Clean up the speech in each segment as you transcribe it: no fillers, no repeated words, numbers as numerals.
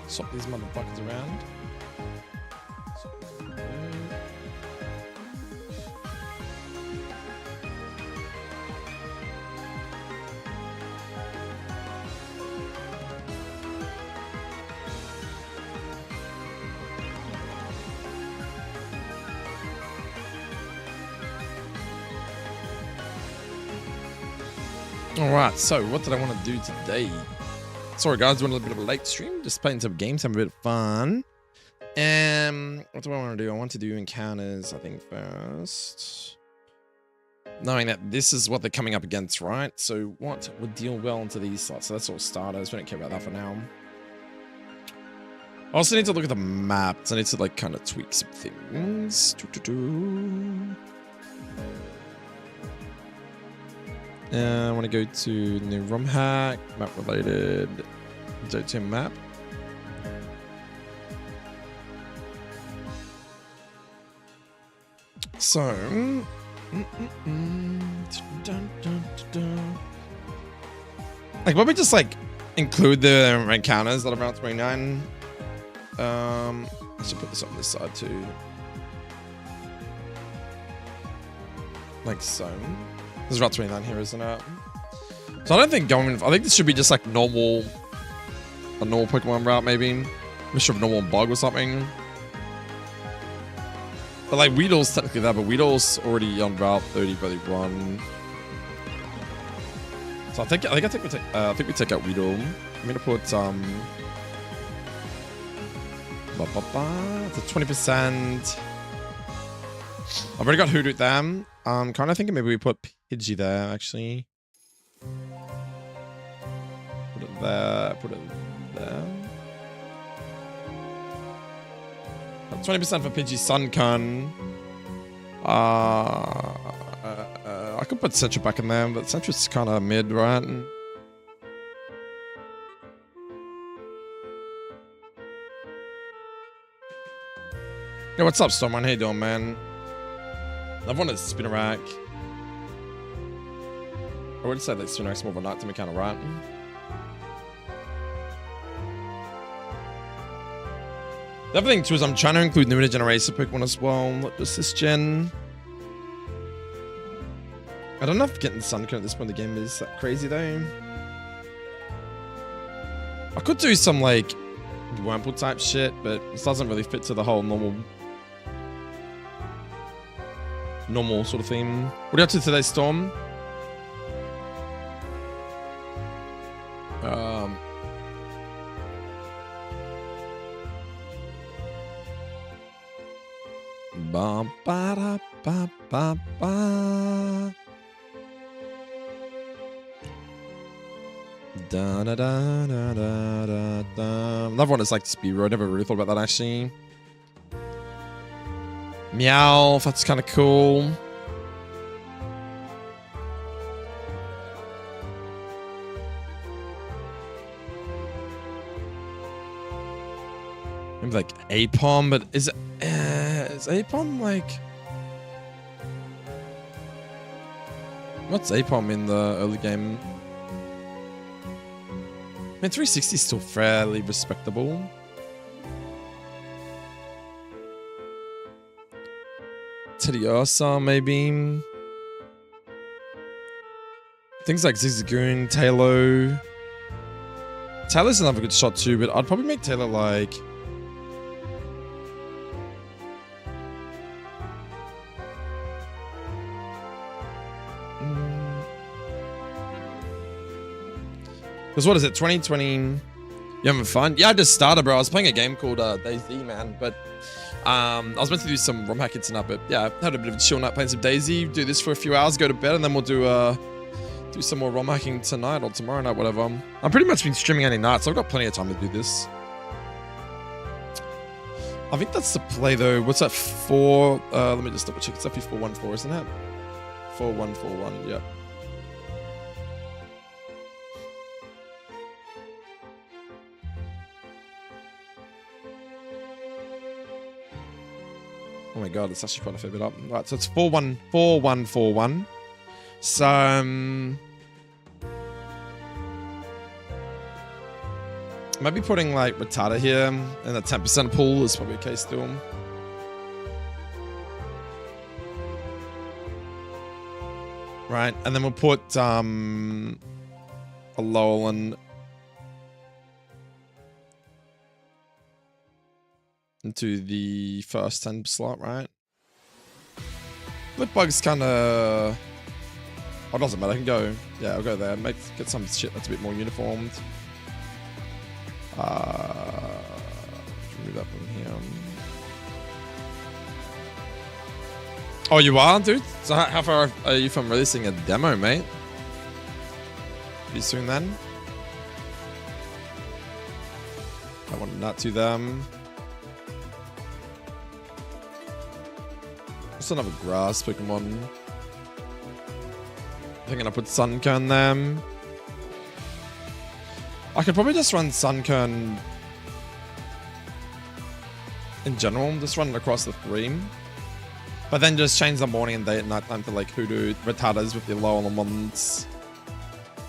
Swap these motherfuckers around. Alright, so what did I want to do today? Sorry guys, doing a little bit of a late stream, just playing some games, having a bit of fun. What do I want to do? I want to do encounters, I think, first. Knowing that this is what they're coming up against, right? So what would deal well into these slots? So that's all starters, we don't care about that for now. I also need to look at the maps. I need to like kind of tweak some things. I want to go to new Romhack, map related, go to map. So, like, why don't we just like include the encounters that are around 29? I should put this on this side too, like so. There's Route 29 here, isn't it? So I don't think going... I think this should be just like normal... A normal Pokemon route, maybe. I'm sure of normal bug or something. But like Weedle's technically that, but Weedle's already on Route 30, 31. So I think we take out Weedle. I'm gonna put it's a 20%. I've already got Hoodoo there. Kind of thinking maybe we put Pidgey there, actually. Put it there, put it there. 20% for Pidgey Sunkun. I could put Sentry back in there, but Sentry's kind of mid, right? Yo, what's up, Stormman? How you doing, man? I've wanted Spinarak. I would say that Spinarak's more of a night to me kind of right. The other thing too is I'm trying to include new generation Pokemon as well, not just this gen. I don't know if getting Sunkern at this point in the game is that crazy though. I could do some like Wurmple type shit, but this doesn't really fit to the whole normal sort of theme. What are you up to today, Storm? Ba ba da ba ba ba. Da da da da da da da. Another one is like Spearow. I never really thought about that actually. Meow, that's kind of cool. Maybe like Apom, but is Apom like... What's Apom in the early game? I mean, 360 is still fairly respectable. Teddiursa, maybe. Things like Zigzagoon, Tailo. Taylor's another good shot too, but I'd probably make Taylor like... Because what is it, 2020? You having fun? Yeah, I just started, bro. I was playing a game called DayZ, man, but... I was meant to do some ROMhacking tonight, but yeah, I had a bit of a chill night playing some DayZ. Do this for a few hours, go to bed, and then we'll do some more ROMhacking tonight or tomorrow night, whatever. I've pretty much been streaming any night, so I've got plenty of time to do this. I think that's the play though. What's that? 4? Let me just double check. It's definitely 414, isn't it? 4141. Yep. Oh my god, it's actually quite a fair bit up. Right, so it's 4141. So Maybe putting like Rattata here and the 10% pool is probably okay still. Right, and then we'll put a Alolan into the first 10 slot, right? Flipbug's kind of... Oh, it doesn't matter, I can go... Yeah, I'll go there. Get some shit that's a bit more uniformed. Remove that from here. Oh, you are, dude? So how far are you from releasing a demo, mate? Pretty soon then. I want that to them. What's another grass Pokemon? I think I'm gonna put Sunkern them. I could probably just run Sunkern in general, just run it across the 3. But then just change the morning and day and night time to like Hoodoo Rattatas with the Alolan ones.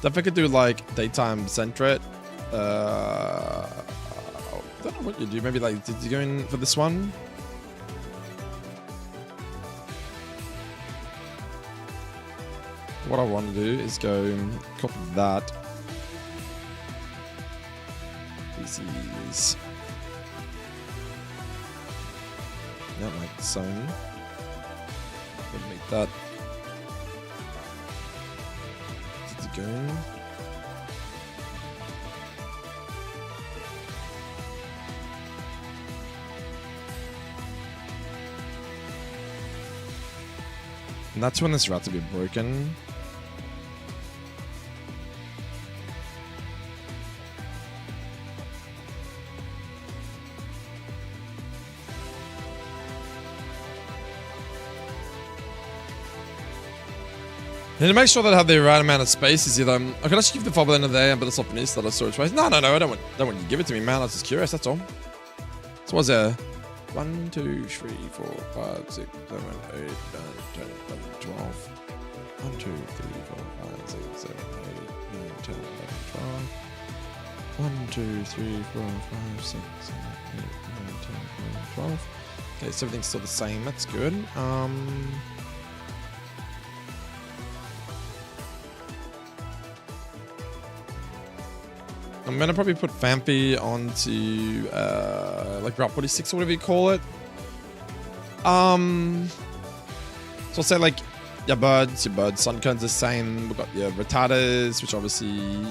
So if I could do like daytime Centret, I don't know what you do. Maybe like, did you go in for this one? What I want to do is go copy that. Species. Not like so. Gonna make that. Did it go in? And that's when this rat to be broken. I need to make sure that I have the right amount of space. Is either I can actually give the Fobble in there, but it's not finished. That I storage space. No, I don't want you to give it to me, man. I was just curious. That's all. So what's there? 1, 2, 3, 4, 5, 6, 7, 8, 9, 10, 11, 12. 1, 2, 3, 4, 5, 6, 7, 8, 9, 10, 11, 12. 1, 2, 3, 4, 5, 6, 7, 8, 9, 10, 11, 12. Okay, so everything's still the same. That's good. I'm gonna probably put Fampy onto like Route 46 or whatever you call it. So I'll say like your birds, Sunkern's the same. We've got your Rattatas, which obviously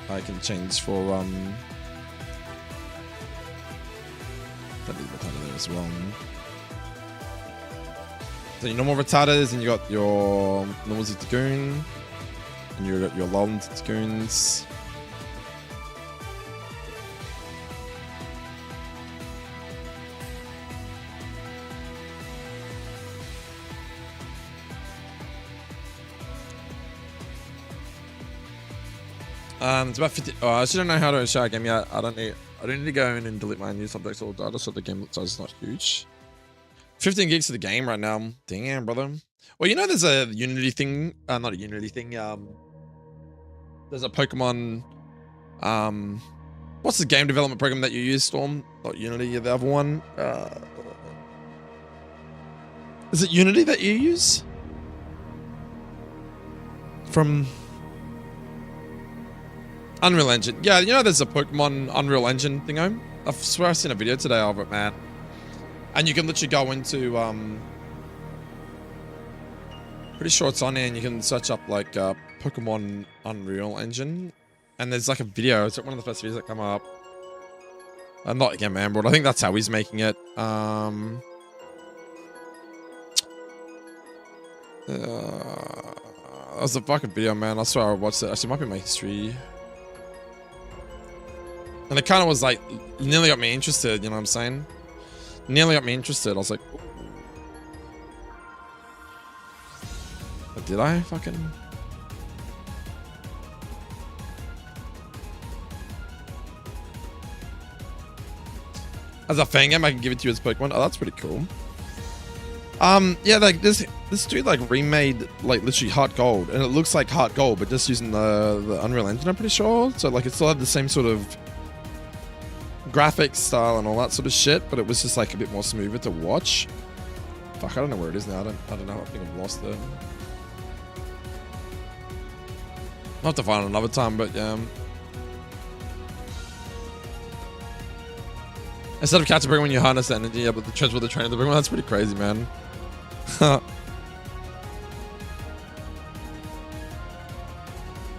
I can change for that is Rattata there as well. So your normal Rattatas, and you got your normal Zedakae, and you got your Alolan Zedakaes. It's about 50. Oh, I still don't know how to share a game yet. I don't need to go in and delete my new subjects or data, so the game size is not huge. 15 gigs to the game right now. Damn, brother. Well, you know, there's a Unity thing. Not a Unity thing. There's a Pokemon. What's the game development program that you use, Storm? Not Unity, the other one. Is it Unity that you use? From Unreal Engine. Yeah, you know there's a Pokemon Unreal Engine thing on? I swear I've seen a video today of it, man. And you can literally go into, pretty sure it's on there, and you can search up like Pokemon Unreal Engine. And there's like a video, it's like one of the first videos that come up. I'm not again, man, but I think that's how he's making it. That was a fucking video, man. I swear I watched it. Actually, it might be my history. And it kind of was like, nearly got me interested, you know what I'm saying? Nearly got me interested. I was like, ooh. But did I fucking? As a fan game, I can give it to you as Pokemon. Oh, that's pretty cool. Yeah, like this dude like remade like literally HeartGold, and it looks like HeartGold, but just using the Unreal Engine, I'm pretty sure. So like it still had the same sort of graphics style and all that sort of shit, but it was just like a bit more smoother to watch. Fuck, I don't know where it is now. I don't know. I think I've lost it. I'll have to find it another time, but yeah. Instead of catch a bring when you harness the energy, yeah, but the treads with the trainer to bring one, that's pretty crazy, man.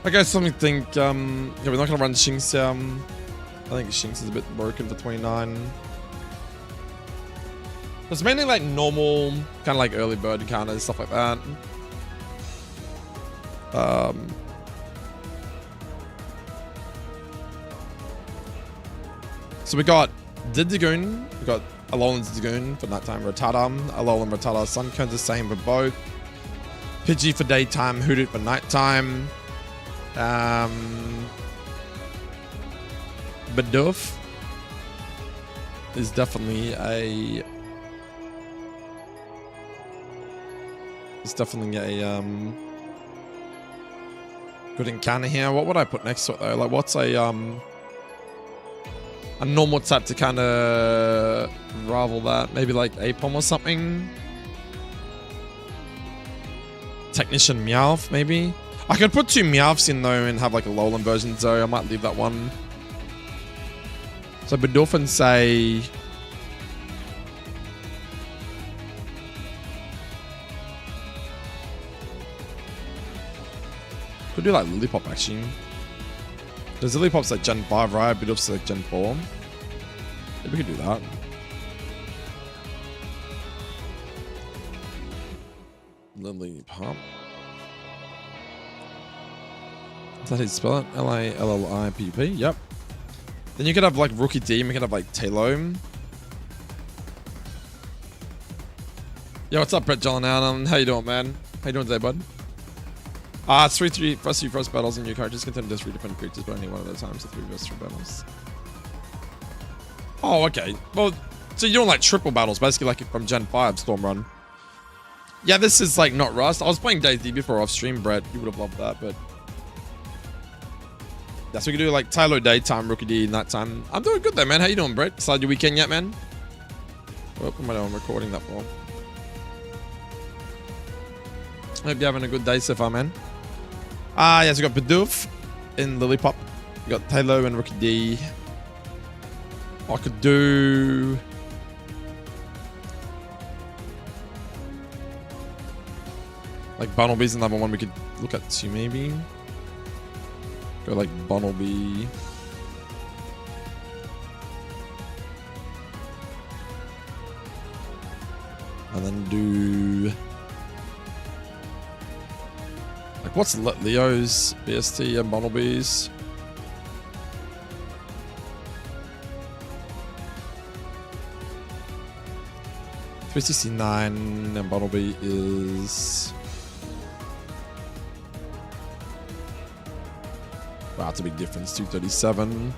I guess something think, yeah, we're not gonna run Shinx. I think Shinx is a bit broken for 29. It's mainly like normal, kind of like early bird encounters, stuff like that. So we got Zedakae, we got Alolan Zedakae for nighttime, Rattata, Alolan Rattata, Suncone's the same for both. Pidgey for daytime, Hoodoo for nighttime. Bidoof is definitely a good encounter here. What would I put next to it though? Like, what's a normal type to kind of rival that? Maybe like Apom or something. Technician Meowth, maybe. I could put 2 Meowths in though and have like a Alolan version, so I might leave that one. So Bidoof and say could do like Lillipup actually. Because Lillipup's like Gen 5, right? Bidoof's like Gen 4. Maybe we could do that. Lillipup. Is that how you spell it? L-I-L-L-I-P-P? Yep. Then you could have like Rookie D, we could have like Taillow. Yo, what's up, Brett Jolin? How you doing, man? How you doing today, bud? It's 3-3 first 3 first battles and your characters contain just 3 different creatures, but only one at a time, so 3 vs 3 battles. Oh, okay. Well, so you're doing like triple battles, basically like from Gen 5 Storm Run. Yeah, this is like not Rust. I was playing DayZ before off stream, Brett. You would have loved that, but yeah, so we can do like Tylo daytime, Rookie D nighttime. I'm doing good there, man. How you doing, Brett? Started your weekend yet, man? What am I doing recording that for? Hope you're having a good day so far, man. Yes, we got Bidoof in Lillipup. We got Tylo and Rookie D. I could do like Bunnelby's another one we could look at too, maybe. Go like Bunnelby. And then do like what's Leo's BST and Bunnelby's? $369 and Bunnelby is wow, that's a big difference. 237.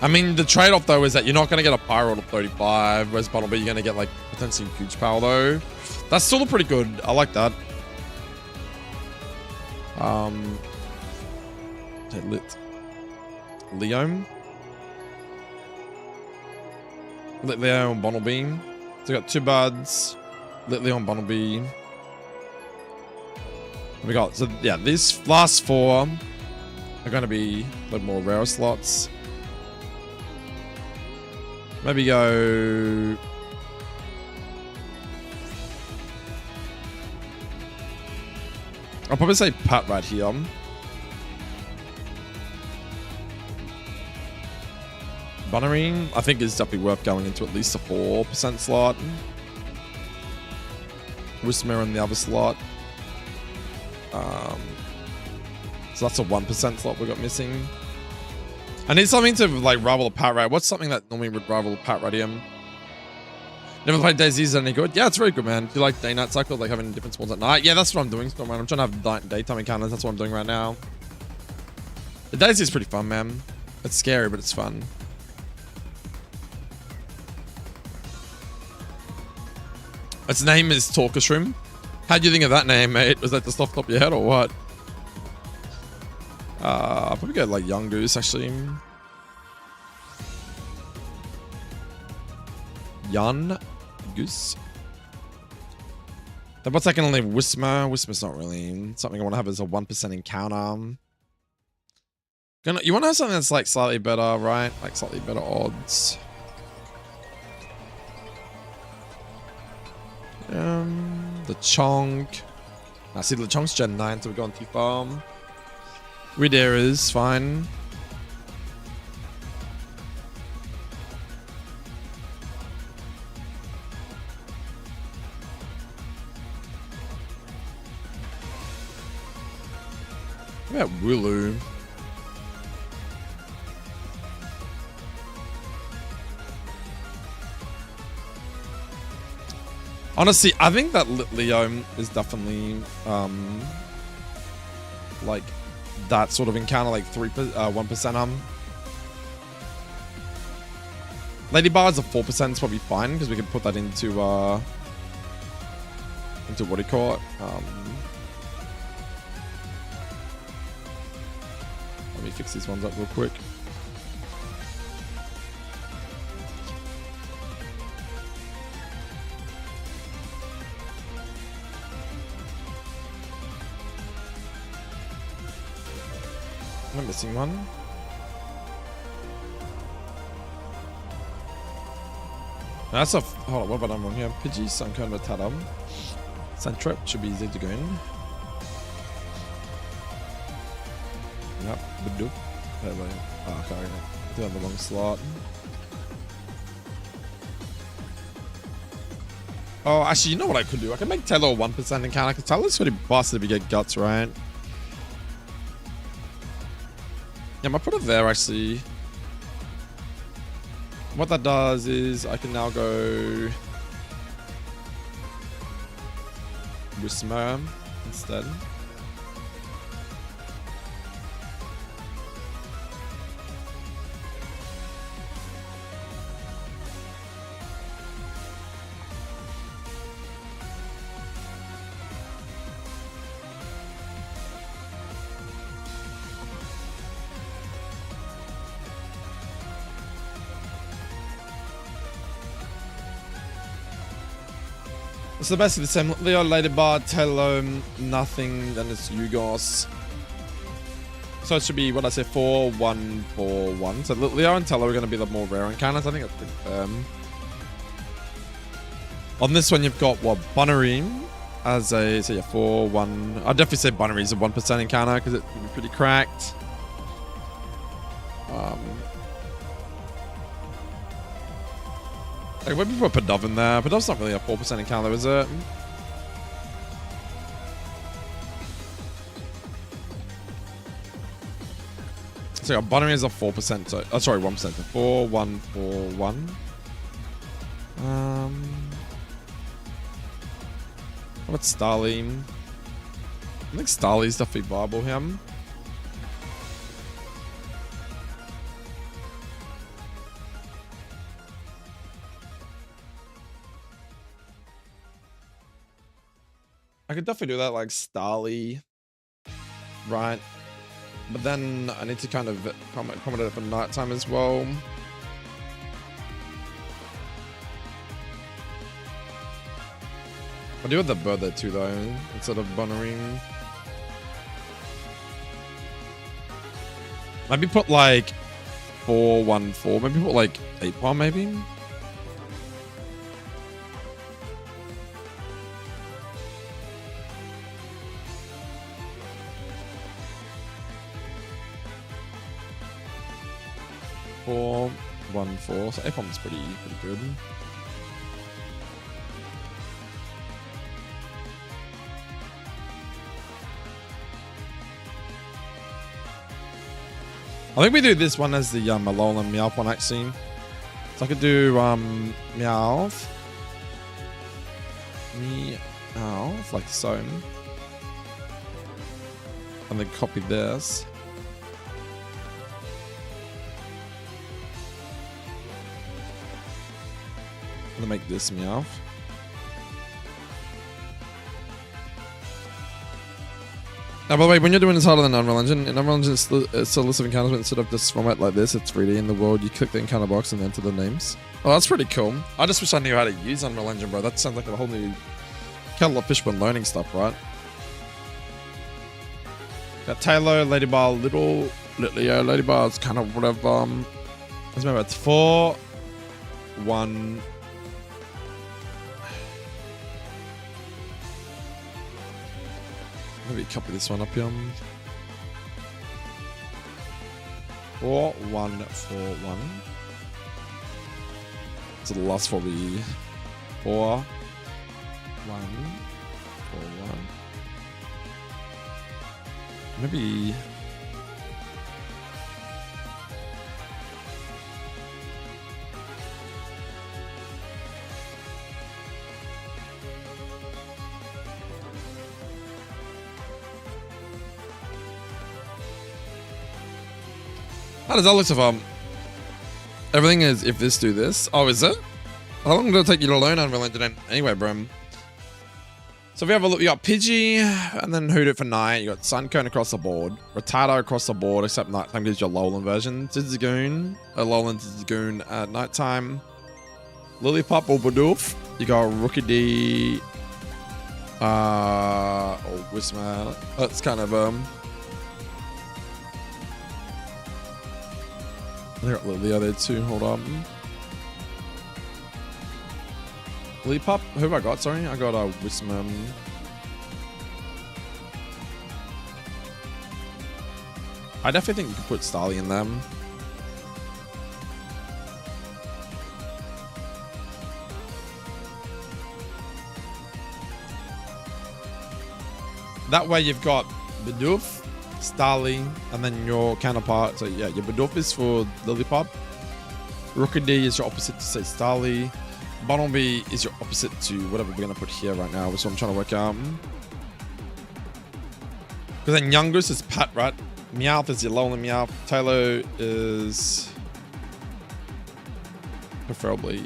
I mean, the trade-off though is that you're not going to get a Pyro of 35, whereas Bunnelby you're going to get like potentially huge power though. That's still pretty good. I like that. Okay, lit Leo and Bunnelby. So we got 2 buds. Lit Leo and Bunnelby. We got, so yeah, these last 4 are going to be a little more rare slots. Maybe go I'll probably say Pat right here. Bunnering, I think is definitely worth going into at least a 4% slot. Whismere in the other slot. So that's a 1% slot we got missing. I need something to like rival a Pat Rat. What's something that normally would rival a Pat Radium? Never played DayZ, is that any good? Yeah, it's very good, man. Do you like day-night cycle, like having different spawns at night? Yeah, that's what I'm doing, Storm, man. I'm trying to have daytime encounters. That's what I'm doing right now. The DayZ is pretty fun, man. It's scary, but it's fun. Its name is Talkershroom. How'd you think of that name, mate? Was that just off the top of your head or what? I'll probably go like Young Goose actually. Young Goose. Then what's second only Whisper? Whisper's not really something I want to have as a 1% encounter. You want to have something that's like slightly better, right? Like slightly better odds. The Chonk. I see the Chonk's Gen 9, so we've gone too far. Rid Errors, fine. What about Wooloo? Honestly, I think that Leo is definitely like that sort of encounter, like 1%. Ladybard's a 4%. It's probably fine because we can put that into what do you call it? Let me fix these ones up real quick. Am I missing one? That's a... Hold on, what about I'm wrong here? Pidgey, Suncone, Matadum. Suntrap should be easy to go in. Yep, Badoop. Oh, okay, I do have the wrong slot. Oh, actually, you know what I could do? I could make Taylor a 1% encounter, because Taylor's pretty busted if you get guts, right? Yeah, I might put it there, actually. What that does is I can now go Whisper instead. So basically the same. Leo, Ladybard, Tello, nothing, then it's Yugos. So it should be, what I say, 4, 1, 4, 1. So Leo and Tello are going to be the more rare encounters. I think that's pretty firm. On this one, you've got, what, Bunnering as a, so yeah, 4, 1. I'd definitely say Bunnering is a 1% encounter because it can be pretty cracked. Like, maybe put Pidove in there. Pidove's not really a 4% encounter, is it? So yeah, Bunnering is a 4%. So, oh, sorry, 1%. So 4, 1, 4, 1. How about Starly? I think Starly's definitely viable here. I could definitely do that, like Starly, right? But then I need to kind of accommodate it for nighttime as well. I do have the bird there too, though, instead of Bunnering. Maybe put like 4, 1, 4. Maybe put like 8 1, maybe. Four, 1, 4. So F1's pretty good. I think we do this one as the Malone and Meowth one actually. So I could do Meowth, like so, and then copy this. I'm gonna make this Meowth. Now, by the way, when you're doing this harder than Unreal Engine, in Unreal Engine, it's a list of encounters, but instead of this format like this, it's 3D in the world. You click the encounter box and enter the names. Oh, that's pretty cool. I just wish I knew how to use Unreal Engine, bro. That sounds like a whole new kettle of fish when learning stuff, right? Got Taylor, Ladybar, Little, yeah, Ladybar is kind of whatever. Let's remember, it's 4, 1. Maybe copy this one up here. 4, 1, 4, 1. So the last 4 be 4, 1, 4, 1. Maybe. How does that look so far? Everything is if this do this. Oh, is it? How long did it take you to learn Unreal Engine anyway, bro? So if we have a look, you got Pidgey, and then Hoodoo for night. You got Suncone across the board, Rattata across the board, except nighttime gives you a Alolan version. Zigzagoon, Alolan Zigzagoon at nighttime. Lillipup or Bidoof. You got Rookidee, or Whismur. That's kind of I got Lilia there too. Hold on. Lillipup? Who have I got? Sorry, I got a Whismur. I definitely think you could put Starly in them. That way you've got Bidoof, Starly, and then your counterpart. So yeah, your Bidoof is for Lillipup. Rookidee is your opposite to say Starly. Bunnelby is your opposite to whatever we're gonna put here right now, which I'm trying to work out. Because then Yungoos is Pat, right? Meowth is your Alolan Meowth. Taylor is preferably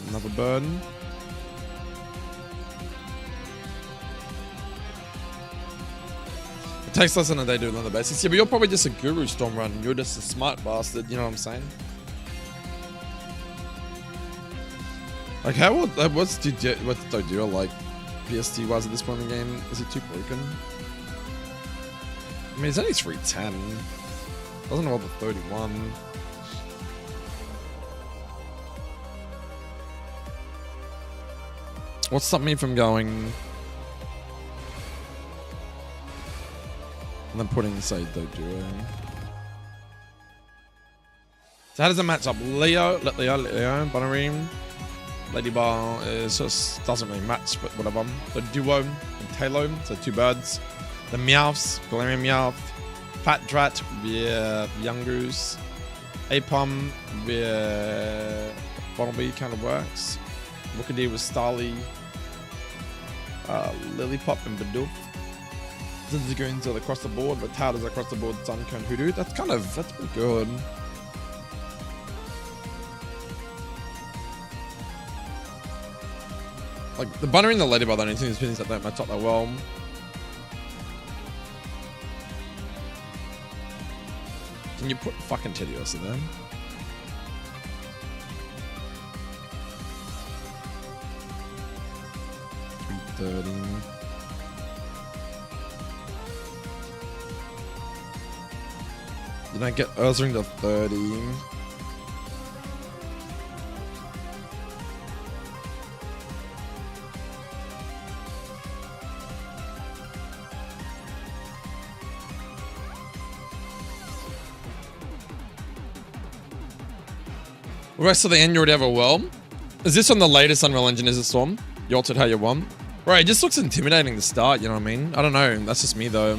another bird. It takes less than a day to learn the basics. Yeah, but you're probably just a guru Storm Run. You're just a smart bastard, you know what I'm saying? Like, what's Dodrio like PST wise at this point in the game? Is it too broken? I mean, it's only 310. Doesn't know about the 31. What's stopping me from going and then putting, say, Dodrio? So how does it match up? Leo, Bonareem. Ladybar is just doesn't really match, but whatever. The Duo and Taylor, so 2 birds. The Meowths, Galarian Meowth. Patrat via Yungoos. Apom via Bunnelby kind of works. Rookidee with Starly. Lillipup and Bidoof. Zigzagoons are across the board, but Rattata's across the board. Suncone, Hoodoo. That's pretty good. Like, the Bunner and the Ladybug, I don't think there's that don't match up that well. Can you put fucking Tedios in there? $330. Did I get Ursaring to 30? Rest of the end you already have a well. Is this on the latest Unreal Engine? Is this one? You altered how you won? Right, it just looks intimidating to start, you know what I mean? I don't know, that's just me though.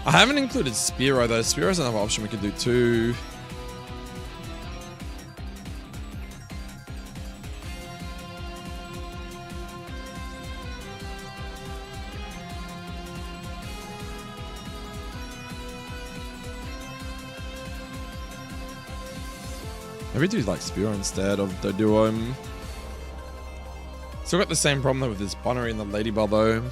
I haven't included Spearow though. Spearow's another option we could do too. Maybe do like Spearow instead of the Duo. Still got the same problem though with this binary and the ladybug though.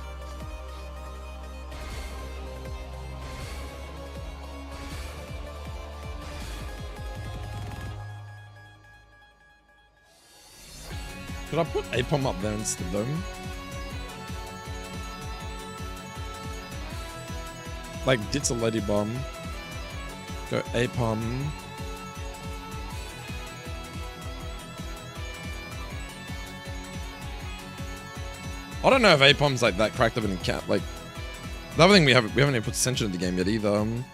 Could I put Apom up there instead though? Like, ditch a ladybug. Go Apom. I don't know if Apom's like that cracked of an account. Like, the other thing we haven't even put Sentry in the game yet either. And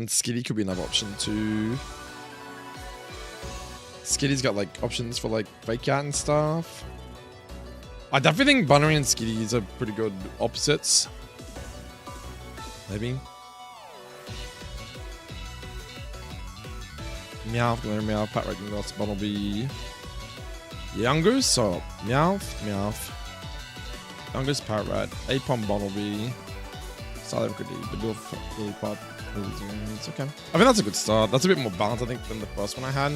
Skitty could be another option too. Skitty's got like options for like fake out and stuff. I definitely think Bunnery and Skitties are pretty good opposites. Maybe. Meowth, Glare, Meowth, Pat Wrecking Glass, Bumblebee. Youngus, or Meowth. Youngus, Pat Rat, Apom, Bumblebee. Silent Critique, Badoof, Lily Pop. It's okay. I think that's a good start. That's a bit more balanced, I think, than the first one I had.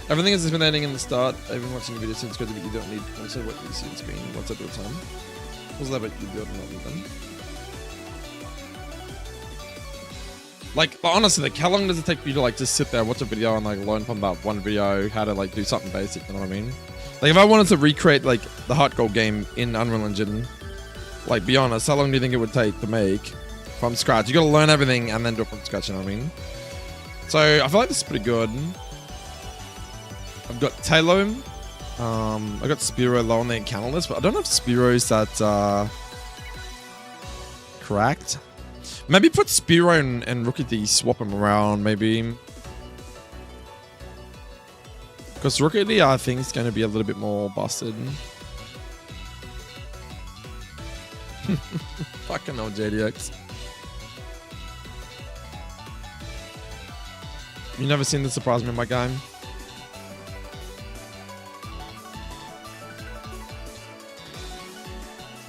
Everything is intimidating in the start. I've been watching your videos since because you don't need also what you see on screen. What's at a time? What's that about you don't know then? Like, honestly, like, how long does it take for you to like just sit there, watch a video, and like learn from that one video how to like do something basic? You know what I mean? Like, if I wanted to recreate like the HeartGold game in Unreal Engine, like, be honest, how long do you think it would take to make from scratch? You got to learn everything and then do it from scratch. You know what I mean? So I feel like this is pretty good. I've got Taylor. I got Spearow low on the encounter list, but I don't know if Spearow's that cracked. Maybe put Spearow and Rookie D, swap them around, maybe. Because Rookie D, I think, is going to be a little bit more busted. Fucking hell, JDX. You never seen the surprise me in my game?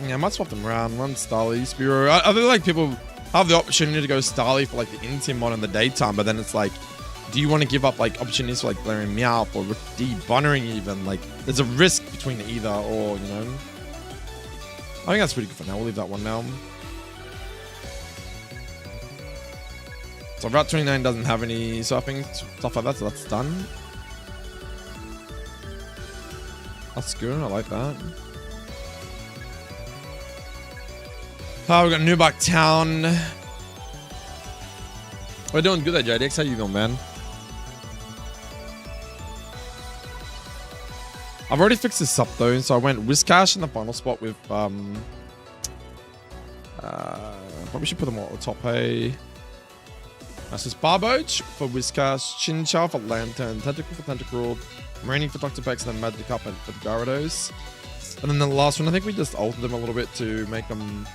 Yeah, I might swap them around. Run Starly, Spearow. I feel like people have the opportunity to go Starly for like the in-team mod in the daytime, but then it's like, do you want to give up like opportunities for like Glaring Meowth or de-bunnering even? Like, there's a risk between either or, you know? I think that's pretty good for now. We'll leave that one now. So Route 29 doesn't have any surfing, stuff like that, so that's done. That's good, I like that. Oh, we got Newbuck Town. We're doing good there, JDX. How you going, man? I've already fixed this up though, so I went Whiscash in the final spot with probably should put them all at the top. Hey, that's just Barboach for Whiscash, Chinchar for Lantern, Tentacle for Tentacruel, Marine for Dr. Pex, and then Magikarp for the Gyarados. And then the last one, I think we just altered them a little bit to make them.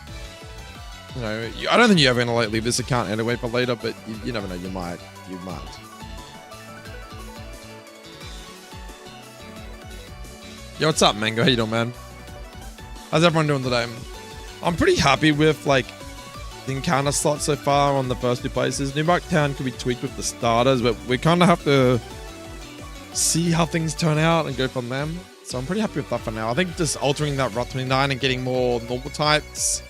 You know, I don't think you're ever gonna like leave this account anyway for later, but you never know. You might. You might. Yo, what's up, Mango? How you doing, man? How's everyone doing today? I'm pretty happy with like the encounter slot so far on the first two places. Newbuck Town could be tweaked with the starters, but we kind of have to see how things turn out and go from them. So I'm pretty happy with that for now. I think just altering that Route 29 and getting more normal types.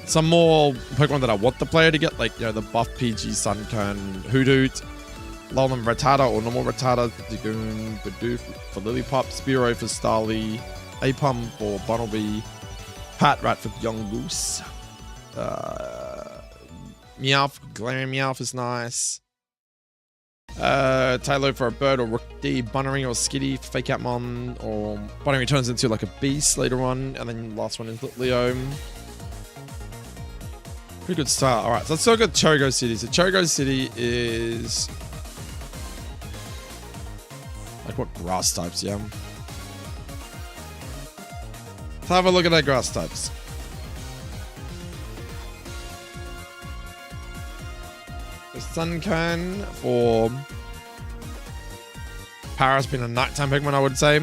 Some more Pokemon that I want the player to get, like, you know, the buff PG, Sunkern, Hoothoot, Alolan Rattata or normal Rattata for Dragoon, Bidoof for Lillipup, Spearow for Starly, Apom for Bumblebee, Pat Rat for Yungoos, Meowth, Glaring Meowth is nice. Taylor for a bird or Rookie, Bunnery or Skitty for Fake Outmon, or Bunnery turns into like a beast later on, and then last one is Leo. Pretty good start. Alright, so let's look at Chogo City. So Chogo City is like what grass types, yeah? Let's have a look at our grass types. Sunkern for Paris being a nighttime Pokemon, I would say.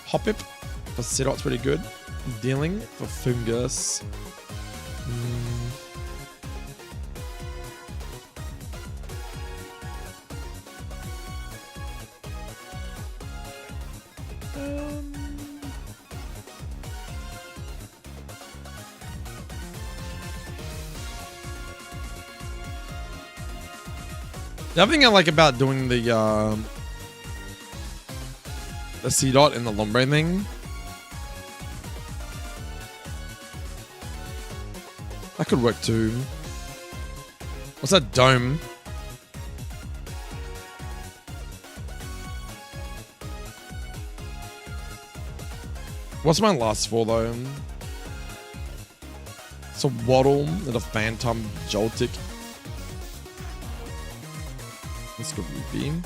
Hoppip for Sidot's pretty good. Dealing for Fungus. The other thing I like about doing the C dot in the Lombre thing, that could work too. What's that dome? What's mine last for though? It's a Waddle and a Phantom Joltik. Let's go Beam.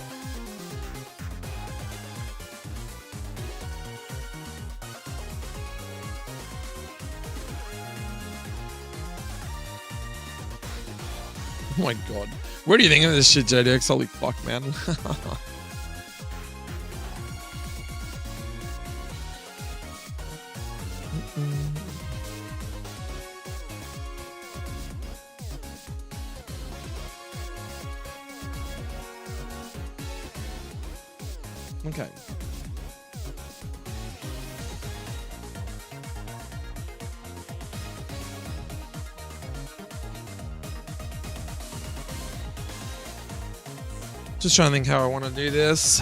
Oh my god. What do you think of this shit, JDX? Holy fuck, man. Okay. Just trying to think how I want to do this.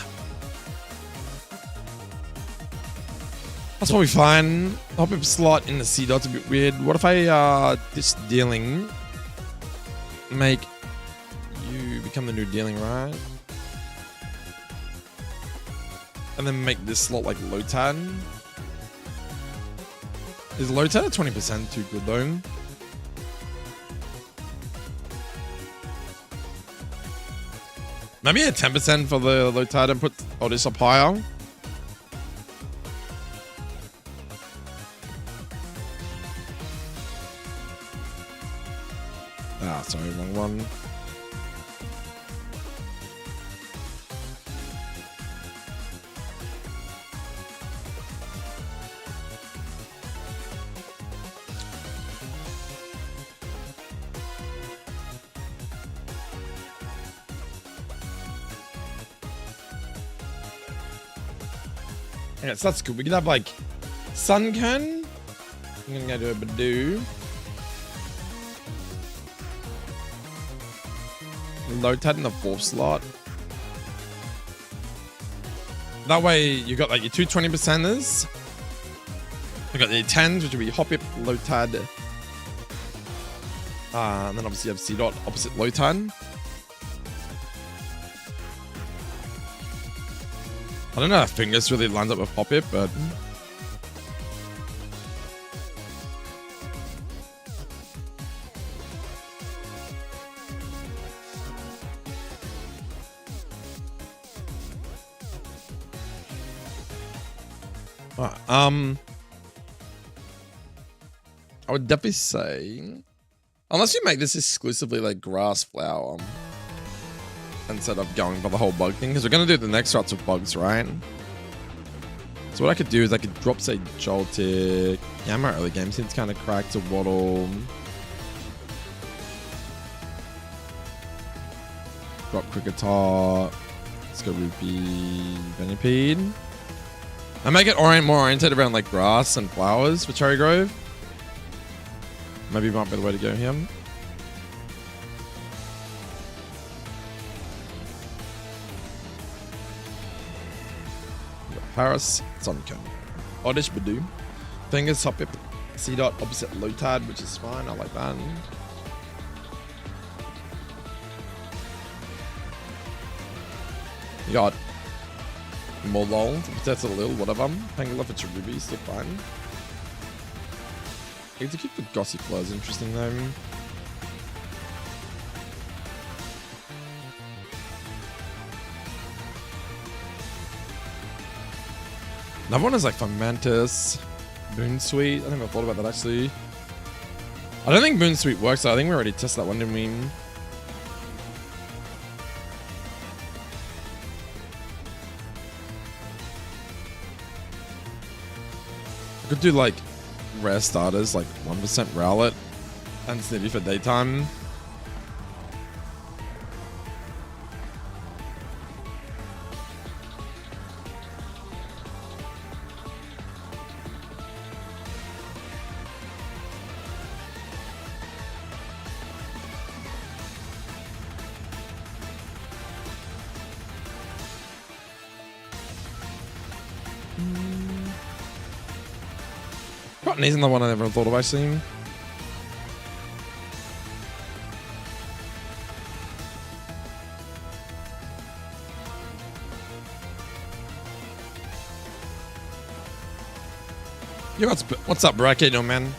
That's probably fine. Hop up slot in the C dot's a bit weird. What if I this dealing make you become the new dealing, right? And then make this slot like Lotad. Is Lotad at 20% too good though? Maybe a 10% for the Lotad and put Oddish up higher. Ah, sorry, wrong one. Okay, so that's good. We can have like Sunkern. I'm gonna go do a Badoo. Lotad in the 4th slot. That way you got like your two 20%ers. You got the 10s, which would be Hoppip, Lotad. And then obviously you have C dot opposite Lotad. I don't know if Fingers really lines up with Hoppip, but I would definitely say, unless you make this exclusively like grass flower, instead of going by the whole bug thing, because we're going to do the next routes with bugs, right? So what I could do is I could drop, say, Joltik. Yeah, my early game seems kind of cracked to Waddle. Drop Cricketot. Let's go Rupee, Venipede. I make it more oriented around like grass and flowers for Cherry Grove. Maybe might be the way to go here. Paris, Sunkern. Oddish, Badoo. Fingers, Hoppip, C dot opposite Lotad, which is fine. I like that. You got Molol, Potato Lil, whatever. Pangolin for Cherubi, still fine. I get to keep the Gossip Flows interesting though. Another one is like Fomantis, Boonsweet. I never thought about that actually. I don't think Boonsweet works though. I think we already tested that one, didn't we? I could do like rare starters, like 1% Rowlet and Snippy for daytime. Cotton isn't the one I never thought of actually. Yo, what's up, Bracket? No man.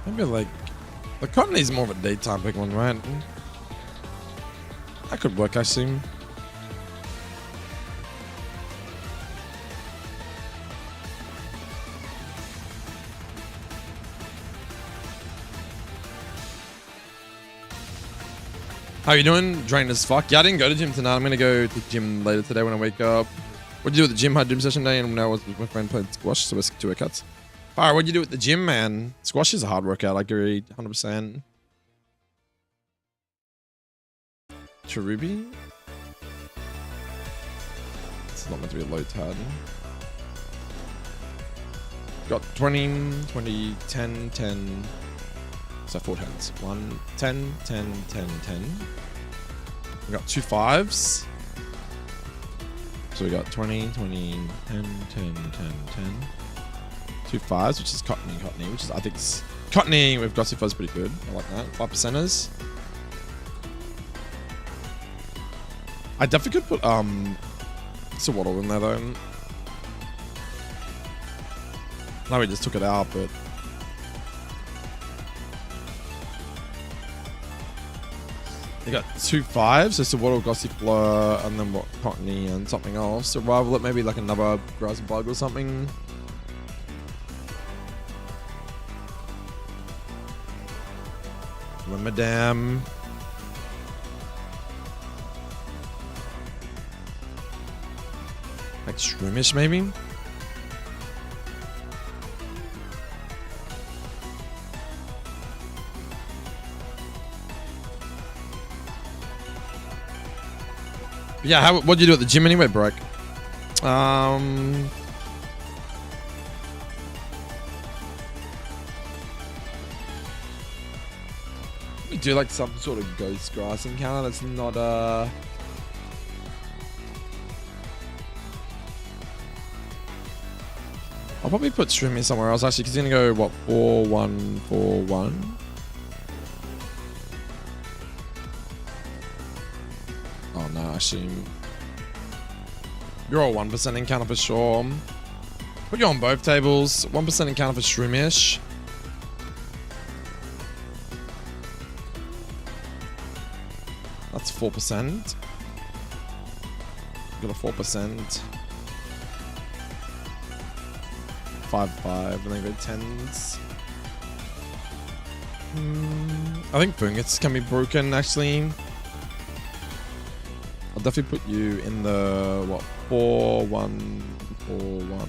Maybe like the Cotton is more of a daytime Pokemon, right? That could work actually. How you doing? Drained as fuck. Yeah, I didn't go to gym tonight. I'm gonna go to the gym later today when I wake up. What'd you do at the gym? Had gym session day, and now I was with my friend playing squash, so basically 2 workouts. Alright, what'd you do at the gym, man? Squash is a hard workout, I agree, 100%. Cherubi? It's not meant to be a low tad. Got 20, 20, 10, 10. So 4 tens. 1, 10, 10, 10, 10. We got 2 5s. So we got 20, 20, 10, 10, 10, 10. 2 5s, which is Cottony, which is, I think, Cottony with Gossip Fuzz pretty good. I like that. 5%ers. I definitely could put, Sawaddle in there, though. No, we just took it out, but... You got 2 5s, so Sawaddle, Gossifleur, and then what, Cottony and something else. So rival it, maybe like another Grass Bug or something. Madame. Like Shroomish, maybe? Yeah, what'd you do at the gym anyway, Brock? We do like some sort of ghost grass encounter that's not I'll probably put Streamy somewhere else actually, because he's gonna go what, 4-1, 4-1. Oh no, actually you're all 1% encounter for sure. Put you on both tables. 1% encounter for Shroomish. That's 4%. Got a 4%. 5-5, and then go 10s. I think Fungus can be broken actually. I'll definitely put you in the what, 4-1, 4-1.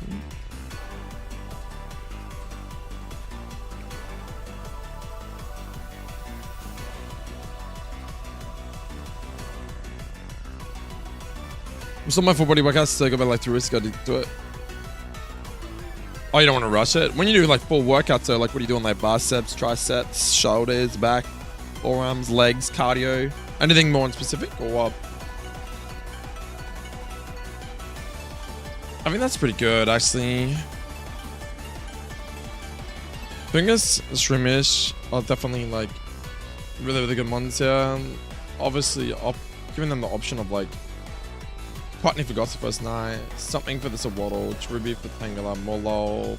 I'm still my full body workouts, so I got like 2 risks, gotta do it. Oh, you don't want to rush it? When you do like full workouts, so like what are you doing, like biceps, triceps, shoulders, back, forearms, legs, cardio? Anything more in specific or what? I think that's pretty good actually. Fungus, Shroomish are definitely like really, really good ones here. Obviously, giving them the option of like Cottony for Gossifleur, nice. Something for the Sawaddle, Cherubi for Tangela, Molo.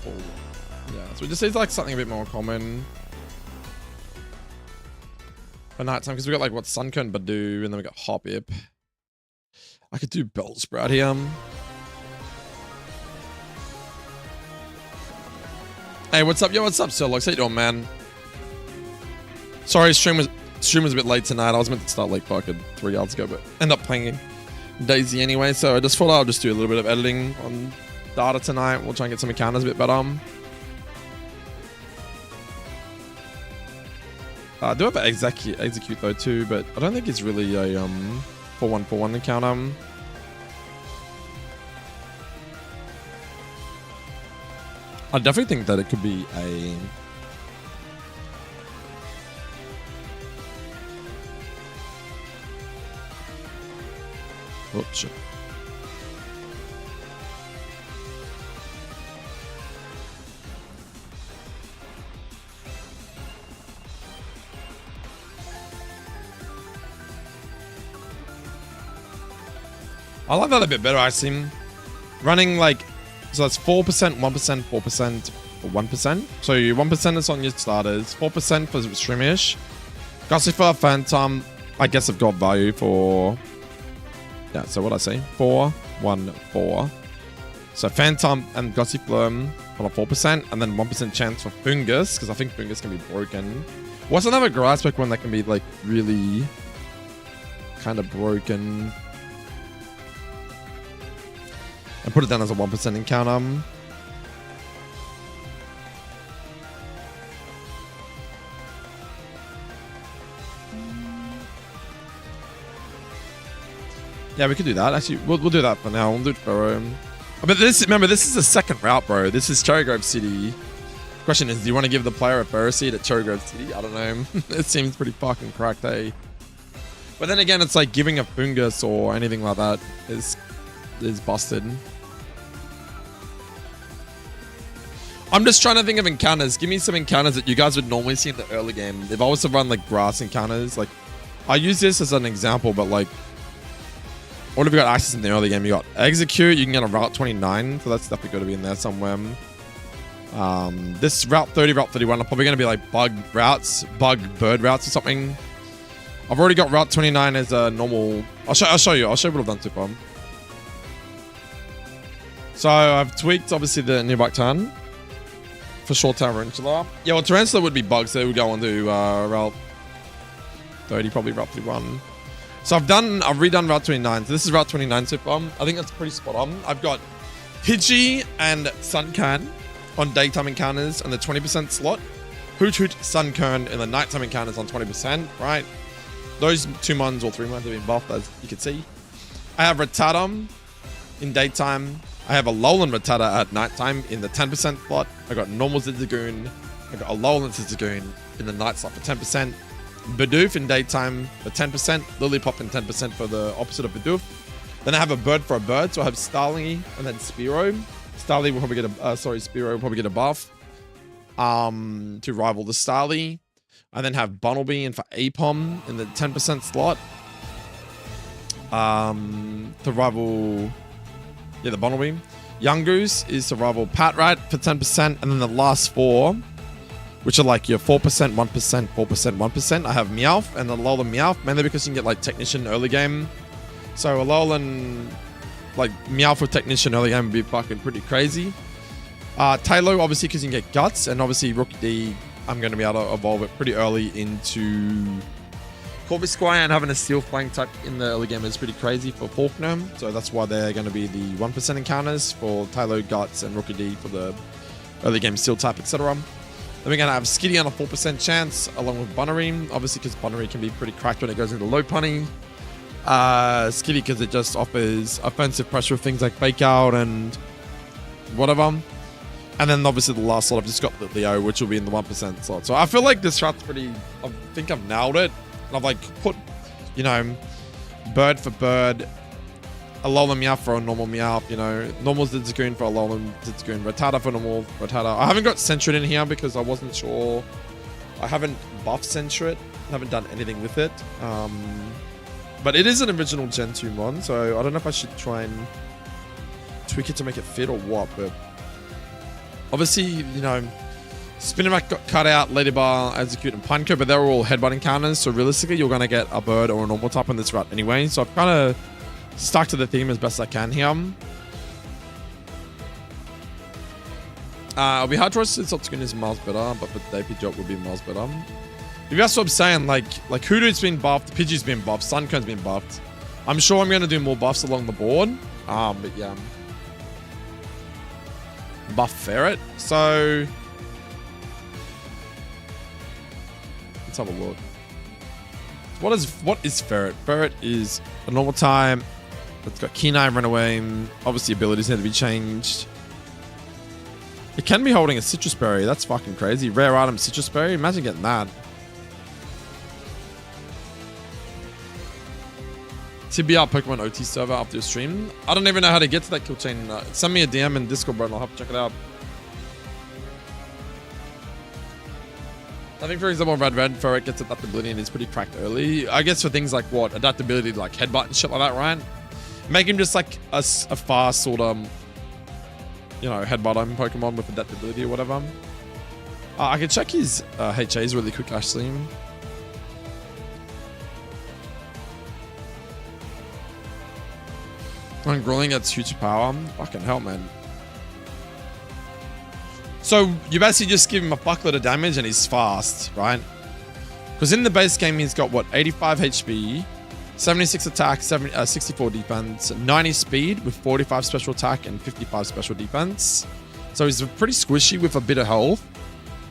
Yeah, so we just need like something a bit more common for nighttime, because we got like what, Sunkern, Badoo, and then we got Hoppip. I could do Bellsprout here. Hey, what's up? Yo, what's up, Sirlox? How you doing, man? Sorry, stream was a bit late tonight. I was meant to start like fucking 3 hours ago, but end up playing Daisy anyway, so I just thought I'll just do a little bit of editing on data tonight. We'll try and get some encounters a bit better. I do have an execute though too, but I don't think it's really a 4-1-4-1 encounter. I definitely think that it could be a Oh, shit. I like that a bit better, actually. Running like, so that's 4%, 1%, 4%, or 1%. So your 1% is on your starters, 4% for Streamish. Gossifer, Phantom, I guess I've got value for, yeah, so what I say? 4, 1, 4. So Phantom and Gossifer on a 4%, and then 1% chance for Fungus, because I think Fungus can be broken. What's another grass one that can be like really kind of broken? And put it down as a 1% encounter. Yeah, we could do that. Actually, we'll do that for now. We'll do it for but this, remember, this is the second route, bro. This is Cherry Grove City. Question is, do you want to give the player a Burrow seed at Cherry Grove City? I don't know. It seems pretty fucking cracked, eh? But then again, it's like giving a Fungus or anything like that is busted. I'm just trying to think of encounters. Give me some encounters that you guys would normally see in the early game. They've always run like grass encounters. Like, I use this as an example, but like, what have you got access in the early game? You got Execute. You can get a Route 29, so that's definitely got to be in there somewhere. This Route 30, Route 31 are probably going to be like bug routes, bug bird routes or something. I've already got Route 29 as a normal. I'll show you. I'll show you what I've done so far. So I've tweaked obviously the new bike turn for short term Tarantula. Yeah, well, Tarantula would be bugs, so it would go on to Route 30, probably Route 31. So I've redone Route 29. So this is Route 29 so far. I think that's pretty spot on. I've got Pidgey and Sunkern on daytime encounters and the 20% slot. Hoot Hoot, Sunkern in the nighttime encounters on 20%, right? Those 2 mons or 3 mons have been buffed, as you can see. I have Rattata in daytime. I have a Alolan Rattata at nighttime in the 10% slot. I got normal Zedakae. I got a Alolan Zedakae in the night slot for 10%. Bidoof in daytime for 10%. Lillipup in 10% for the opposite of Bidoof. Then I have a bird for a bird. So I have Starly and then Spearow. Starly will probably get a, Spearow will probably get a buff to rival the Starly. I then have Bunnelby in for Apom in the 10% slot. To rival, yeah, the Bunnelby. Young Goose is to rival Patrat for 10%. And then the last 4, which are like your 4%, 1%, 4%, 1%. I have Meowth and the Alolan Meowth, mainly because you can get like Technician early game. So Alolan, like Meowth with Technician early game would be fucking pretty crazy. Tailo, obviously, because you can get Guts, and obviously Rookie D, I'm going to be able to evolve it pretty early into Corvisquire, and having a Steel Flying type in the early game is pretty crazy for Faulkner. So that's why they're going to be the 1% encounters for Tailo, Guts, and Rookie D for the early game Steel type, etc. Then we're going to have Skitty on a 4% chance, along with Bunnelby, obviously because Bunnelby can be pretty cracked when it goes into low punny. Skitty because it just offers offensive pressure with things like Fake Out and whatever. And then obviously the last slot, I've just got the Leo, which will be in the 1% slot. So I feel like this strat's pretty, I think I've nailed it. And I've like put, you know, bird for bird, Alolan Meowth for a normal Meowth, you know, normal Zedakae for Alolan Zedakae, Rattata for normal Rattata. I haven't got Sentret in here because I wasn't sure. I haven't buffed Sentret. I haven't done anything with it. But it is an original Gen 2 mon, so I don't know if I should try and tweak it to make it fit or what, but obviously, you know, Spinarak got cut out, Ladybar, Execute, and Pineco, but they were all headbutt encounters, so realistically, you're going to get a bird or a normal type on this route anyway, so I've kind of stuck to the theme as best I can here. It'll be hard for us since Obscune is miles better, but for DP Job will be miles better. If that's what I'm saying, like Hoodoo's been buffed, Pidgey's been buffed, Sunkern's been buffed. I'm sure I'm going to do more buffs along the board, but yeah. Buff Ferret, so let's have a look. What is Ferret? Ferret is a normal time. It's got Keen Eye, Runaway. Obviously, abilities need to be changed. It can be holding a Citrus Berry. That's fucking crazy. Rare item Citrus Berry. Imagine getting that. TBR Pokemon OT server after your stream. I don't even know how to get to that kill chain. Send me a DM in Discord, bro, and I'll have to check it out. I think, for example, Red Ferret gets adaptability and is pretty cracked early. I guess for things like what? Adaptability to like headbutt and shit like that, right? Make him just like a fast sort of, you know, headbutt on Pokemon with adaptability or whatever. I can check his HAs really quick, actually. When Grueling gets huge power, fucking hell, man. So you basically just give him a fuckload of damage and he's fast, right? Because in the base game, he's got what, 85 HP, 76 attack, 64 defense, 90 speed with 45 special attack and 55 special defense. So he's pretty squishy with a bit of health,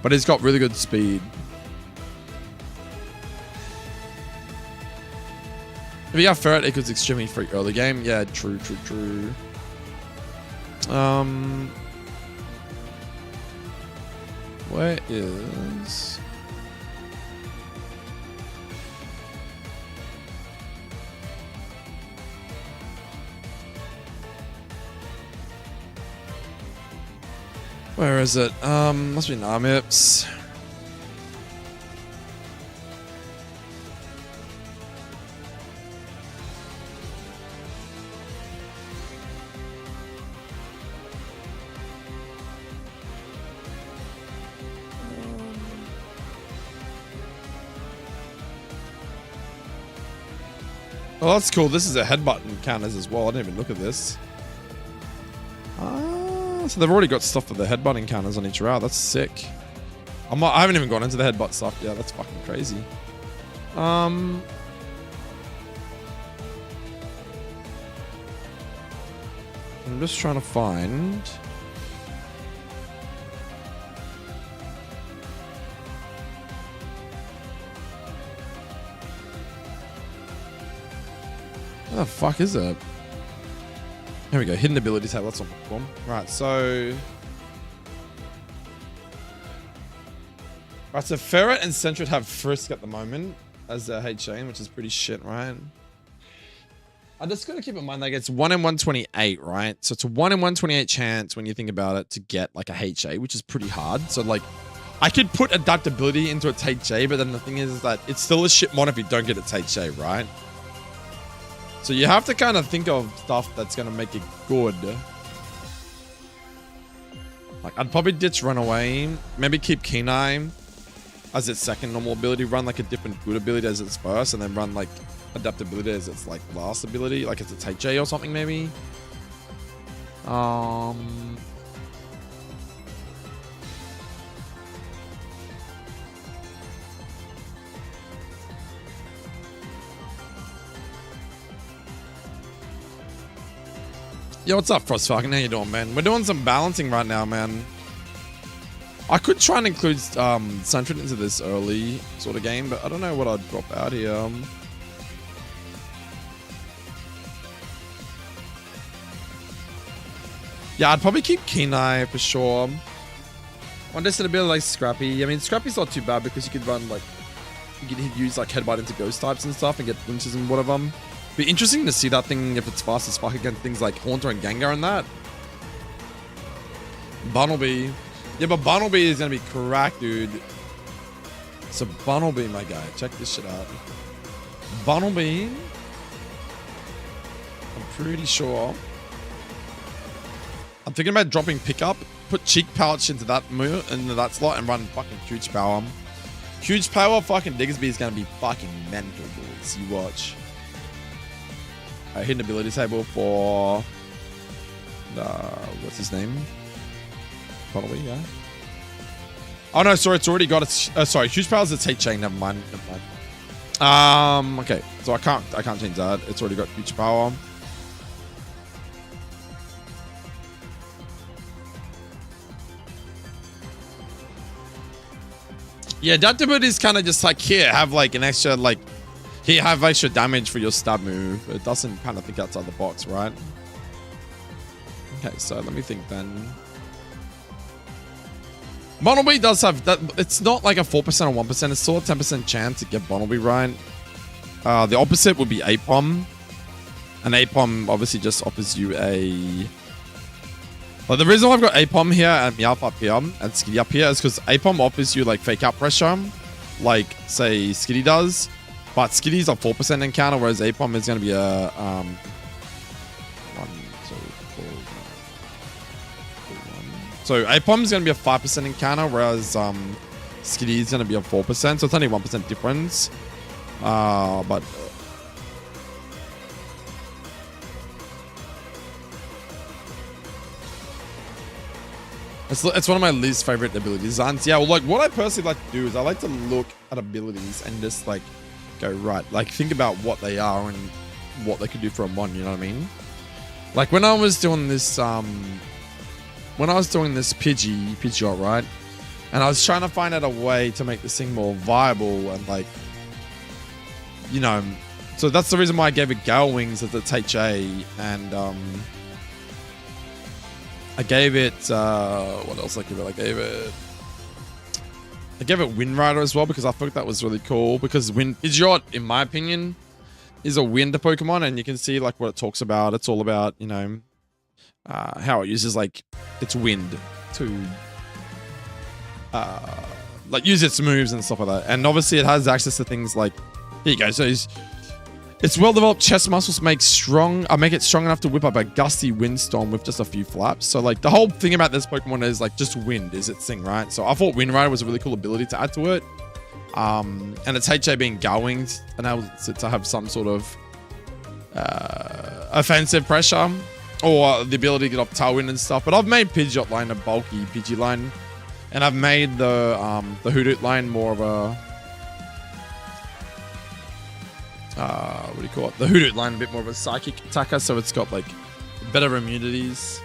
but he's got really good speed. If you have Ferret equals extremely free early game, yeah, true. Where is... Where is it? Must be in Armips. Oh, that's cool. This is a headbutt encounters as well. I didn't even look at this. So they've already got stuff for the headbutt encounters on each route. That's sick. I haven't even gone into the headbutt stuff. Yeah, that's fucking crazy. I'm just trying to find... Where the fuck is it? Here we go. Hidden ability tab. That's on the form. Right, so... Right, so Ferret and Sentret have Frisk at the moment as their HA, which is pretty shit, right? I just got to keep in mind, like, it's 1 in 128, right? So it's a 1 in 128 chance when you think about it to get, like, a HA, which is pretty hard. So, like, I could put adaptability into its HA, but then the thing is that it's still a shit mod if you don't get its HA, right? So you have to kind of think of stuff that's going to make it good. Like, I'd probably ditch Runaway. Maybe keep Keen Eye as its second normal ability. Run, like, a different good ability as its first. And then run, like, adaptability as its, like, last ability. Like, as its HA or something, maybe. Yo, what's up, Frostfucking? How you doing, man? We're doing some balancing right now, man. I could try and include Sentret into this early sort of game, but I don't know what I'd drop out here. Yeah, I'd probably keep Keen Eye for sure. On this, it'd be like Scrappy. I mean, Scrappy's not too bad because you could run, like, you could use, like, Headbutt into Ghost types and stuff and get flinches and whatever. Be interesting to see that thing if it's fast as fuck against things like Haunter and Gengar and that. Bunnelby. Yeah, but Bunnelby is gonna be cracked, dude. So Bunnelby, my guy. Check this shit out. Bunnelby. I'm pretty sure. I'm thinking about dropping Pickup. Put Cheek Pouch into that into that slot and run fucking Huge Power. Huge Power fucking Diggersby is gonna be fucking mental, boys. You watch. Hidden ability table for what's his name? Probably, yeah. Oh no, sorry, it's already got its sorry, Huge Power's its HA, never mind. Okay, so I can't change that. It's already got Huge Power. Yeah, adaptability is kind of just like, here, have like an extra, like, here, have extra damage for your stab move. It doesn't kind of think outside the box, right? Okay, so let me think then. Bunnelby does have that. It's not like a 4% or 1%. It's still a 10% chance to get Bunnelby right. The opposite would be Apom. And Apom obviously just offers you a... Like, the reason why I've got Apom here and Meowth up here and Skitty up here is because Apom offers you, like, fake out pressure, like, say, Skitty does. But Skitty's a 4% encounter, whereas Apom is going to be a... 1, 2, 4, 1. So Apom is going to be a 5% encounter, whereas Skitty is going to be a 4%. So it's only 1% difference. But... It's one of my least favorite abilities. And yeah, well, like, what I personally like to do is I like to look at abilities and just, like, go, right, like, think about what they are and what they could do for a mon, you know what I mean? Like, when I was doing this, Pidgeot, right? And I was trying to find out a way to make this thing more viable and, like, you know, so that's the reason why I gave it Gale Wings as its HA, and, I gave it, what else I give it? I gave it Wind Rider as well, because I thought that was really cool, because Pidgeot, in my opinion, is a wind Pokemon, and you can see, like, what it talks about. It's all about, you know, how it uses, like, its wind to, like, use its moves and stuff like that. And obviously it has access to things like, here you go, so its well-developed chest muscles make it strong enough to whip up a gusty windstorm with just a few flaps. So, like, the whole thing about this Pokemon is, like, just wind is its thing, right? So I thought Wind Rider was a really cool ability to add to it. And its HA being Gale Wings enables it to have some sort of offensive pressure, or the ability to get off Tailwind and stuff. But I've made Pidgeot line a bulky Pidgey line, and I've made the Hoothoot line more of a... what do you call it? The Hoothoot line a bit more of a psychic attacker, so it's got, like, better immunities.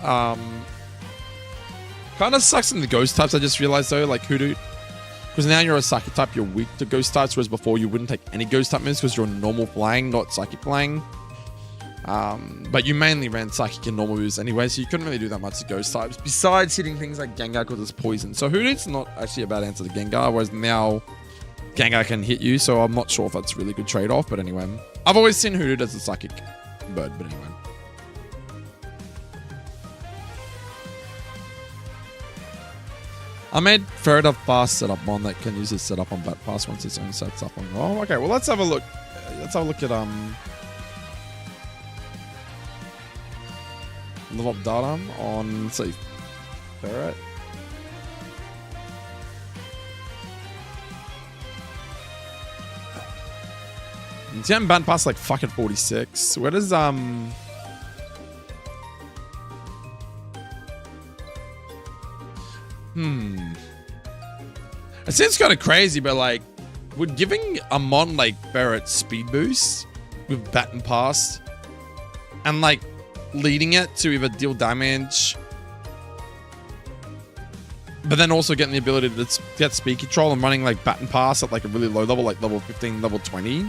Kind of sucks in the ghost types, I just realized, though, like Hoothoot. Because now you're a psychic type, you're weak to ghost types, whereas before you wouldn't take any ghost type moves because you're normal flying, not psychic flying. But you mainly ran psychic and normal moves anyway, so you couldn't really do that much to ghost types, besides hitting things like Gengar because it's poison. So Hoothoot's not actually a bad answer to Gengar, whereas now Gengar can hit you, so I'm not sure if that's a really good trade-off, but anyway. I've always seen Hoothoot as a psychic bird, but anyway. I made Ferret a fast setup mon that can use its setup on Bat Pass once its own sets up on... Oh, okay, well, let's have a look. Let's have a look at, level up data on, let's see, Ferret. It's getting banned past like fucking 46. Where does it seems kind of crazy, but like, would giving a mon like Ferret speed boost with Baton Pass and like leading it to either deal damage, but then also getting the ability to get speed control and running like Baton Pass at like a really low level, like level 15, level 20.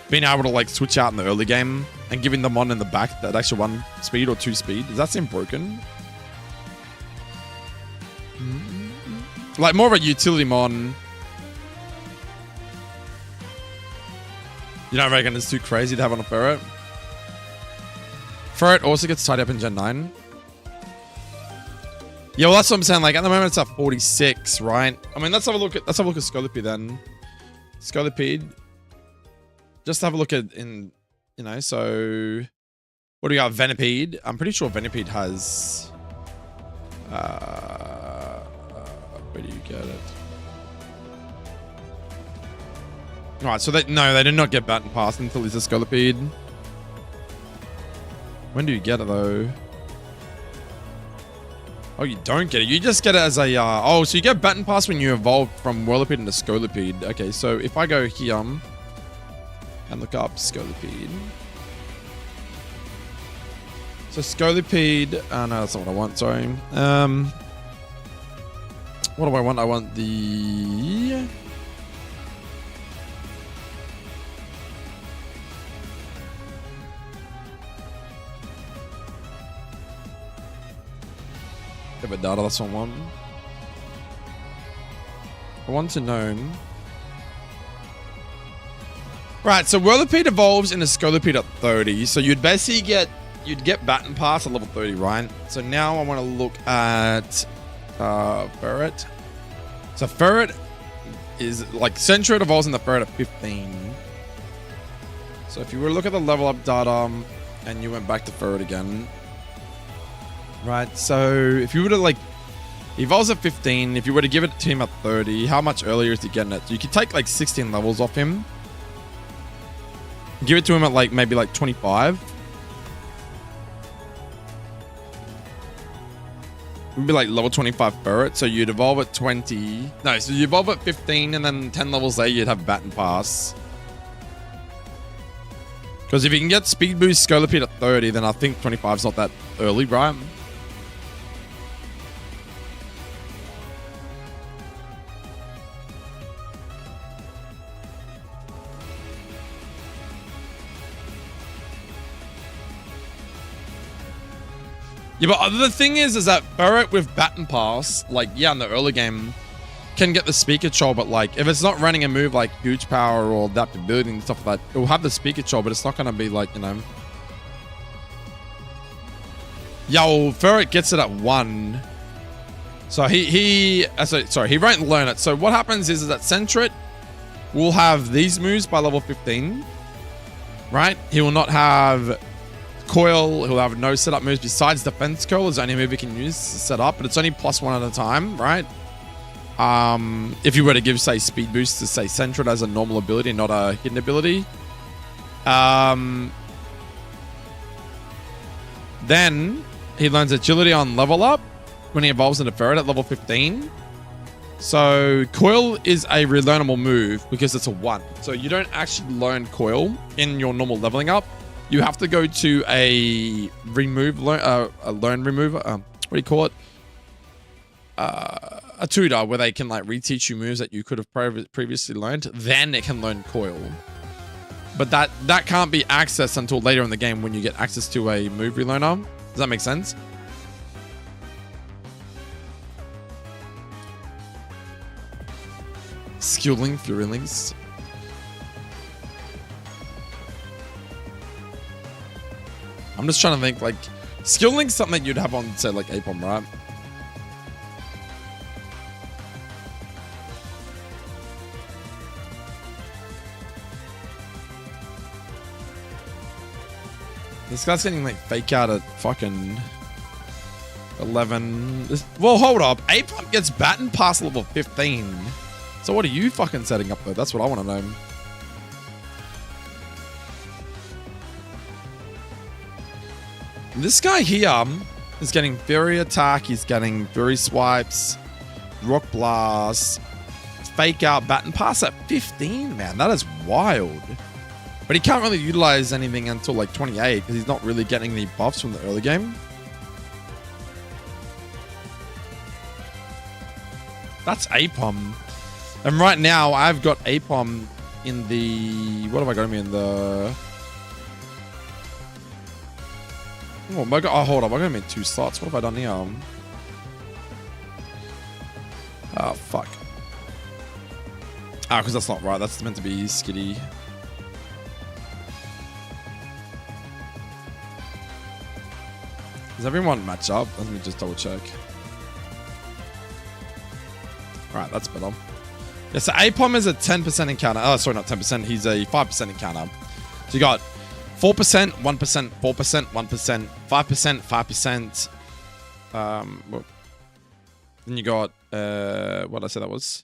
Being able to like switch out in the early game and giving the mon in the back that extra 1 speed or 2 speed. Does that seem broken? Like more of a utility mon. You don't reckon it's too crazy to have on a Ferret? Ferret also gets tied up in Gen 9. Yeah, well, that's what I'm saying. Like, at the moment, it's at 46, right? I mean, let's have a look at Scolipede then. Scolipede. Just have a look at you know, so what do we got? Venipede. I'm pretty sure Venipede has where do you get it? Alright, so they did not get Baton Pass until he's a Scolipede. When do you get it though? Oh, you don't get it. You just get it as a oh, so you get Baton Pass when you evolve from Whirlipede into Scolipede. Okay, so if I go here and look up Scolipede. So Scolipede, no, that's not what I want, sorry. What do I want? I want the... Give it data, that's what I want. I want to know... Right, so Whirlipede evolves into Scolipede at 30. So you'd basically get Baton Pass at level 30, right? So now I want to look at Ferret. So Ferret is like Sentret evolves in the Ferret at 15. So if you were to look at the level up data and you went back to Ferret again, right? So if you were to like evolves at 15, if you were to give it to him at 30, how much earlier is he getting it? So you could take like 16 levels off him. Give it to him at like maybe like 25. It'd be like level 25 Ferret. So you'd evolve at 20. No, so you evolve at 15 and then 10 levels later you'd have Baton Pass. Because if you can get Speed Boost Scolipede at 30, then I think 25 is not that early, right? Yeah, but the thing is that Ferret with Baton Pass, like, yeah, in the early game, can get the speed control, but like, if it's not running a move like Huge Power or Adaptability and stuff like that, it will have the speed control, but it's not going to be like, you know. Yeah, well, Ferret gets it at 1. So he won't learn it. So what happens is that Sentret will have these moves by level 15, right? He will not have Coil, he'll have no setup moves besides Defense Coil is the only move he can use to set up, but it's only +1 at a time, right? If you were to give, say, Speed Boost to, say, Sentret as a normal ability and not a hidden ability. Then he learns Agility on level up when he evolves into Ferret at level 15. So Coil is a relearnable move because it's a 1. So you don't actually learn Coil in your normal leveling up. You have to go to a learn remover. What do you call it? A tutor where they can like reteach you moves that you could have previously learned. Then it can learn Coil. But that can't be accessed until later in the game when you get access to a move relearner. Does that make sense? Skilling, Fury Links. I'm just trying to think, like, Skill Link's something that you'd have on, say, like, Apom, right? This guy's getting, like, fake out at fucking 11. Well, hold up. Apom gets Baton Pass level 15. So what are you fucking setting up, though? That's what I want to know. This guy here is getting Fury Attack. He's getting Fury Swipes, Rock Blast, Fake Out, Baton Pass at 15, man. That is wild. But he can't really utilize anything until like 28 because he's not really getting any buffs from the early game. That's Apom. And right now, I've got Apom in the... What have I got him in the... Oh, hold up. I'm going to make 2 slots. What have I done here? Oh, fuck. Ah, because that's not right. That's meant to be Skitty. Does everyone match up? Let me just double check. Right, that's better. Yeah, so Apom is a 10% encounter. Oh, sorry, not 10%. He's a 5% encounter. So you got 4%, 1%, 4%, 1%, 5%, 5%. Then you got, what did I say that was?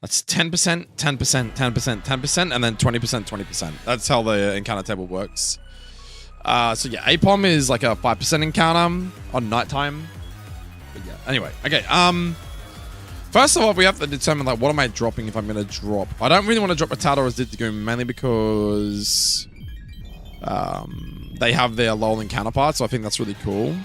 That's 10%, 10%, 10%, 10%, and then 20%, 20%. That's how the encounter table works. So yeah, Apom is like a 5% encounter on nighttime. But yeah, anyway, okay. First of all, we have to determine like what am I dropping if I'm gonna drop. I don't really want to drop Rattata or Zedakae mainly because they have their Alolan counterparts, so I think that's really cool.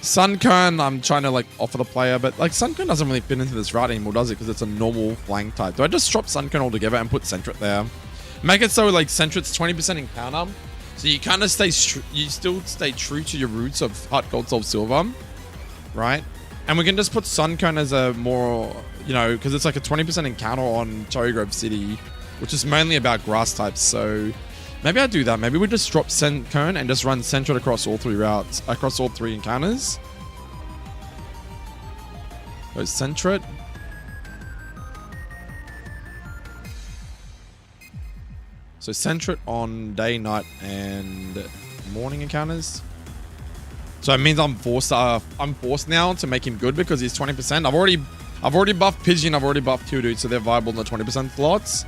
Sunkern, I'm trying to like offer the player, but like Sunkern doesn't really fit into this route anymore, does it? Because it's a normal flying type. Do I just drop Sunkern altogether and put Sentret there? Make it so like Sentret's 20% encounter, so you kind of still stay true to your roots of HeartGold, Soul Silver, right? And we can just put Sunkern as a more, you know, because it's like a 20% encounter on Cherry Grove City. which is mainly about grass types. So maybe I do that. Maybe we just drop Cone and just run Sentret across all 3 routes, across all 3 encounters. Go Sentret. So Sentret on day, night, and morning encounters. So it means I'm forced now to make him good because he's 20%. I've already buffed Pigeon, I've already buffed Geodude, so they're viable in the 20% slots.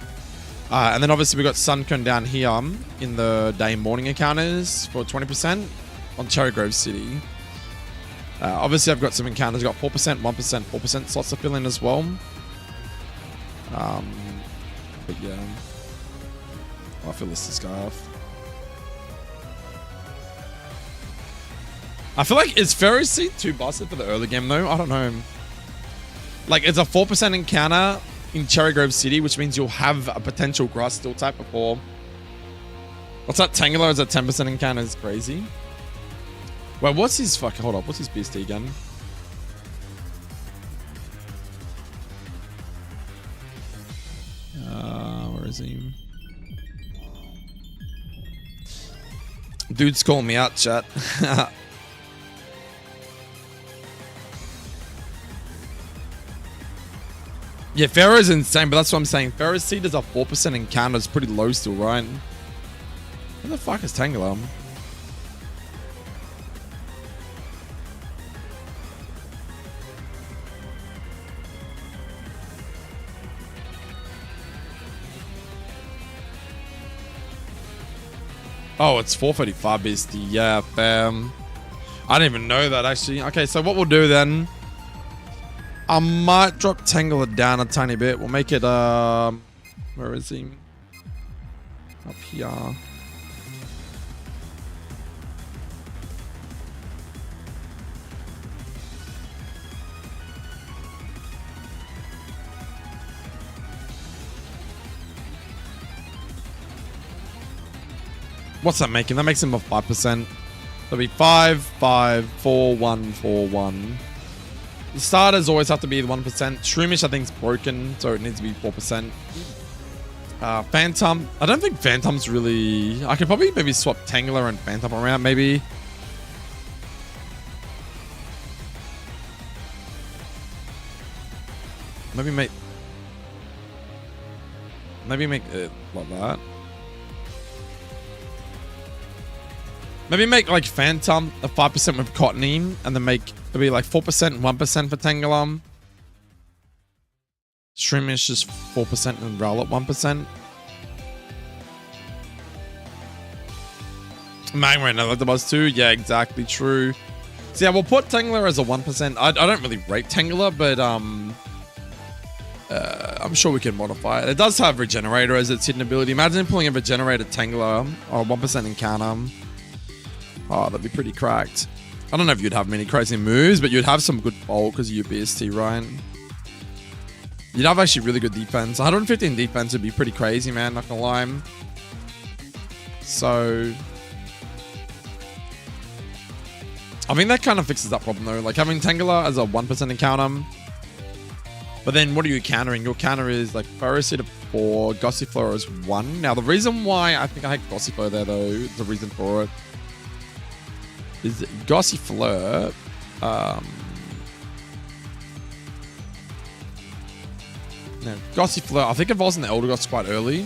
And then obviously we got Suncone down here in the day and morning encounters for 20% on Cherry Grove City. Obviously I've got some encounters, got 4%, 1%, 4% slots to fill in as well. But yeah. I feel this guy off. I feel like is Fairy Seed too busted for the early game though? I don't know. Like it's a 4% encounter in Cherry Grove City, which means you'll have a potential grass steel type before. What's that? Tangela is a 10% encounter. Is crazy. Wait, what's his hold up? What's his BST again? Where is he? Dude's calling me out, chat. Yeah, Pharaoh's insane, but that's what I'm saying. Pharaoh's Seed is a 4% encounter. It's pretty low still, right? Where the fuck is Tangela? Oh, it's 435 BST. Yeah, fam. I didn't even know that, actually. Okay, so what we'll do then... I might drop Tangela down a tiny bit. We'll make it, where is he? Up here. What's that making? That makes him a 5%. That'll be 5, 5, 4, 1, 4, 1. The starters always have to be the 1%. Shroomish, I think, is broken, so it needs to be 4%. Phantom. I don't think Phantom's really... I could probably maybe swap Tangela and Phantom around, maybe. Maybe make it like that. Maybe make like Phantom a 5% with Cottonee, and then make it'll be like 4% and 1% for Tangela. Shroomish is 4% and Rowlet 1%. Magmar no, like the buzz too. Yeah, exactly true. So yeah, we'll put Tangela as a 1%. I don't really rate Tangela, but I'm sure we can modify it. It does have Regenerator as its hidden ability. Imagine pulling a Regenerated Tangela or a 1% encounter. Oh, that'd be pretty cracked. I don't know if you'd have many crazy moves, but you'd have some good bulk because of your BST, right? You'd have actually really good defense. 115 defense would be pretty crazy, man. Not gonna lie. So... I think that kind of fixes that problem, though. Like, having Tangela as a 1% encounter. But then, what are you countering? Your counter is, like, Ferocity to 4, Gossifleur is 1. Now, the reason why I think I had Gossifleur there, though, the reason for it, is Gossifleur, no, Gossifleur, I think it evolves in the Eldegoss quite early.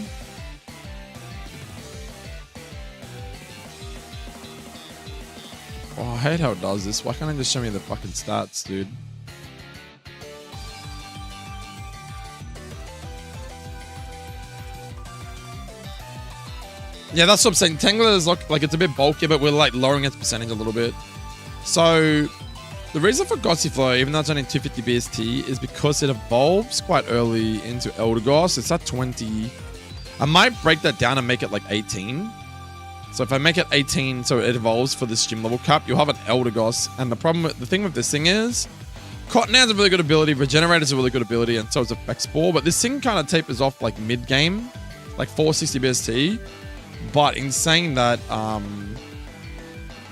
Oh, I hate how it does this. Why can't it just show me the fucking stats, dude? Yeah, that's what I'm saying. Tangela is like it's a bit bulkier, but we're like lowering its percentage a little bit. So the reason for Gossifleur, even though it's only 250 BST, is because it evolves quite early into Eldegoss. It's at 20. I might break that down and make it like 18. So if I make it 18, so it evolves for this gym level cap, you'll have an Eldegoss. And the thing with this thing is, Cottonee has a really good ability, Regenerator is a really good ability, and so is Effect Spore. But this thing kind of tapers off like mid game, like 460 BST. But in saying that,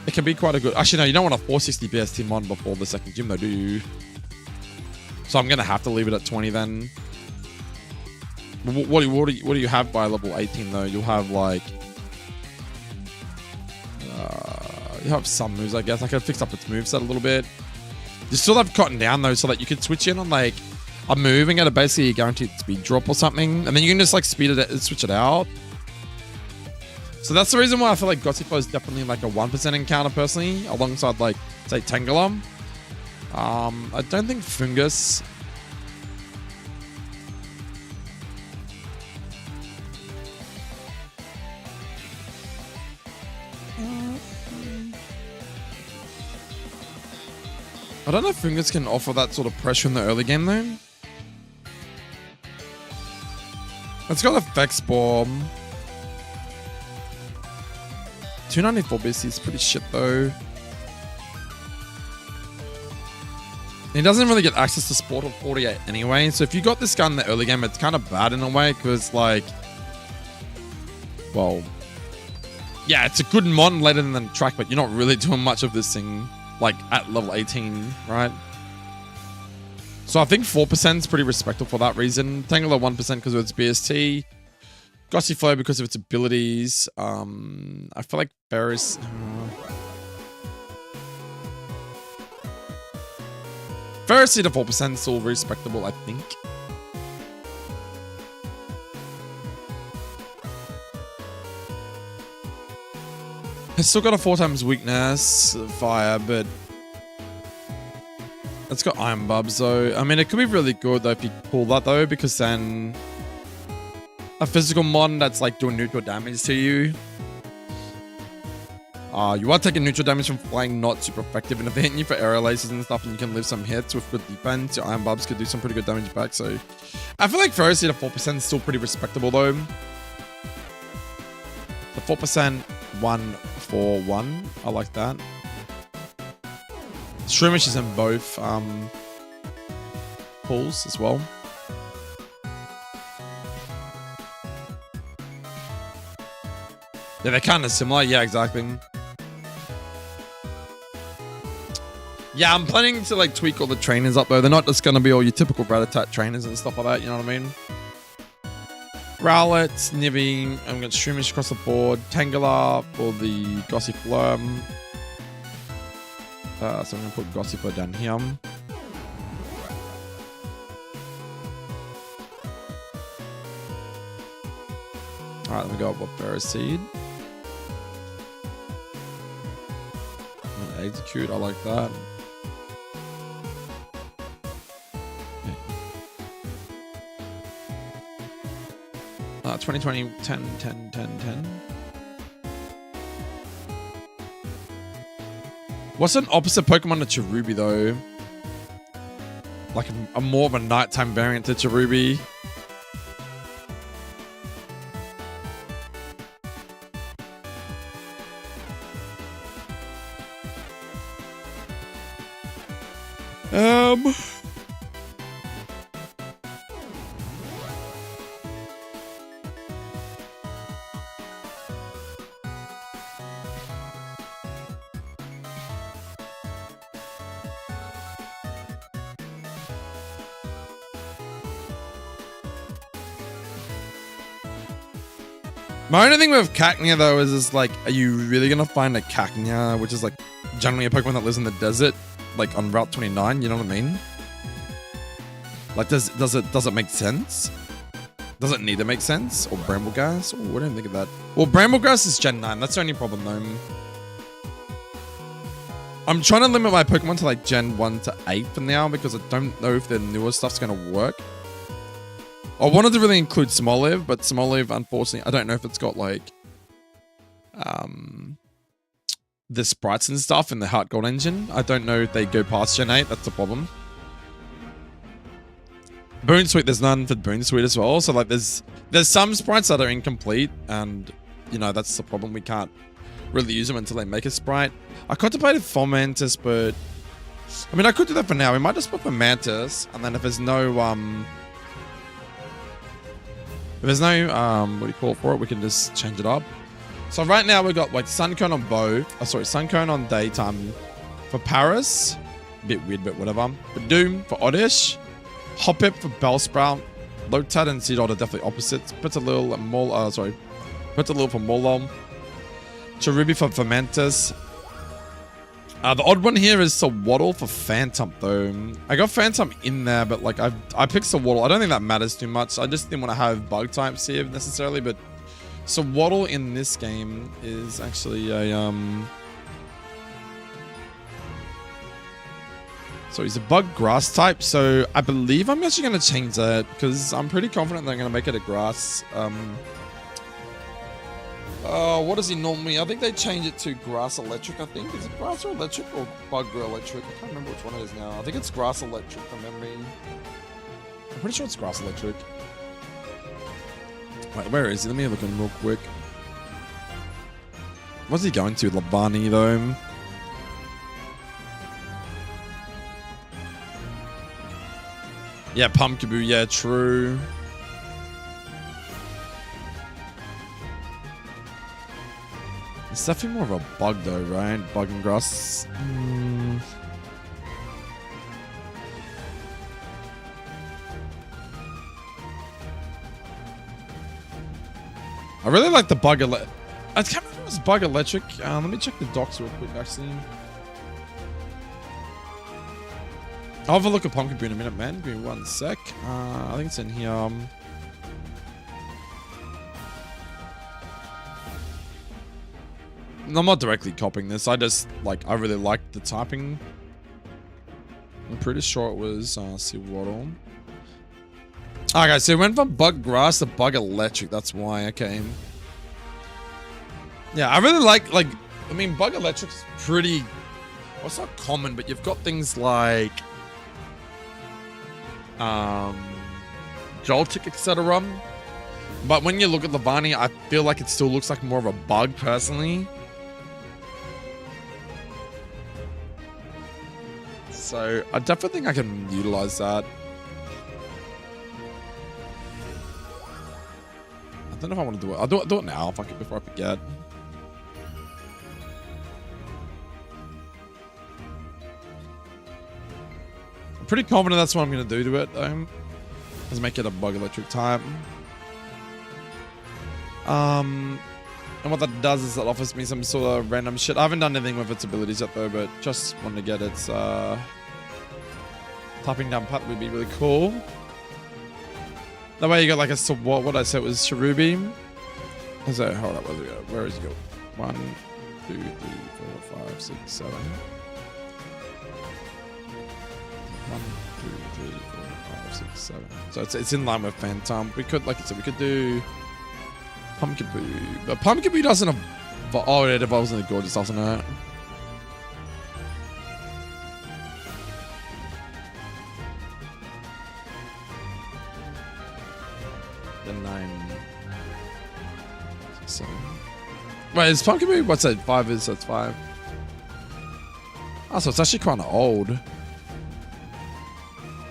it can be quite a good... Actually, no, you don't want a 460 BST mon before the second gym, though, do you? So I'm going to have to leave it at 20 then. What do you have by level 18 though? You'll have like you have some moves, I guess. I could fix up its moveset a little bit. You still have Cotton Down though, so that you could switch in on like a move and get a basically guaranteed speed drop or something, and then you can just like speed it, switch it out. So that's the reason why I feel like Gossifleur is definitely like a 1% encounter personally, alongside like say Tangela. I don't think Fungus. I don't know if Fungus can offer that sort of pressure in the early game though. It's got Effects Bomb. 294 BC is pretty shit though. He doesn't really get access to Sport of 48 anyway, so if you got this gun in the early game, it's kind of bad in a way, because like, well, yeah, it's a good mod later than the track, but you're not really doing much of this thing like at level 18, right? So I think 4% is pretty respectable for that reason. Tangela 1% because of its BST. Gossifleur because of its abilities. I feel like Ferris. Ferris at 4% is still respectable, I think. It's still got a 4 times weakness, fire, but it's got Iron Bubs though. I mean, it could be really good though if you pull that though, because then a physical mod that's like doing neutral damage to you. You are taking neutral damage from flying, not super effective, and if they're hitting you for aerial laces and stuff, and you can live some hits with good defense, your Iron Bubs could do some pretty good damage back. So I feel like Ferris at 4% is still pretty respectable though. The 4%, 1-4-1, I like that. Shroomish is in both pulls as well. Yeah, they're kind of similar. Yeah, exactly. Yeah, I'm planning to like tweak all the trainers up though. They're not just going to be all your typical Rattata trainers and stuff like that, you know what I mean? Rowlet, Snivy, I'm going to Shroomish across the board. Tangela for the Gossifleur. So I'm going to put Gossifleur down here. Alright, let me go up with Ferroseed. Execute, I like that. 2020, 10, 10, 10, 10. What's an opposite Pokemon to Cherubi though? Like a more of a nighttime variant to Cherubi. My only thing with Cacnea though is like, are you really gonna find a Cacnea, which is like generally a Pokemon that lives in the desert, like on Route 29? You know what I mean? Like, does it make sense? Does it need to make sense? Or Bramblegrass? Oh, I didn't think of that. Well, Bramblegrass is Gen 9. That's the only problem though. I'm trying to limit my Pokemon to like Gen 1 to 8 for now because I don't know if the newer stuff's gonna work. I wanted to really include Smoliv, but Smoliv, unfortunately, I don't know if it's got like the sprites and stuff in the HeartGold engine. I don't know if they go past Gen 8. That's the problem. Boonsweet, there's none for Boonsweet as well. So like there's some sprites that are incomplete, and you know that's the problem. We can't really use them until they make a sprite. I contemplated Fomantis, but I mean I could do that for now. We might just put for Mantis, and then if there's no what do you call it for it, we can just change it up. So right now we've got like Suncone on both. Suncone on daytime for Paris. A bit weird, but whatever. For Doom for Oddish. Hoppip for Bellsprout. Lotad and Seedot are definitely opposites. Petalil and Petalil for Molom. Cherubi for Fermentus. The odd one here is Sawaddle for Phantom, though. I got Phantom in there, but like I picked Sawaddle. I don't think that matters too much. I just didn't want to have bug types here necessarily, but Sawaddle in this game is actually a so he's a bug grass type, so I believe I'm actually going to change that because I'm pretty confident they're going to make it a grass. What is he normally? I think they change it to grass electric, I think. Is it grass or electric or bug electric? I can't remember which one it is now. I think it's grass electric from memory. I'm pretty sure it's grass electric. Wait, where is he? Let me look at him real quick. What's he going to? Labani, though. Yeah, Pumpkaboo, yeah, true. It's definitely more of a bug though, right? Bug and grass. I really like the bug I can't remember if it was bug electric. Let me check the docs real quick, actually. I'll have a look at Pumpkaboo in a minute, man. Give me 1 sec. I think it's in here. I'm not directly copying this. I just, like, I really liked the typing. I'm pretty sure it was Seawaddle. Okay, so it went from bug grass to bug electric. That's why. Okay. Yeah, I really like, I mean, bug electric's pretty, well, it's not common, but you've got things like Joltik, etc. But when you look at Lavani, I feel like it still looks like more of a bug, personally. So I definitely think I can utilize that. I don't know if I want to do it. I'll do it now. Fuck it, before I forget. I'm pretty confident that's what I'm going to do to it, though. Is make it a bug electric type. And what that does is it offers me some sort of random shit. I haven't done anything with its abilities yet, though, but just wanted to get its typing down pat would be really cool. That way you got like a what did I say it was Cherubi? Is that, hold up, where is he go? 1, 2, 3, 4, 5, 6, 7. 1, 2, 3, 4, 5, 6, 7. So it's in line with Phantom. We could, like I said, we could do Pumpkaboo. But Pumpkaboo doesn't evolve. Oh, it evolves into Gorgeous, doesn't it? Then 9. 7. Wait, is Pumpkaboo? What's that? 5 is, that's 5. Oh, so it's actually kind of old.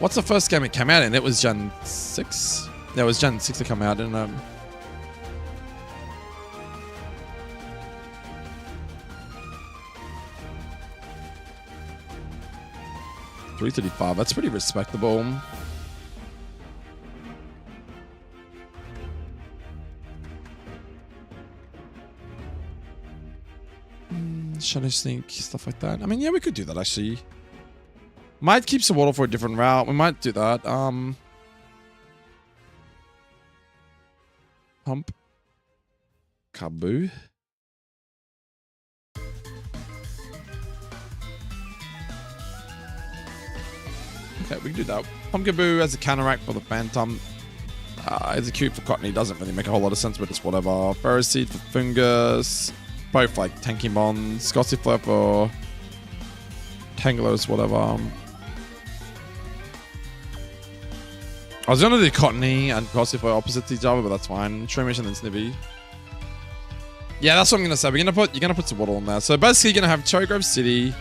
What's the first game it came out in? It was Gen 6? Yeah, it was Gen 6 to come out in, 335. That's pretty respectable. Shadow Sneak, stuff like that. I mean, yeah, we could do that actually. Might keep Sawaddle for a different route. We might do that. Pump. Kaboo. Okay, we can do that. Pumpkaboo as a counteract for the Phantom. Execute for Cottony doesn't really make a whole lot of sense, but it's whatever. Ferroseed for Fungus. Both like Tankymon. Scotsifleur for Tanglers, whatever. I was gonna do Cottony and Scotsifleur opposite to each other, but that's fine. Shreemish and then Snivy. Yeah, that's what I'm gonna say. You're gonna put Sawaddle in there. So basically, you're gonna have Cherry Grove City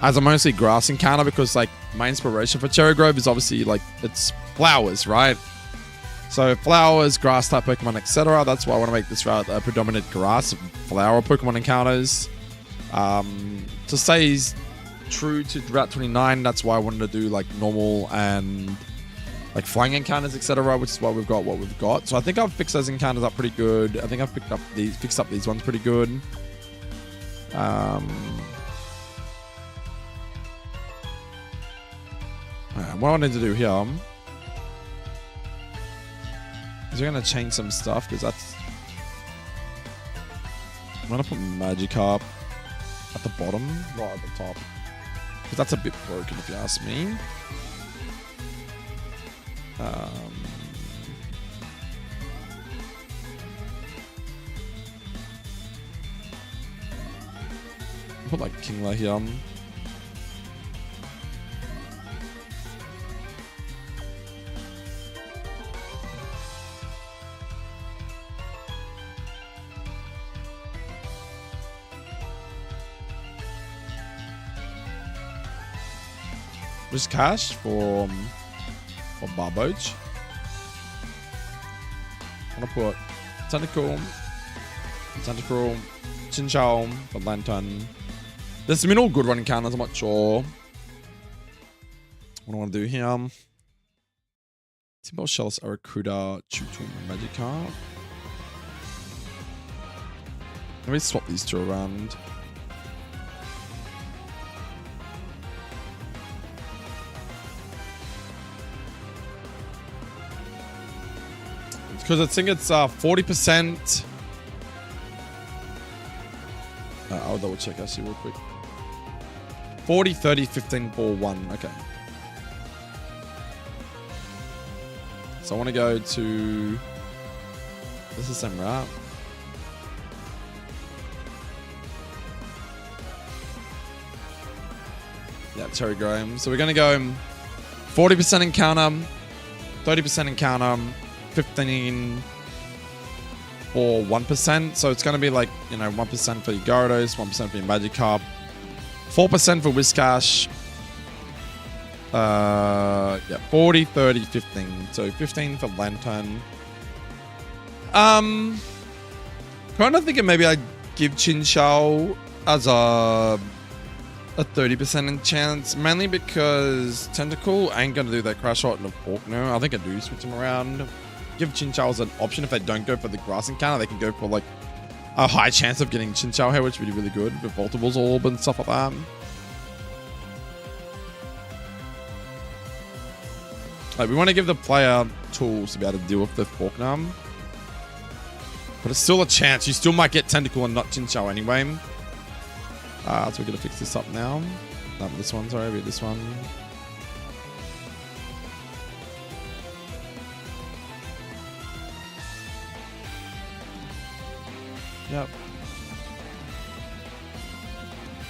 as a mostly grass encounter because like my inspiration for Cherry Grove is obviously like it's flowers, right? So flowers, grass type Pokemon, etc. That's why I want to make this route a predominant grass flower Pokemon encounters. To stay true to Route 29, that's why I wanted to do like normal and like flying encounters, etc., which is why we've got what we've got. So I think I've fixed those encounters up pretty good. I think I've fixed up these ones pretty good. What I need to do here is we're going to change some stuff because that's... I'm going to put Magikarp at the bottom, right at the top. Because that's a bit broken if you ask me. Put like Kingler here. Just cash for Barboach. I'm gonna put Tentacle, Chinchou for Lantern. There's some all good running counters, I'm not sure what I want to do here. Timbo, Shellos, Arrokuda, Chewton, Magikarp. Let me swap these two around. Because I think it's 40%. I'll double check actually real quick. 40, 30, 15, 4, 1. Okay. So I want to go to... This is the same route. Yeah, Cherry Graham. So we're going to go 40% encounter, 30% encounter, 15 for 1%. So it's going to be like, you know, 1% for your Gyarados, 1% for your Magikarp, 4% for Whiscash. Yeah, 40, 30, 15. So 15 for Lantern. Kind of thinking maybe I'd give Chinchou as a 30% chance, mainly because Tentacle ain't going to do that Crash Shot and a Faulkner. I think I do switch them around. Give Chinchou as an option. If they don't go for the grass encounter, they can go for like a high chance of getting Chinchou here, which would be really good with Voltibles Orb and stuff like that. Like, we want to give the player tools to be able to deal with the Faulkner. But it's still a chance. You still might get Tentacle and not Chinchou anyway. So we're going to fix this up now. Not this one, sorry, but this one. Yep.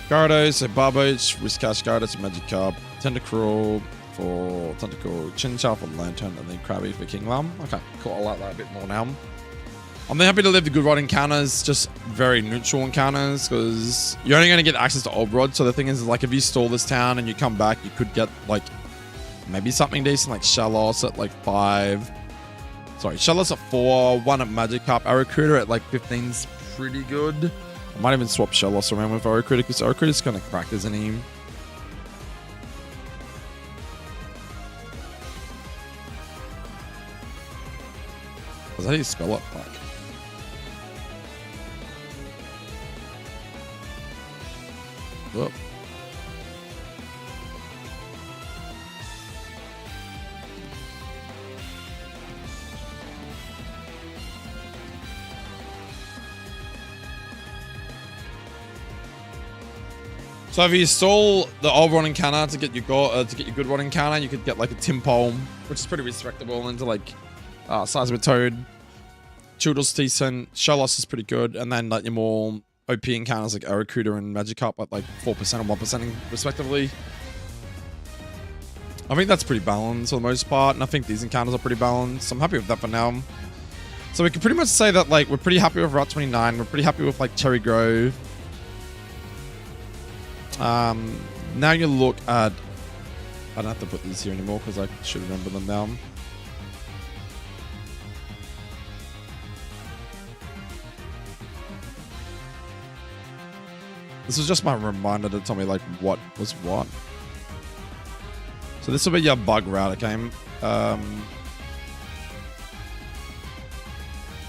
Gyarados, so Barboach, Whiscash, Gyarados, Magikarp, Tentacruel for Tentacle, Chinchou for Lantern, and then Krabby for Kingler. Okay, cool. I like that a bit more now. I'm happy to leave the good rod encounters, just very neutral encounters, because you're only going to get access to Old Rod. So the thing is, like, if you stall this town and you come back, you could get, like, maybe something decent, like Shellos at, like, 5. Sorry, Shellos at 4, 1 at Magikarp. Arrokuda at, like, 15's pretty good. I might even swap Shellos around with Arrokuda, because Arrokuda's kind of cracked, isn't he? Is that how you spell it? Fuck. Whoop. So if you stall the old rod encounter to get your good rod encounter, you could get like a Timpole, which is pretty respectable, into like size of a Toad. Childrell's decent. Shellos is pretty good, and then like your more OP encounters like Arrokuda and Magikarp at like 4% and 1% respectively. I think that's pretty balanced for the most part, and I think these encounters are pretty balanced. I'm happy with that for now. So we can pretty much say that like we're pretty happy with Route 29. We're pretty happy with like Cherry Grove. Now you look at... I don't have to put these here anymore because I should remember them now. This was just my reminder to tell me like what was what. So this will be your bug route, okay?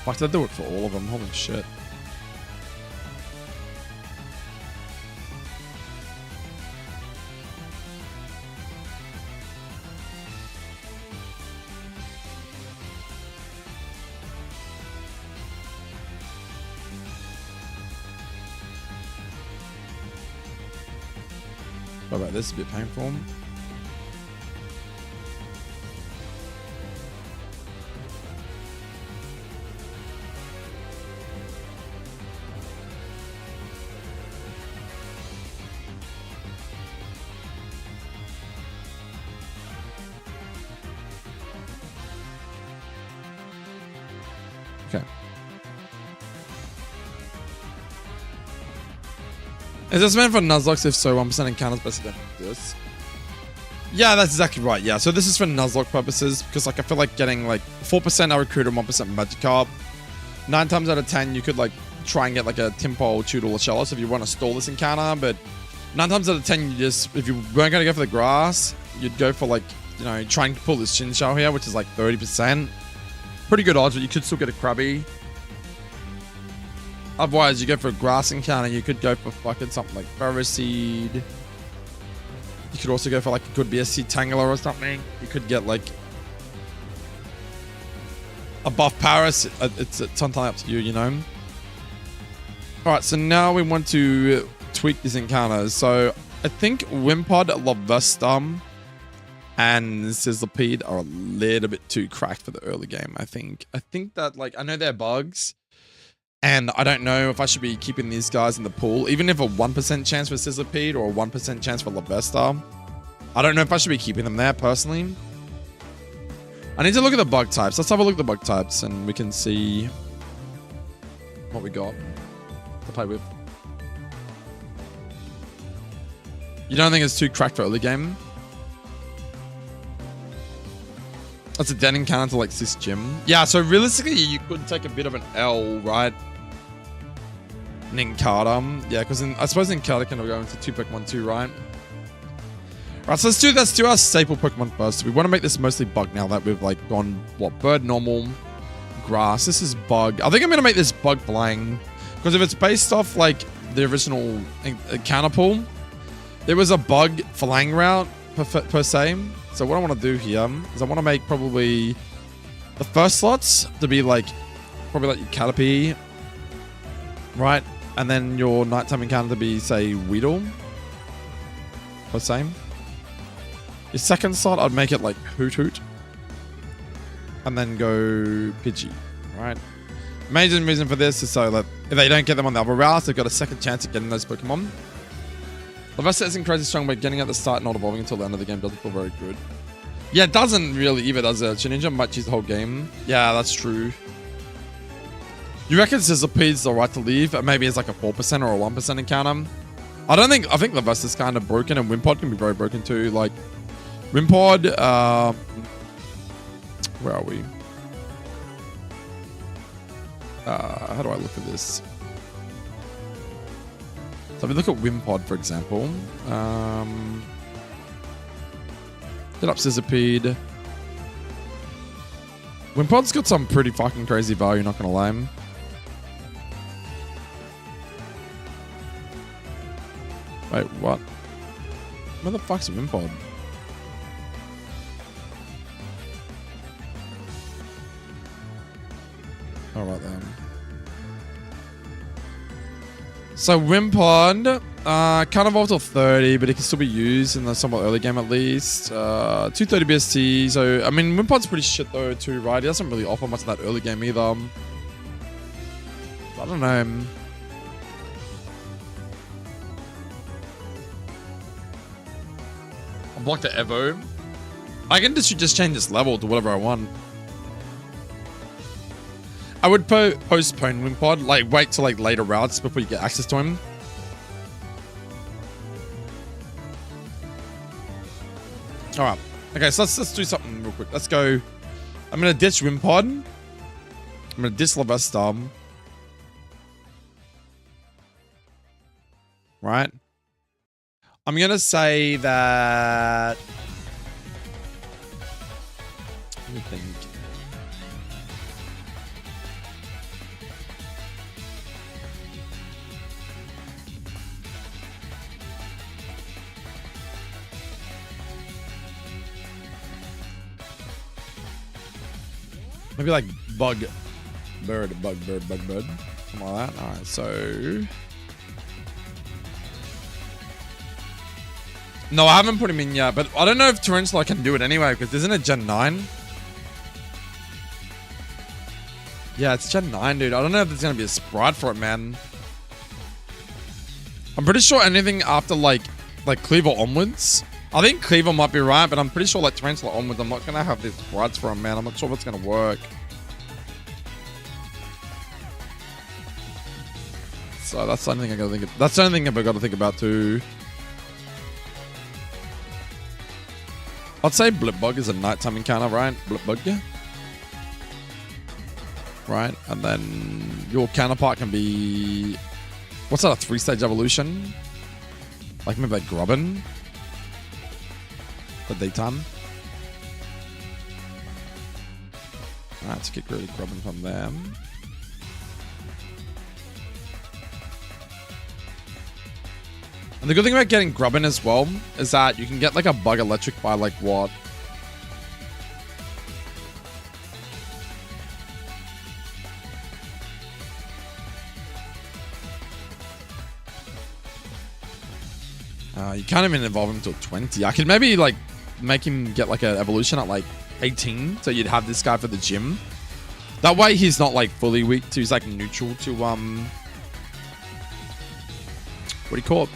Fuck, did I do it for all of them? Holy shit. What about this? A bit painful. Okay. Is this meant for nuzlocke? If so, 1% encounters better than this. Yeah, that's exactly right. Yeah, so this is for nuzlocke purposes because like I feel like getting like 4% recruit and 1% Magikarp. 9 times out of 10, you could like try and get like a Timpole, Toodle, or Shellos if you want to stall this encounter. But 9 times out of 10, you just, if you weren't going to go for the grass, you'd go for like, you know, trying to pull this Chinchou here, which is like 30%. Pretty good odds, but you could still get a Krabby. Otherwise, you go for a grass encounter, you could go for fucking something like Ferroseed. You could also go for like, it could be a Tangler or something. You could get like a buff Paris. It's entirely up to you, you know. Alright, so now we want to tweak these encounters. So I think Wimpod, Lavestum, and Sizzlepede are a little bit too cracked for the early game, I think. I think that, like, I know they're bugs, and I don't know if I should be keeping these guys in the pool. Even if a 1% chance for Sizzlepede or a 1% chance for Lavesta, I don't know if I should be keeping them there, personally. I need to look at the bug types. Let's have a look at the bug types, and we can see what we got to play with. You don't think it's too cracked for early game? That's a dead encounter to like Sis Gym. Yeah, so realistically, you could take a bit of an L, right? Ninkata. Yeah, because I suppose Ninkata can go into 2 Pokemon too, right? Alright, so let's do our staple Pokemon first. We want to make this mostly bug now that we've like gone, what, bird, normal, grass. This is bug. I think I'm going to make this bug flying. Because if it's based off like the original encounter pool, there was a bug flying route per se. So what I want to do here is I want to make probably the first slots to be like, probably like your Caterpie, right? And then your nighttime encounter to be, say, Weedle, per se. Your second slot, I'd make it like Hoot Hoot. And then go Pidgey, right? Main reason for this is so that if they don't get them on the other routes, they've got a second chance at getting those Pokemon. Lavesta isn't crazy strong, but getting at the start and not evolving until the end of the game doesn't feel very good. Yeah, it doesn't really either, does it? Shinichi might choose the whole game. Yeah, that's true. You reckon Sizzlepede's the right to leave? Maybe it's like a 4% or a 1% encounter. I think Lavesta's kind of broken, and Wimpod can be very broken too. Like, Wimpod, where are we? How do I look at this? So if we look at Wimpod, for example, hit up Sizzlepede. Wimpod's got some pretty fucking crazy value, not gonna lie. Wait, what? Where the fuck's Wimpod? Alright then. So Wimpod, can't evolve till 30, but it can still be used in the somewhat early game at least. 230 BST, so I mean Wimpod's pretty shit though too, right? He doesn't really offer much of that early game either. I don't know. I'll block the Evo. I can just change this level to whatever I want. I would postpone Wimpod, like wait till like later routes before you get access to him. Alright. Okay, so let's do something real quick. Let's go. I'm gonna ditch Wimpod. I'm gonna ditch Lavesta. Right? I'm gonna say that Let me think. Maybe like bug, bird. Something like that. All right, so. No, I haven't put him in yet, but I don't know if Tarantula can do it anyway, because isn't it Gen 9? Yeah, it's Gen 9, dude. I don't know if there's going to be a sprite for it, man. I'm pretty sure anything after, like Cleaver onwards. I think Cleaver might be right, but I'm pretty sure, like, Tarantula onwards, I'm not going to have these sprites for him, man. I'm not sure if it's going to work. So that's the only thing I got to think of. That's the only thing I've got to think about, too. I'd say Blipbug is a nighttime encounter, right? Blipbug. Right, and then your counterpart can be... What's that, a 3-stage evolution? Like maybe like Grubbin? For daytime. Alright, let's get rid of Grubbin from them. And the good thing about getting Grubbin as well is that you can get like a bug electric by like what? You can't even evolve him until 20. I could maybe like make him get like an evolution at like 18. So you'd have this guy for the gym. That way he's not like fully weak to, he's like neutral to, what do you call it?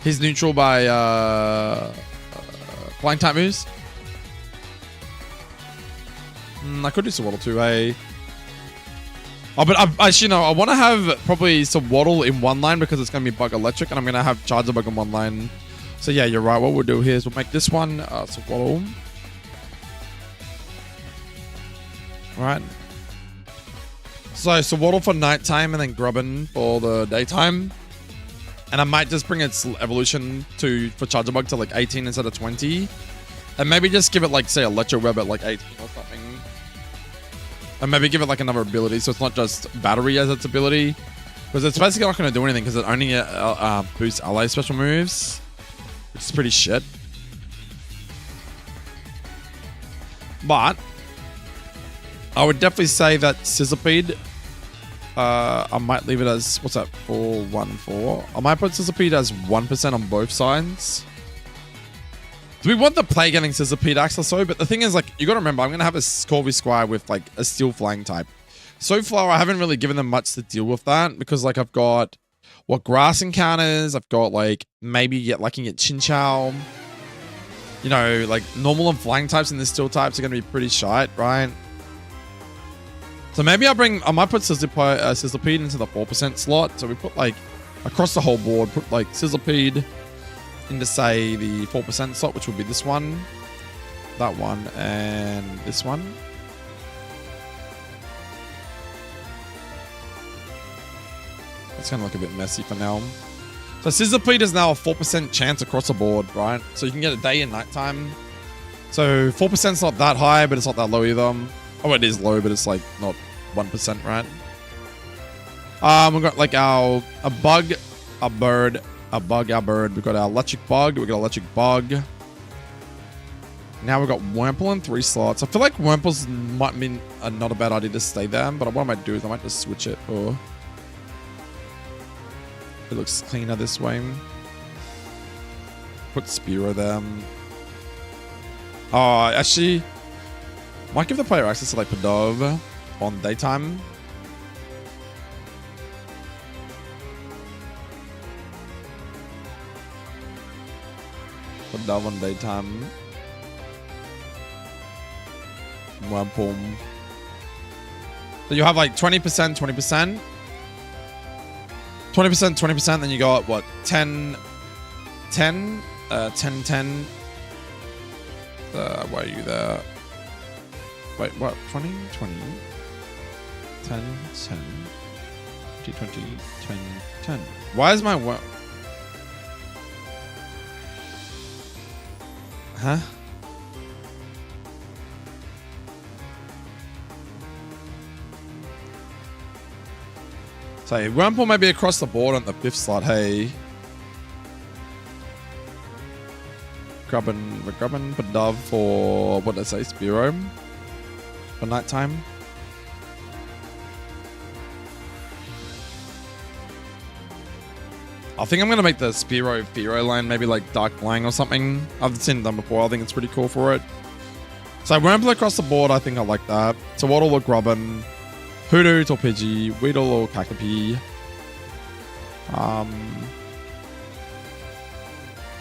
He's neutral by flying type moves. I could do Swaddle too, eh? Oh, but actually, no, I want to have probably Swaddle in one line because it's going to be Bug Electric, and I'm going to have Charjabug in one line. So yeah, you're right. What we'll do here is we'll make this one Swaddle. Alright. So Swaddle for nighttime and then Grubbin for the daytime. And I might just bring its evolution for Charjabug to like 18 instead of 20. And maybe just give it like, say, Electro Web at like 18 or something. And maybe give it like another ability so it's not just Battery as its ability. Because it's basically not going to do anything because it only boosts ally special moves. Which is pretty shit. But I would definitely say that Sizzlipede, I might leave it as, what's that, 414? I might put Sizzlipede as 1% on both sides. Do we want the play getting Sizzlipede Axe or so? But the thing is, like, you got to remember, I'm going to have a Corby Squire with, like, a Steel Flying type. So far, I haven't really given them much to deal with that because, like, I've got, what, Grass Encounters. I've got, like, maybe I can get Chinchou. You know, like, normal and flying types and the Steel types are going to be pretty shite, right? So maybe I might put Sizzlipede into the 4% slot. So we put, like, across the whole board, put, like, Sizzlipede into, say, the 4% slot, which would be this one, that one, and this one. That's going to look a bit messy for now. So Sizzlipede is now a 4% chance across the board, right? So you can get a day and nighttime. So 4% is not that high, but it's not that low either. Oh, it is low, but it's like not 1%, right? We've got like a bug, a bird, a bug, our bird. We've got our electric bug. We've got electric bug. Now we've got Wurmple in 3 slots. I feel like Wurmple's might mean not a bad idea to stay there, but what I might do is I might just switch it. Or it looks cleaner this way. Put Spearow there. Oh, actually, might give the player access to like Pidove on daytime. Pidove on daytime. Wurmple. So you have like 20%, 20%. 20%, 20%, then you got what? 10, 10, 10, 10. Why are you there? Wait, what? 20, 20, 10, 10, 20, 20, 10, 10. Why is my what? Huh? So Wurmple maybe across the board on the 5th slot, hey. We're grabbing Dove for, what did I say, Spearow for nighttime. I think I'm going to make the Spearow line maybe like Dark Flying or something. I've seen it done before. I think it's pretty cool for it. So Wurmple across the board, I think I like that. Tawaddle or Grubbin. Hoodoo, Torpigi, Weedle or Kakapi.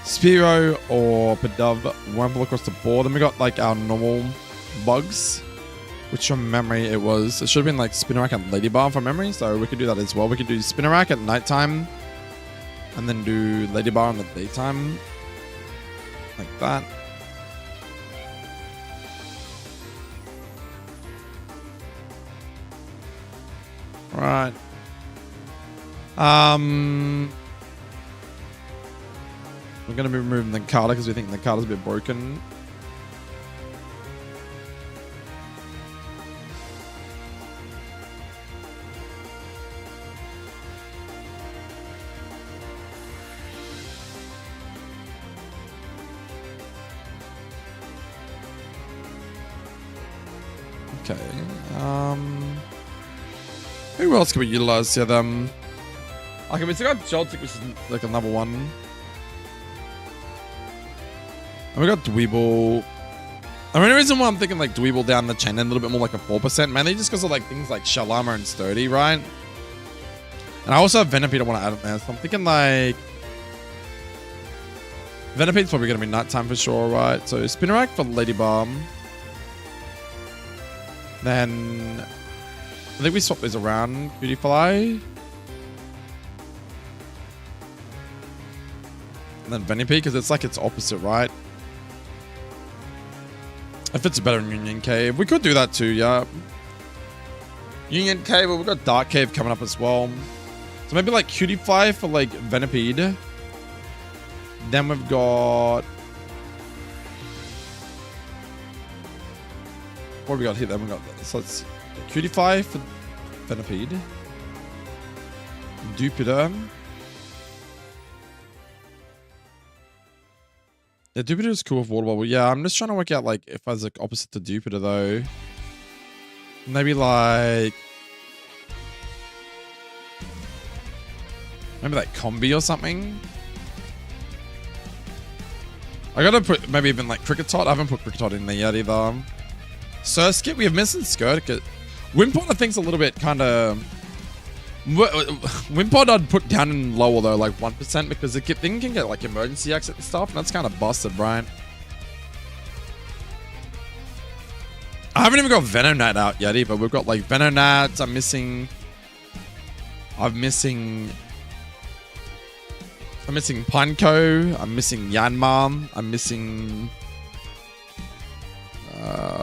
Spearow or Pidove, Wurmple across the board. Then we got like our normal bugs, which from memory it should have been like Spinarak and Ladybar from memory, so we could do that as well. We could do Spinarak at nighttime and then do Ladybar in the daytime, like that. Right. We're going to be removing the Carter because we think the Carter's a bit broken. Okay. Who else can we utilize here then? Okay, we still got Joltik, which is like another one. And we got Dweeble. The only reason why I'm thinking like Dweeble down the chain end a little bit more like a 4%, mainly just because of like things like Shell Armor and Sturdy, right? And I also have Venipede I want to add in there, so I'm thinking like Venipede's probably going to be nighttime for sure, right? So Spinarak for Lady Bomb. Then I think we swap these around. Cutie Fly. And then Venipede, because it's like its opposite, right? If it's better in Union Cave. We could do that too, yeah. Union Cave, but we've got Dark Cave coming up as well. So maybe like Cutie Fly for like Venipede. Then we've got... What do we got here? Then we got... So it's Cutie Fly for Venipede. Jupiter. Yeah, Jupiter is cool with Water Bubble. Yeah, I'm just trying to work out like if I was like opposite to Jupiter though. Maybe like... Maybe like Combi or something. I gotta put maybe even like Cricketot. I haven't put Cricketot in there yet either. Surskit, we have missing Skirtkit. Wimpod I think's a little bit kind of... Wimpod I'd put down in lower though, like 1%, because the thing can get like emergency exit and stuff, and that's kind of busted, right? I haven't even got Venonat out yet either. We've got like Venonats. I'm missing Pineco. I'm missing Yanma. I'm missing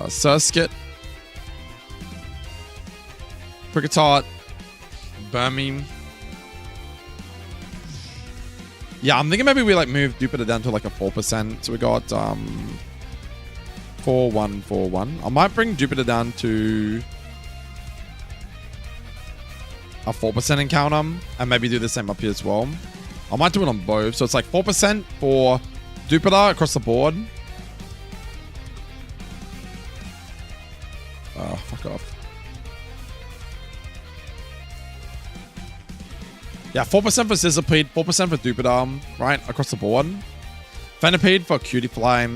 Surskit, Cricketot, Burmeme. Yeah, I'm thinking maybe we like move Jupiter down to like a 4%. So we got 4-1-4-1. I might bring Jupiter down to a 4% encounter and maybe do the same up here as well. I might do it on both. So it's like 4% for Jupiter across the board. Oh, fuck off. Yeah, 4% for Sizzipede, 4% for Jupiter, right? Across the board. Venipede for Cutie Fly.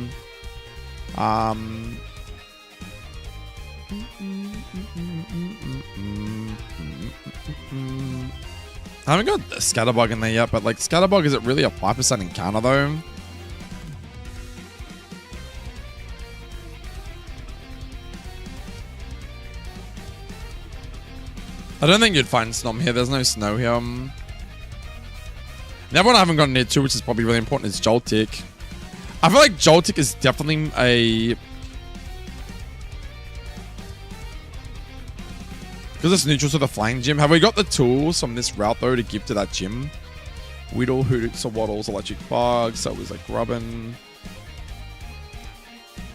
I haven't got Scatterbug in there yet, but like Scatterbug, is it really a 5% encounter though? I don't think you'd find Snom here. There's no snow here. The other one I haven't gotten near to, which is probably really important, is Joltik. I feel like Joltik is definitely a... Because it's neutral to the flying gym. Have we got the tools from this route though to give to that gym? Weedle, Hoodoo, Waddles, Electric Bug, so it was like Grubbin,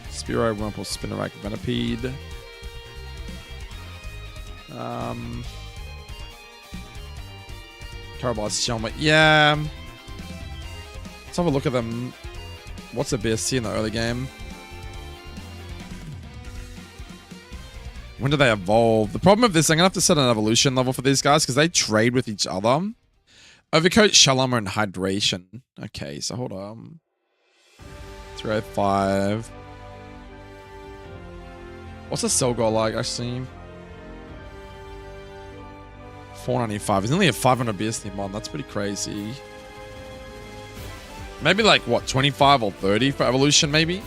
Spearow, Wurmple, Spinarak, Venipede. Paralyzed helmet. Yeah. Let's have a look at them. What's a BST in the early game? When do they evolve? The problem with this, I'm going to have to set an evolution level for these guys because they trade with each other. Overcoat, Shell Armor, and Hydration. Okay, so hold on. 305. What's the cell goal like, actually? 495. He's only a 500 BST mod. That's pretty crazy. Maybe like, what, 25 or 30 for evolution, maybe?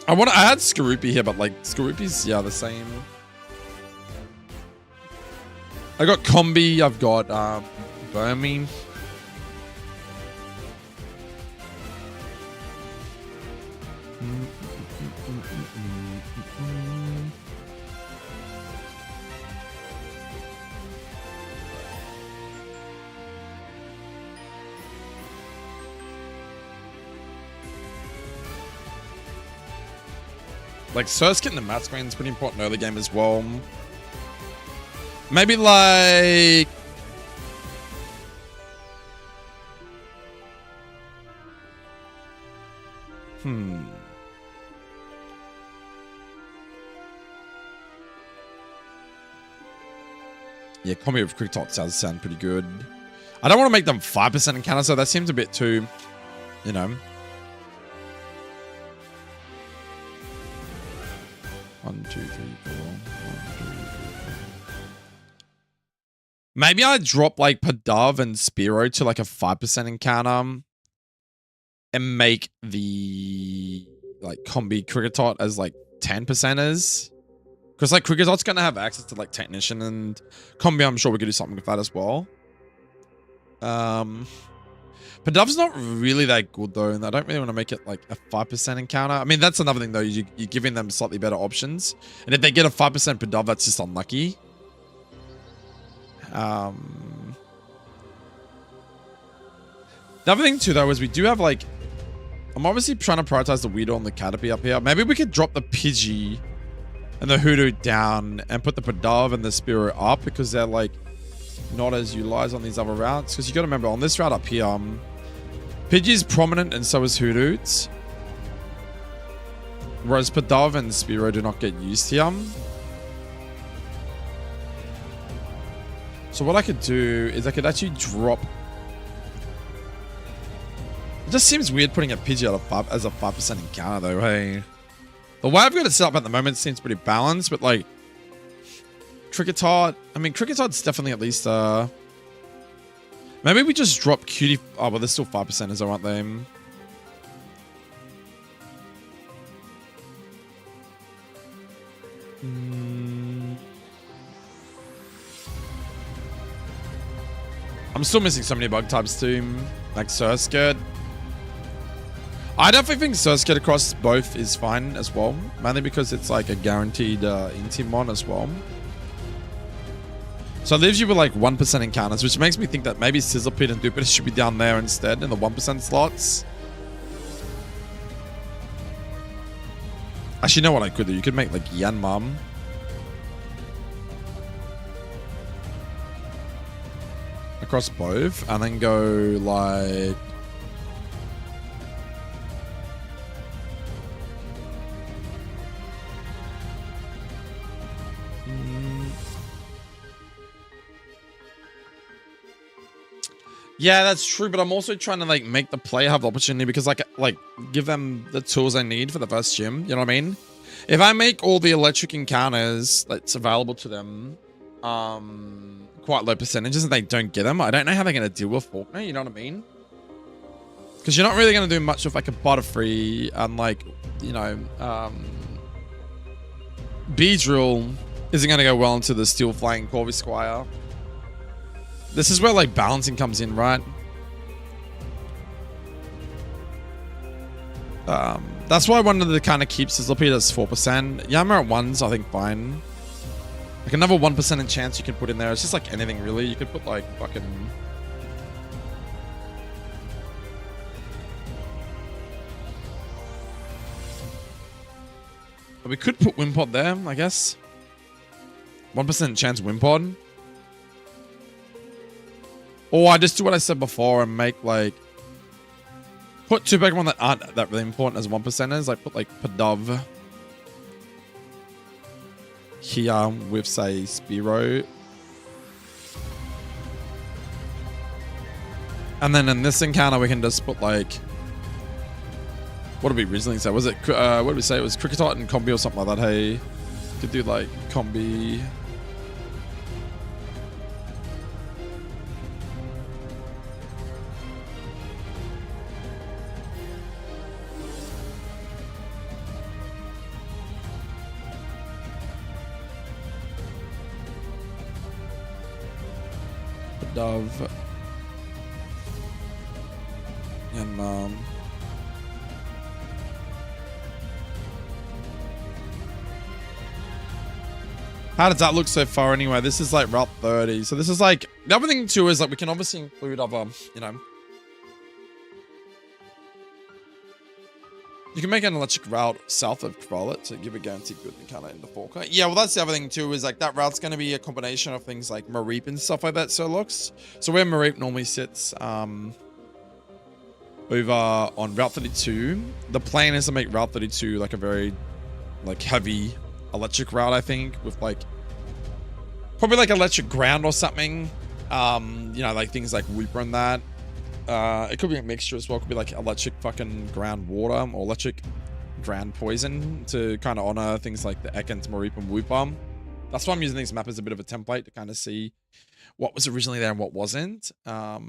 I had Skorupi here, but like Skorupi's, yeah, the same. I got Combi, I've got Burmy. Like, Sursk getting the mat screen is pretty important early game as well. Maybe like... Yeah, combi with Quick Tot does sound pretty good. I don't want to make them 5% encounter, so that seems a bit too, you know... 1, 2, 3, 4. 1, 2, 3, 4. Maybe I drop like Padav and Spearow to like a 5% encounter and make the like combi Kricketot as like 10%ers. Because like Cricketot's gonna have access to like Technician and combi. I'm sure we could do something with that as well. Padav's not really that good though, and I don't really want to make it like a 5% encounter. I mean, that's another thing though. You're giving them slightly better options, and if they get a 5% Padav, that's just unlucky. The other thing too though is we do have like, I'm obviously trying to prioritize the Weedle and the Caterpie up here. Maybe we could drop the Pidgey and the Hoodoo down and put the Padav and the Spearow up because they're like not as utilized on these other routes. Because you got to remember on this route up here, Pidgey's prominent and so is Hoodoo's. Whereas Padav and Spearow do not get used here. So what I could do is I could actually drop... It just seems weird putting a Pidgey as a 5% encounter though, hey. The way I've got it set up at the moment seems pretty balanced, but like... Kricketot... I mean, Cricketot's definitely at least... Maybe we just drop Cutie... Oh, but they're still 5%ers, aren't they? I'm still missing so many bug types too. Like Surskit. I definitely think Surskit across both is fine as well. Mainly because it's like a guaranteed Inti mon as well. So it leaves you with like 1% encounters, which makes me think that maybe Sizzlepit and Dupit should be down there instead in the 1% slots. Actually, you know what I could do? You could make like Yanmam. Across both, and then go like... Yeah, that's true, but I'm also trying to like make the player have the opportunity because like give them the tools they need for the first gym. You know what I mean? If I make all the electric encounters that's available to them, quite low percentages, and they don't get them, I don't know how they're gonna deal with Faulkner. You know what I mean? Because you're not really gonna do much with like a Butterfree and like, you know, Beedrill isn't gonna go well into the Steel Flying Corvisquire. This is where like balancing comes in, right? That's why I wanted to kind of keep Sizzlepede as 4%. Yammer at 1's, I think, fine. Like another 1% in chance you can put in there. It's just like anything really. You could put like fucking... But we could put Wimpod there, I guess. 1% chance Wimpod. Or I just do what I said before and make like... Put 2 Pokemon that aren't that really important as 1%ers. Like put like Pidove here with say Spearow. And then in this encounter we can just put like... What did we originally say? Was it, what did we say? It was Kricketot and Combi or something like that, hey? Could do like Combi. Dove. And, how does that look so far anyway? This is like Route 30. So this is like, the other thing too is like we can obviously include other, you know. You can make an electric route south of Crawlet to give a guaranteed good encounter in the forecourt. Yeah, well that's the other thing too is like that route's going to be a combination of things like Mareep and stuff like that, so it looks. So where Mareep normally sits over on Route 32, the plan is to make Route 32 like a very like heavy electric route, I think, with like probably like electric ground or something. You know, like things like Weeper and that. It could be a mixture as well. It could be like electric fucking ground water or electric ground poison to kind of honor things like the Ekans, Mareep, and Weeper. That's why I'm using this map as a bit of a template to kind of see what was originally there and what wasn't. So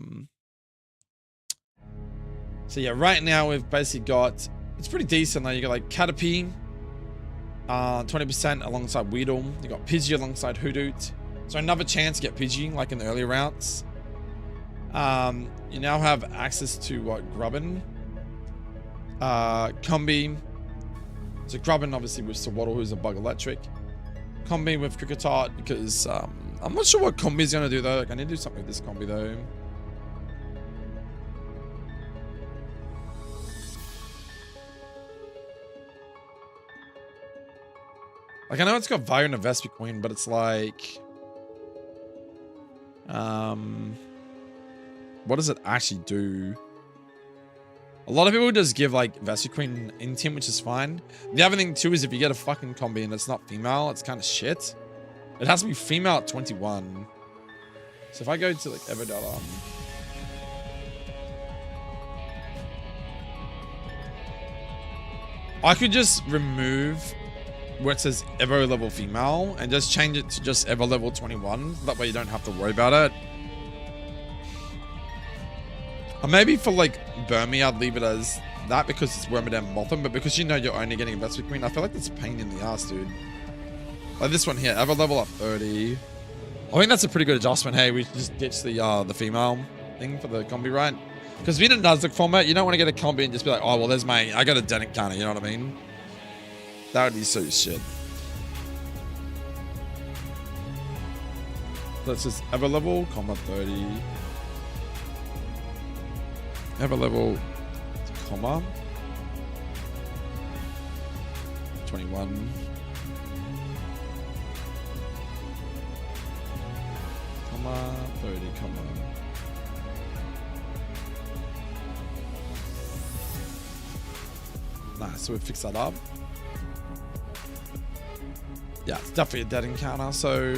yeah, right now we've basically got, it's pretty decent. Like you got like Caterpie, 20% alongside Weedle. You got Pidgey alongside Hoothoot. So another chance to get Pidgey like in the earlier routes. You now have access to what, Grubbin, Combi. So Grubbin obviously with Sawaddle, who's a bug electric. Combi with Kricketot because I'm not sure what Combi's gonna do though. Like I need to do something with this Combi though. Like I know it's got Fire and a Vespiquen, but it's like what does it actually do? A lot of people just give like Vespiquen Intim, which is fine. The other thing too is if you get a fucking Combi and it's not female, it's kind of shit. It has to be female at 21. So if I go to like Everdata, I could just remove where it says Evo level female and just change it to just Evo level 21. That way you don't have to worry about it. Or maybe for like Burmy, I'd leave it as that because it's Wormadam and Motham, but because you know you're only getting a Vespiquen, I feel like that's a pain in the ass, dude. Like this one here, Evo level up 30. I think that's a pretty good adjustment. Hey, we just ditched the female thing for the Combi, right? Because if you're in a Nuzlocke format, you don't want to get a Combi and just be like, oh, well, there's my, I got a Denic counter, you know what I mean? That would be so shit. Let's just Ever level, comma 30. Ever level, comma 21. Comma 30, comma. Nice, so we fix that up. Yeah, it's definitely a dead encounter, so...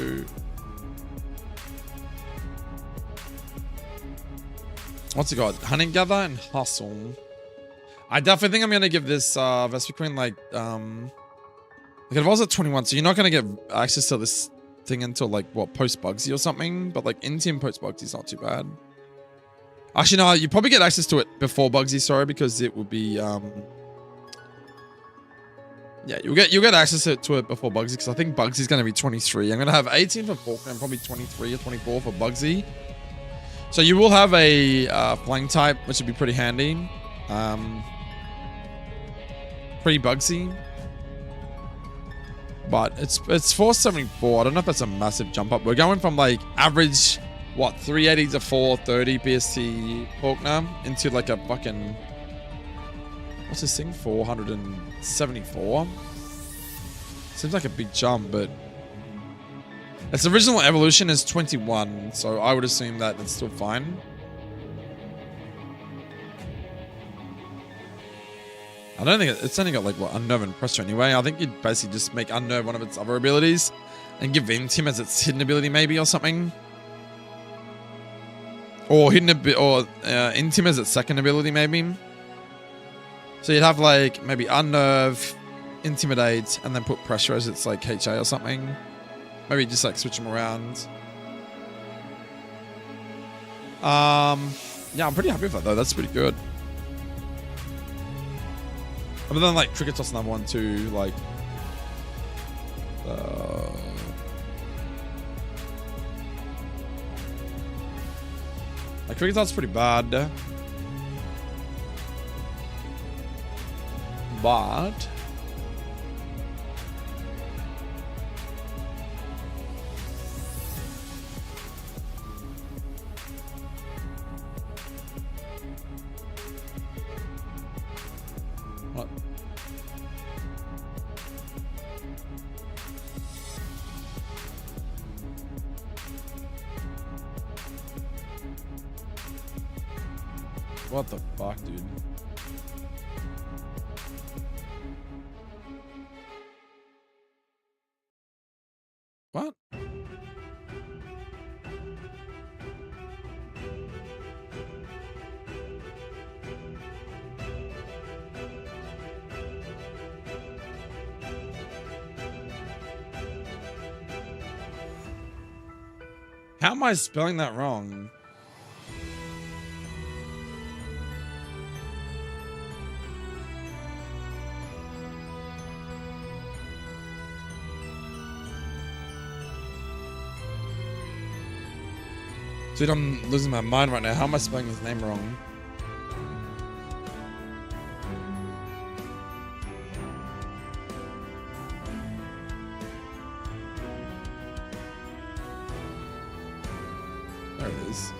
What's it got? Hunting Gather and Hustle. I definitely think I'm going to give this Vespiquen like if I was at 21, so you're not going to get access to this thing until like, what, post-Bugsy or something? But like, in-team post-Bugsy is not too bad. Actually, no, you probably get access to it before Bugsy, sorry, because it would be... Yeah, you'll get access to it before Bugsy because I think Bugsy's going to be 23. I'm going to have 18 for Pokémon and probably 23 or 24 for Bugsy. So you will have a flying type, which would be pretty handy. Pretty Bugsy. But it's 474. I don't know if that's a massive jump up. We're going from like average, what, 380 to 430 PST Pokémon into like a fucking... What's this thing? 474. Seems like a big jump, but its original evolution is 21, so I would assume that it's still fine. I don't think it's only got like what, Unnerve and Pressure anyway. I think you'd basically just make Unnerve one of its other abilities and give Intim as its hidden ability maybe or something. Or Intim as its second ability maybe. So you'd have like maybe Unnerve, Intimidate, and then put Pressure as its like HA or something. Maybe just like switch them around. Yeah, I'm pretty happy with that though. That's pretty good. But then like Cricket Toss another one too, like Cricket Toss is pretty bad. But what the fuck, dude? What? How am I spelling that wrong? Dude, I'm losing my mind right now. How am I spelling his name wrong? There it is.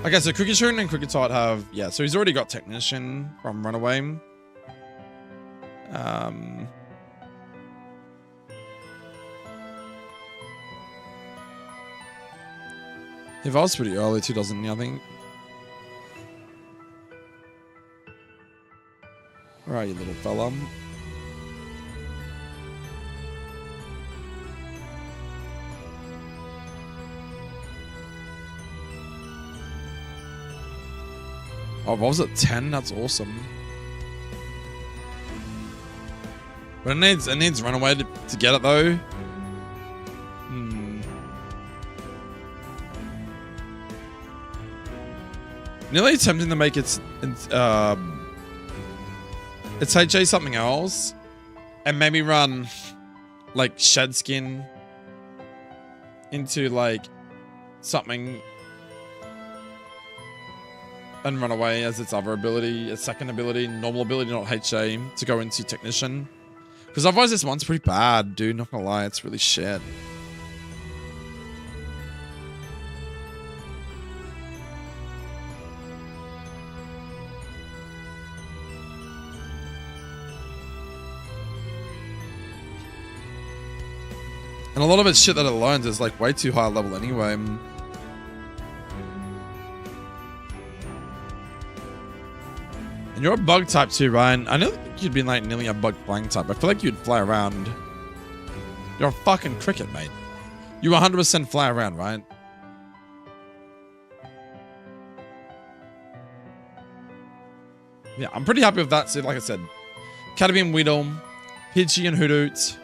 Okay, so Cricketshun and Cricketart have... Yeah, so he's already got Technician from Runaway. He evolves pretty early too, doesn't he, I think? Alright, you little fella. Oh, evolves at 10? That's awesome. But it needs Runaway to get it though. Nearly attempting to make its HA something else, and maybe run like Shed Skin into like something and run away as its other ability, its second ability, normal ability, not HA, to go into Technician. Because otherwise this one's pretty bad, dude. Not gonna lie, it's really shit. And a lot of its shit that it learns is like way too high level anyway. And you're a bug type too, Ryan. I don't think you'd be like nearly a bug flying type. I feel like you'd fly around. You're a fucking cricket, mate. You 100% fly around, right? Yeah, I'm pretty happy with that. So like I said, Caterpie and Weedle, Pidgey and Hoothoot.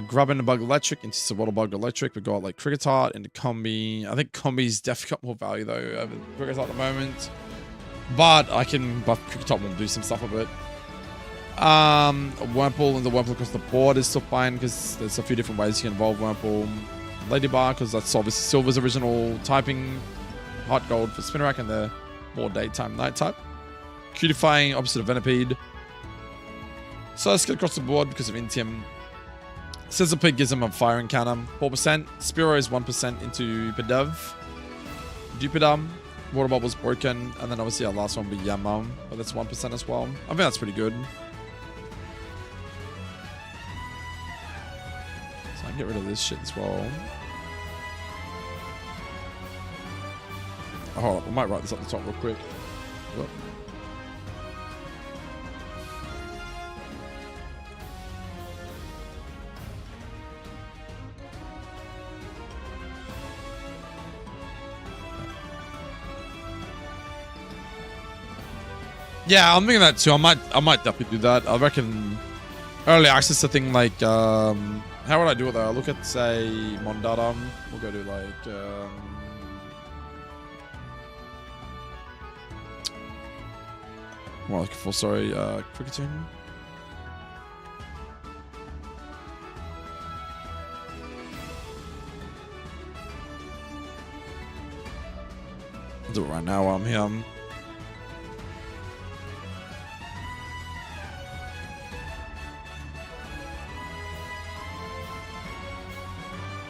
Grubbin and Bug Electric into Swaddle Bug Electric. We got like Cricketart into Combi. I think Combi's definitely got more value though over Cricketart at the moment. But I can buff Cricketart will do some stuff with it. Wurmple and the Wurmple across the board is still fine because there's a few different ways you can evolve Wurmple. Ladybug because that's obviously Silver's original typing. HeartGold for Spinarak and the more daytime night type. Cutifying opposite of Venipede. So let's get across the board because of Intium. Sizzlepig gives him a fire encounter, 4%. Spearow is 1% into Pedev. Dupidum, Water Bubble's broken, and then obviously our last one will be Yamam, but that's 1% as well. I think that's pretty good. Get rid of this shit as well. Oh, hold up. I might write this up the top real quick. Whoop. Yeah, I'm thinking that too. I might definitely do that. I reckon early access to thing like how would I do it though? I'll look at say Mondata. We'll go to like what am I looking for? Sorry, cricketing. I'll do it right now while I'm here.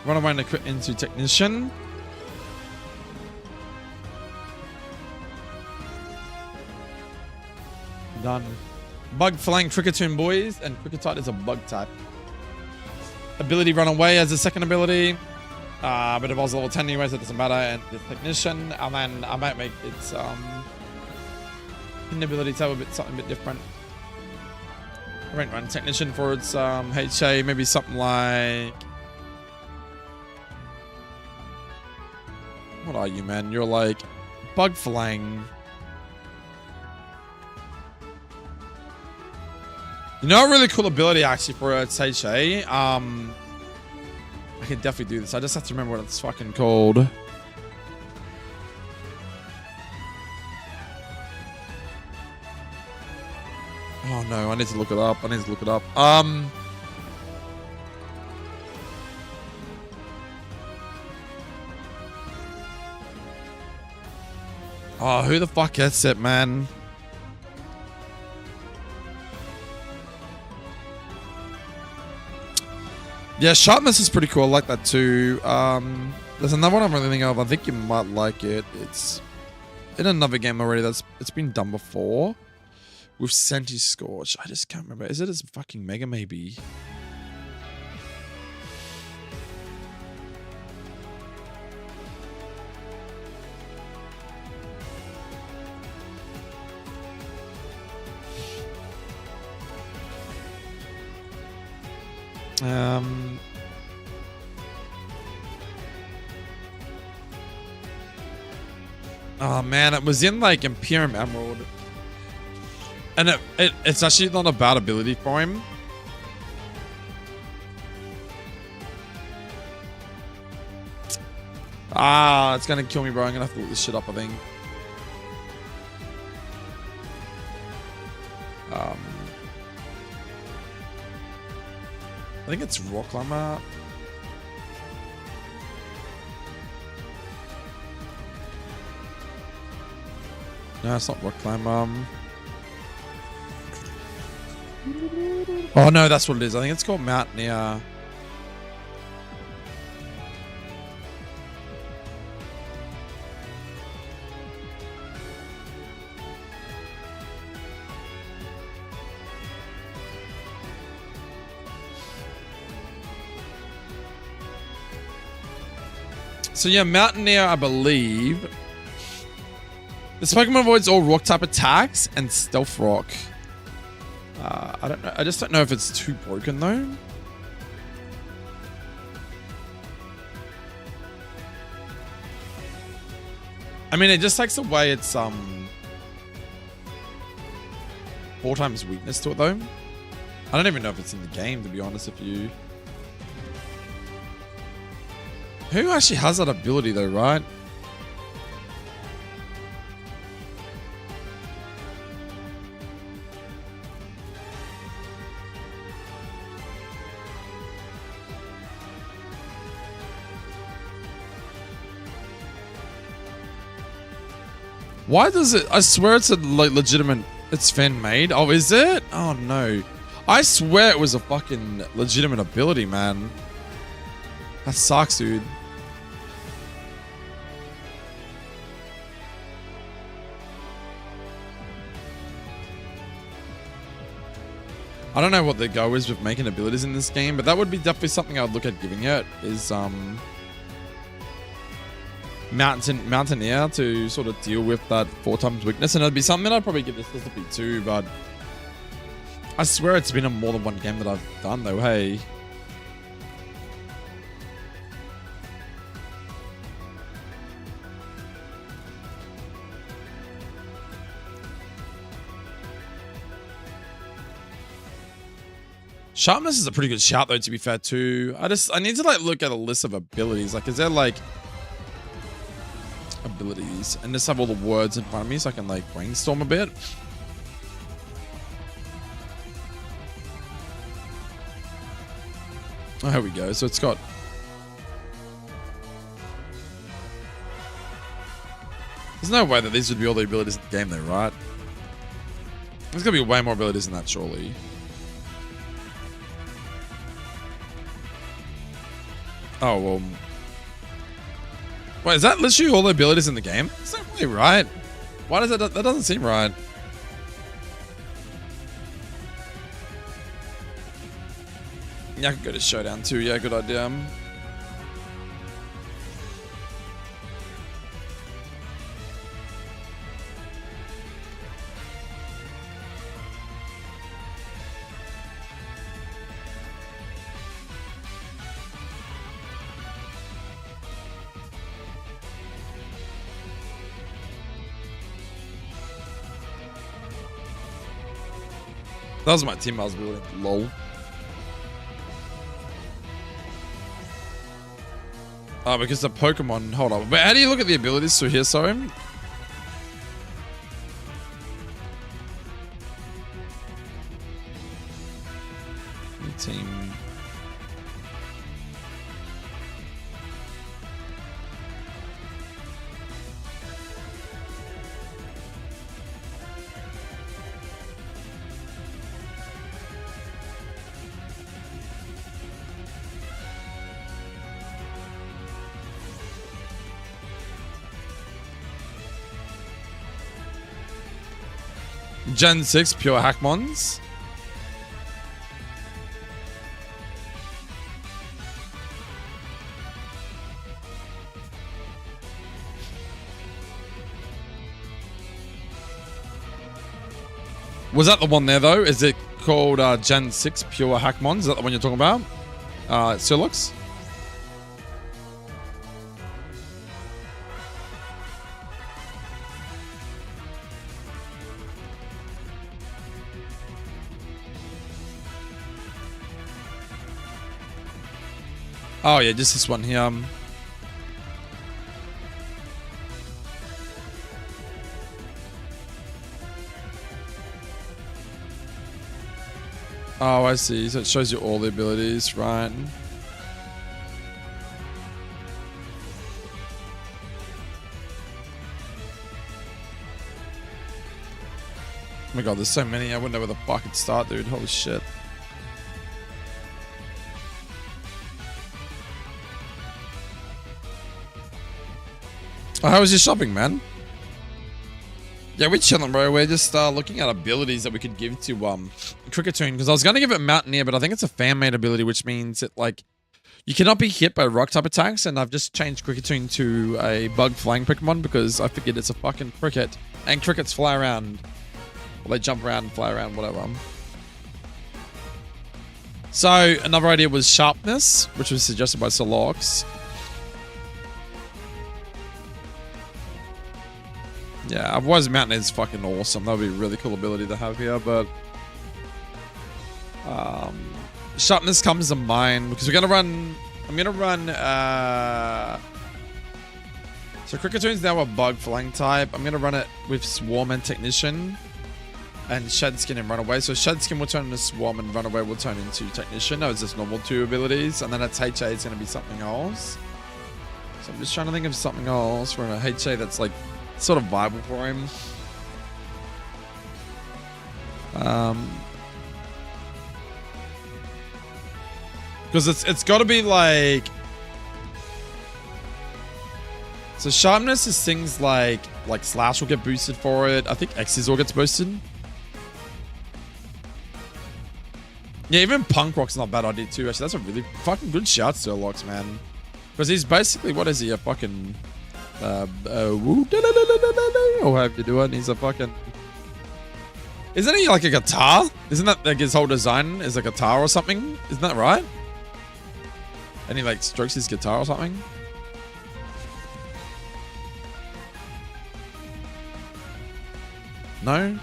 Run away and quit into technician. Done. Bug flying Cricketune boys, and Cricketite is a bug type. Ability run away as a second ability. But it was level 10 anyway, so it doesn't matter. And the technician, and then I might make its ability type something a bit different. I might run technician for its HA, maybe something like. What are you, man? You're like bug flang. You know, a really cool ability actually for its HA. I can definitely do this. I just have to remember what it's fucking called. Oh no, I need to look it up. Oh, who the fuck gets it, man? Yeah, sharpness is pretty cool. I like that too. There's another one I'm really thinking of. I think you might like it. It's in another game already. It's been done before with Senti Scorch. I just can't remember. Is it as fucking Mega maybe? Oh man, it was in like Imperium Emerald, and it's actually not a bad ability for him. It's gonna kill me, bro. I'm gonna have to look this shit up, I think. I think it's Rock Climber. No, it's not Rock Climber. Oh no, that's what it is. I think it's called Mountaineer. So yeah, Mountaineer, I believe. This Pokemon avoids all rock type attacks and Stealth Rock. I don't know. I just don't know if it's too broken though. I mean, it just takes away its 4 times weakness to it though. I don't even know if it's in the game, to be honest with you. Who actually has that ability though, right? Why does it? I swear it's a legitimate. It's fan made. Oh, is it? Oh no! I swear it was a fucking legitimate ability, man. That sucks, dude. I don't know what the go is with making abilities in this game, but that would be definitely something I would look at giving it, is Mountaineer to sort of deal with that 4 times weakness, and it'd be something I'd probably give this a bit too, but I swear it's been a more than one game that I've done though, hey. Sharpness is a pretty good shout though, to be fair too. I need to like look at a list of abilities. Like, is there like abilities and just have all the words in front of me so I can like brainstorm a bit? Oh, here we go. So it's got there's no way that these would be all the abilities in the game though, right? There's gonna be way more abilities than that, surely. Oh, well. Wait, is that literally all the abilities in the game? That's not really right. Why does that doesn't seem right. Yeah, I could go to Showdown too. Yeah, good idea. That was my team I was building. Lol. Oh, because the Pokemon... Hold on. But how do you look at the abilities through here, sorry? Team... Gen 6 pure Hackmons. Was that the one there though? Is it called Gen 6 pure Hackmons? Is that the one you're talking about? Silux? Oh yeah, just this one here. Oh, I see. So it shows you all the abilities, right? Oh my god, there's so many. I wouldn't know where the fuck it'd start, dude. Holy shit. Oh, how was your shopping, man? Yeah, we're chilling, bro. We're just looking at abilities that we could give to Cricketune, because I was going to give it Mountaineer, but I think it's a fan-made ability, which means it, like, you cannot be hit by rock-type attacks, and I've just changed Cricketune to a bug-flying Pokemon because I figured it's a fucking cricket, and crickets fly around. Well, they jump around and fly around, whatever. So, another idea was Sharpness, which was suggested by Solox. Yeah, otherwise Mountaineer is fucking awesome. That would be a really cool ability to have here, but... Sharpness comes to mind because we're going to run... I'm going to run... So Cricketune now a bug flying type. I'm going to run it with Swarm and Technician. And Shedskin and Runaway. So Shedskin will turn into Swarm and Runaway will turn into Technician. No, it's just normal 2 abilities. And then its HA is going to be something else. So I'm just trying to think of something else for a HA that's like... sort of viable for him. Because it's got to be like... So Sharpness is things like Slash will get boosted for it. I think X's all gets boosted. Yeah, even punk rock's not a bad idea too. Actually, that's a really fucking good shout, Zerlox, man. Because he's basically, what is he? A fucking or however you do it. He's a fucking. Isn't he like a guitar? Isn't that like his whole design is a guitar or something? Isn't that right? And he like strokes his guitar or something. No.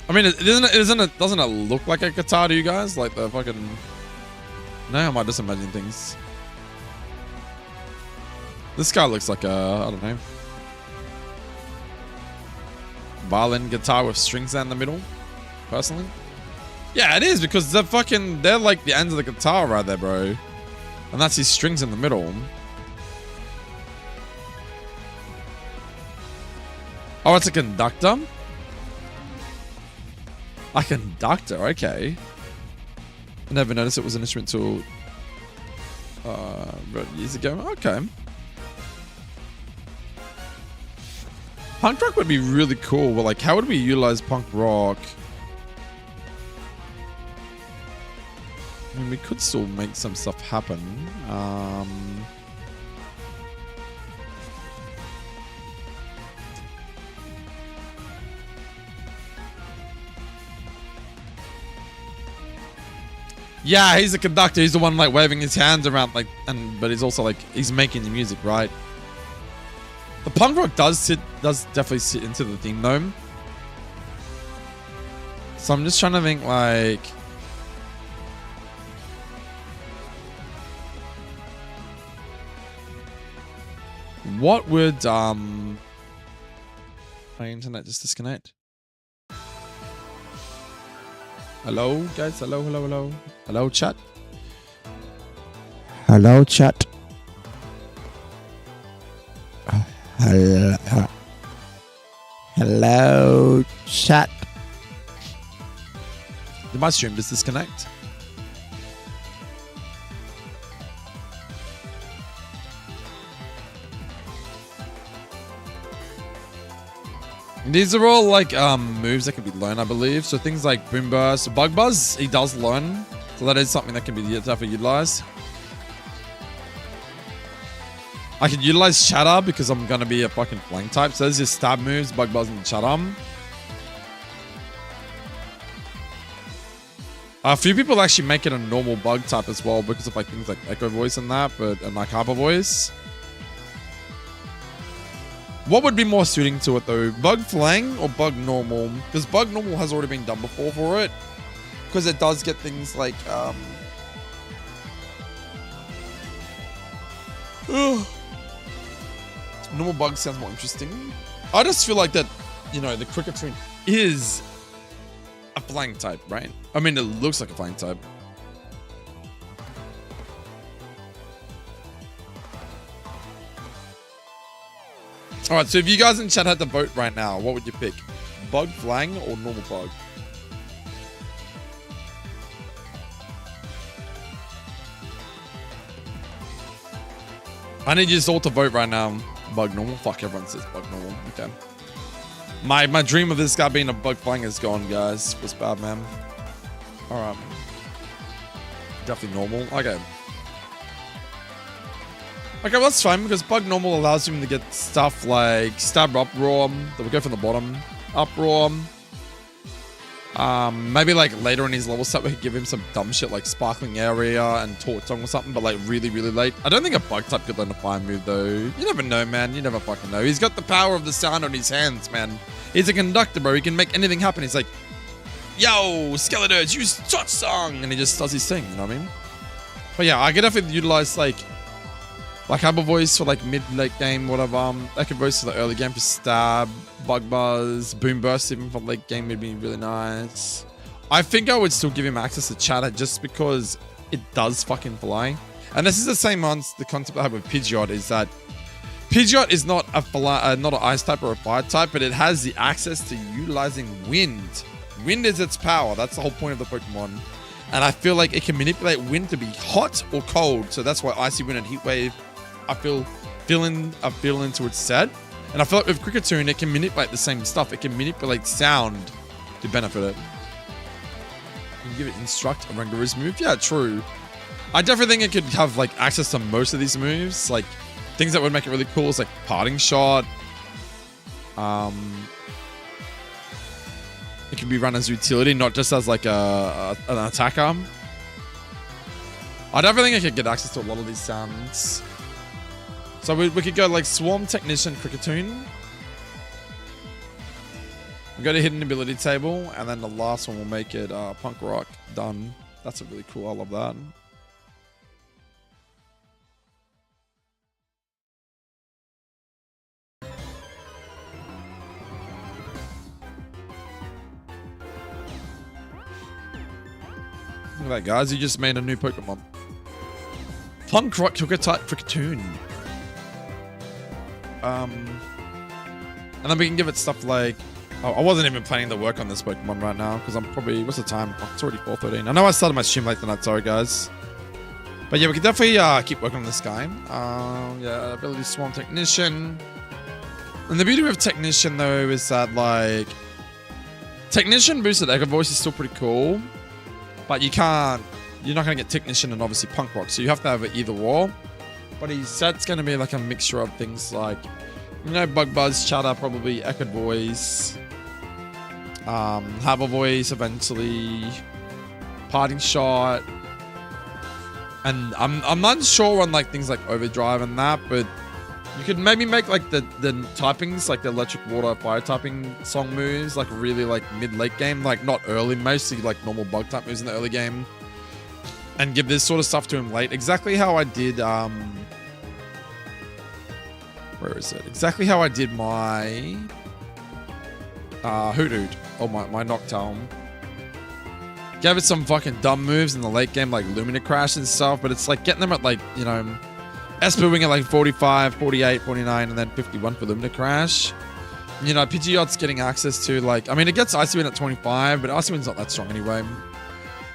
I mean, doesn't it look like a guitar to you guys? Like the fucking. No, I might just imagine things. This guy looks like a, I don't know, violin guitar with strings down the middle, personally. Yeah, it is, because they're like the ends of the guitar right there, bro. And that's his strings in the middle. Oh, it's a conductor? A conductor, okay. I never noticed it was an instrument till years ago. Okay. Punk rock would be really cool, but like, how would we utilize punk rock? I mean, we could still make some stuff happen. Yeah, he's the conductor. He's the one like waving his hands around, like, but he's also like he's making the music, right? The punk rock does definitely sit into the theme though. So I'm just trying to think like. What would my internet just disconnect? Hello guys, hello chat. Hello chat. Hello chat. Did my stream just disconnect? These are all like moves that can be learned, I believe. So things like Boom Burst, Bug Buzz, he does learn. So that is something that can be definitely utilized. I can utilize Chatter because I'm going to be a fucking flank type. So there's your stab moves, Bug Buzz and Chatter. A few people actually make it a normal bug type as well because of like things like Echo Voice and that, and like Hyper Voice. What would be more suiting to it though? Bug Flang or Bug Normal? Because Bug Normal has already been done before for it. Because it does get things like normal Bug sounds more interesting. I just feel like that, you know, the Cricketune is a flying type, right? I mean, it looks like a flying type. All right, so if you guys in chat had to vote right now, what would you pick? Bug Flang or normal Bug? I need you all to vote right now. Bug Normal? Fuck, everyone says Bug Normal. Okay. My dream of this guy being a Bug Flang is gone, guys. It was bad, man. All right. Definitely normal. Okay. Okay, well, that's fine because Bug Normal allows him to get stuff like Stab Up ROM. That will go from the bottom. Up ROM. Maybe like later in his level set we could give him some dumb shit like Sparkling Area and Torch Tongue or something, but like really, really late. I don't think a bug type could learn a fire move though. You never know, man. You never fucking know. He's got the power of the sound on his hands, man. He's a conductor, bro. He can make anything happen. He's like, yo, Skeletons, use Torch Song. And he just does his thing, you know what I mean? But yeah, I could definitely utilize like Hyper Voice for like mid-late game, whatever. Echo Voice for the early game for Stab, Bug Buzz, Boom Burst even for late game would be really nice. I think I would still give him access to Chatter just because it does fucking fly. And this is the same on the concept I have with Pidgeot is that Pidgeot is not not an ice type or a fire type, but it has the access to utilizing wind. Wind is its power. That's the whole point of the Pokemon. And I feel like it can manipulate wind to be hot or cold. So that's why Icy Wind and Heat Wave I feel into its set. And I feel like with Cricketune, it can manipulate the same stuff. It can manipulate sound to benefit it. You can give it instruct a Rangaroo's move. Yeah, true. I definitely think it could have like access to most of these moves. Like things that would make it really cool is like parting shot. It can be run as utility, not just as like an attacker. I definitely think I could get access to a lot of these sounds. So we could go like Swarm Technician Cricketune. We'll go to Hidden Ability Table, and then the last one will make it Punk Rock. Done. That's a really cool. I love that. Look at that, guys. You just made a new Pokemon. Punk Rock type Cricketune. And then we can give it stuff like... Oh, I wasn't even planning to work on this Pokemon right now because I'm probably... What's the time? Oh, it's already 4:13. I know I started my stream late tonight. Sorry, guys. But yeah, we could definitely keep working on this guy. Yeah, ability Swarm Technician. And the beauty with Technician, though, is that, like... Technician boosted Echo Voice is still pretty cool. But you can't... You're not going to get Technician and obviously Punk Rock. So you have to have it either or. But his set's going to be like a mixture of things like... You know, Bug Buzz, Chatter, probably Echo Voice. Have a Voice eventually. Parting Shot. And I'm not sure on like things like Overdrive and that, but you could maybe make like the typings, like the Electric, Water, Fire typing song moves, like really like mid-late game, like not early, mostly like normal bug type moves in the early game. And give this sort of stuff to him late. Exactly how I did, where is it? Exactly how I did my Hoot or my Noctowl. Gave it some fucking dumb moves in the late game, like Lumina Crash and stuff, but it's like getting them at like, you know, Espewing at like 45, 48, 49, and then 51 for Lumina Crash. You know, Pidgeot's getting access to like, I mean, it gets Icy Wind at 25, but Icy Wind's not that strong anyway.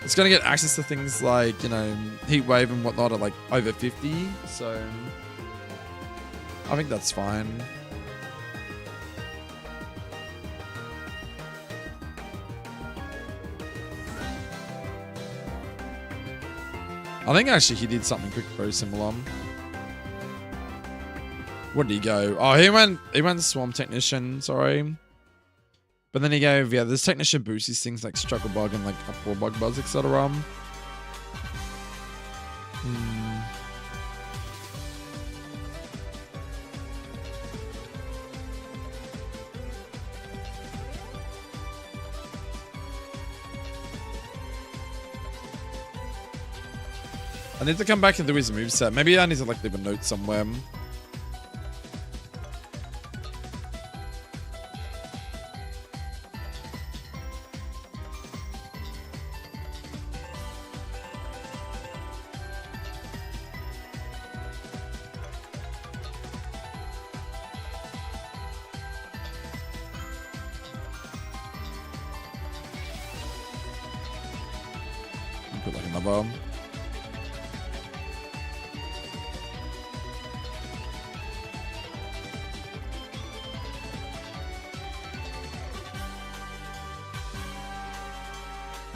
It's going to get access to things like, you know, Heat Wave and whatnot at like over 50, so I think that's fine. I think actually he did something quick, very similar. Where did he go? Oh, he went Swarm Technician, sorry. But then he gave, yeah, this Technician boosts these things like Struggle Bug and like Uproar Bug Buzz, etc. I need to come back and do his moveset. Maybe I need to like leave a note somewhere. Put like another.